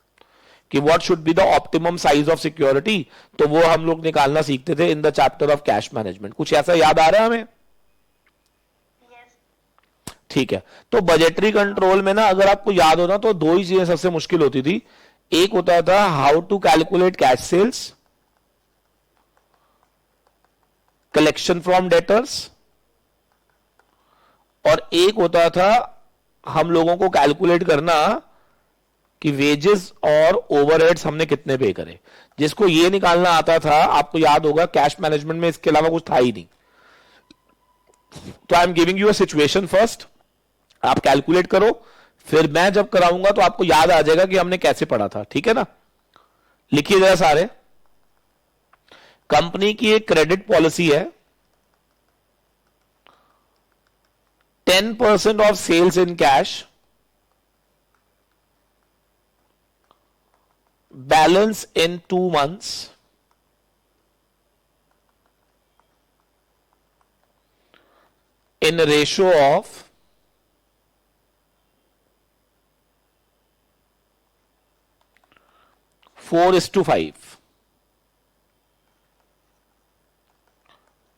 कि what should be the optimum size of security. तो वो हम लोग निकालना सीखते थे in the chapter of cash management. कुछ ऐसा याद आ रहा है हमें? ठीक है। तो बजटरी कंट्रोल में ना, अगर आपको याद हो ना, तो दो ही चीजें सबसे मुश्किल होती थी। एक होता था how to calculate cash sales, collection from debtors, और एक होता था हम लोगों को कैलकुलेट करना कि वेजेस और ओवरहेड्स हमने कितने पे करे। जिसको ये निकालना आता था, आपको याद होगा कैश मैनेजमेंट में इसके अलावा कुछ था ही नहीं। तो आई am giving you a situation first, आप कैलकुलेट करो, फिर मैं जब कराऊंगा तो आपको याद आ जाएगा कि हमने कैसे पढ़ा था। ठीक है ना, लिखिए जरा सारे। कंपनी की एक क्रेडिट पॉलिसी है, 10% of sales in cash, balance in 2 months, in a ratio of 4:5,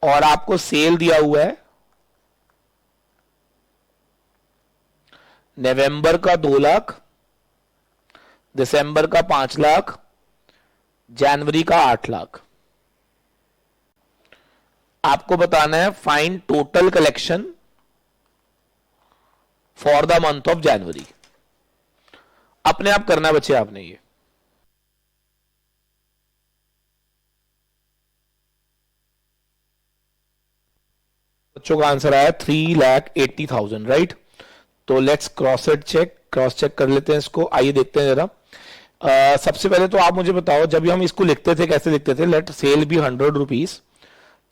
और आपको सेल दिया हुआ है नवंबर का 2 लाख, दिसंबर का 5 लाख, जनवरी का 8 लाख। आपको बताना है find total collection for the month of जनवरी। अपने आप करना है बच्चे आपने ये। बच्चों का आंसर आया 3,80,000, राइट। तो लेट्स क्रॉस चेक कर लेते हैं इसको। आइए देखते हैं जरा। सबसे पहले तो आप मुझे बताओ, जब भी हम इसको लिखते थे कैसे लिखते थे? Let sale be 100 rupees,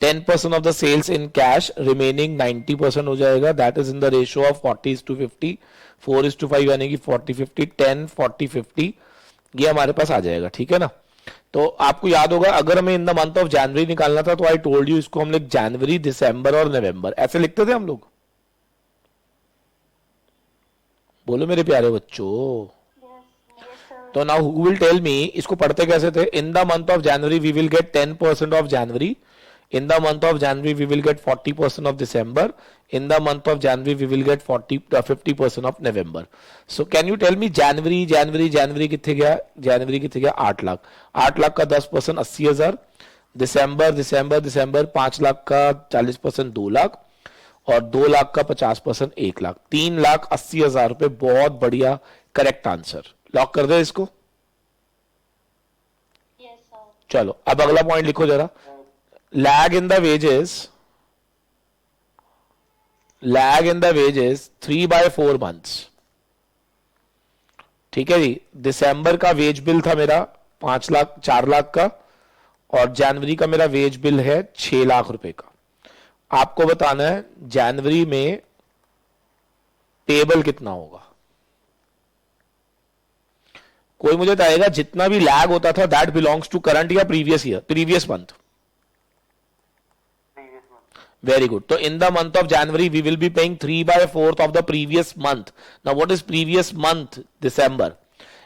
10% of the sales in cash, remaining 90% हो जाएगा। That is in the ratio of 40:50, 4:5 यानी कि 40:50, 10 40 50, ये हमारे पास आ जाएगा। ठीक है ना। तो आपको याद होगा, अगर हमें इन द मंथ ऑफ जनवरी निकालना था तो आई टोल्ड यू, इसको हम लोग जनवरी, दिसंबर और नवंबर ऐसे लिखते थे हम लोग। बोलो मेरे प्यारे बच्चों। तो now who will tell me, इसको पढ़ते कैसे थे? In the month of January we will get 10% of January, In the month of January, we will get 40% of December. In the month of January, we will get 50% of November. So can you tell me January कितने गया? January कितने गया? 8 लाख. 8 लाख का 10% 80,000. दिसंबर 5 लाख का 40% 2 लाख और 2 लाख का 50% 1 लाख. 3,80,000 रुपए. बहुत बढ़िया, करेक्ट आंसर. लॉक कर दे इसको. Yes sir. चलो अब अगला पॉइंट लिखो जरा. lag in the wages 3/4 months. ठीक है जी. दिसंबर का वेज बिल था मेरा 4 लाख का और जनवरी का मेरा वेज बिल है 6 लाख रुपए का. आपको बताना है जनवरी में पेबल कितना होगा. कोई मुझे बताएगा जितना भी लैग होता था दैट बिलोंग्स टू करंट या previous month. Very good. So in the month of January, we will be paying 3/4 of the previous month. Now what is previous month? December.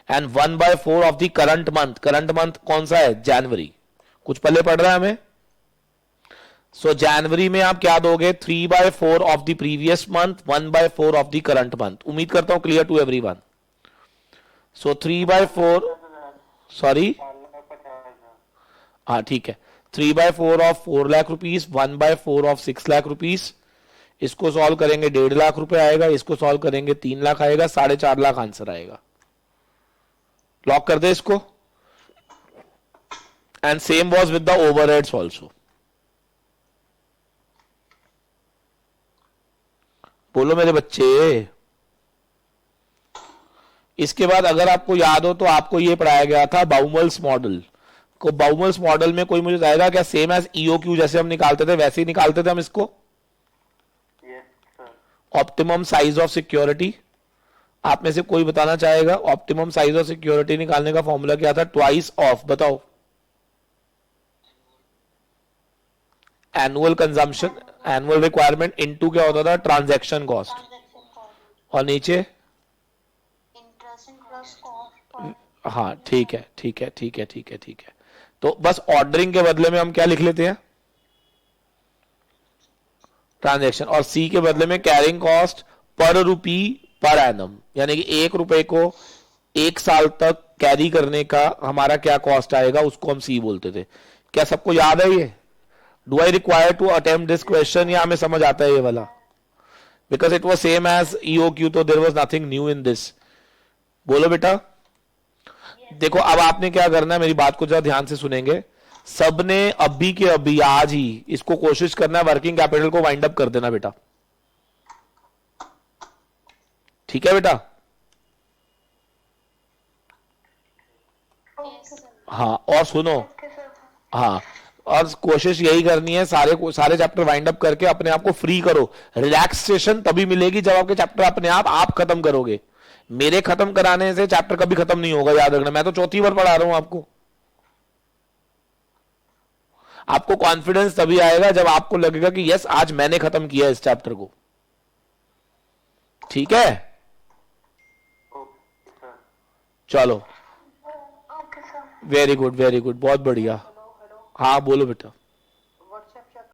And 1/4 of the current month. Current month कौन सा है? January. कुछ पहले पढ़ रहा है हमें? So January में आप क्या दोगे? 3/4 of the previous month, 1/4 of the current month. उम्मीद करता हूं clear to everyone. So 3/4. Sorry? हाँ ठीक है. 3/4 of 4 lakh rupees, 1/4 of 6 lakh rupees. इसको सॉल्व करेंगे 1.5 लाख रुपए आएगा. इसको सॉल्व करेंगे 3 लाख आएगा. 4.5 लाख आंसर आएगा. लॉक कर दे इसको. And same was with the overheads also. बोलो मेरे बच्चे. इसके बाद अगर आपको याद हो तो आपको यह पढ़ाया गया था बाउमल्स मॉडल को. बाउमल्स मॉडल में कोई मुझे बताएगा क्या सेम एज ईओक्यू जैसे हम निकालते थे वैसे ही निकालते थे हम इसको. Optimum size of security. आप में से कोई बताना चाहेगा ऑप्टिमम साइज ऑफ सिक्योरिटी निकालने का फॉर्मूला क्या था? Twice of. बताओ. Annual consumption, annual requirement into क्या होता था? Transaction cost. और नीचे इंटरेस्ट प्लस कॉस्ट. हाँ ठीक है. तो बस ऑर्डरिंग के बदले में हम क्या लिख लेते हैं? ट्रांजैक्शन. और सी के बदले में कैरिंग कॉस्ट पर रुपी पर एनम. यानी कि 1 रुपए को 1 साल तक कैरी करने का हमारा क्या कॉस्ट आएगा उसको हम सी बोलते थे. क्या सबको याद है ये? Do I require to attempt this question या हमें समझ आता है ये वाला? Because it was same as EOQ तो there was nothing new in this. बोलो बेटा. देखो अब आपने क्या करना है, मेरी बात को जरा ध्यान से सुनेंगे. सबने अभी के अभी आज ही इसको कोशिश करना है वर्किंग कैपिटल को वाइंड अप कर देना बेटा. ठीक है बेटा? हाँ और सुनो. हाँ और कोशिश यही करनी है सारे चैप्टर वाइंड अप करके अपने आप को फ्री करो. रिलैक्सेशन तभी मिलेगी जब आपके चैप्टर अपने आप खत्म करोगे. मेरे खत्म कराने से चैप्टर कभी खत्म नहीं होगा, याद रखना. मैं तो चौथी बार पढ़ा रहा हूं आपको. आपको कॉन्फिडेंस तभी आएगा जब आपको लगेगा कि यस आज मैंने खत्म किया इस चैप्टर को. ठीक है? चलो. वेरी गुड, बहुत बढ़िया. हाँ बोलो बेटा.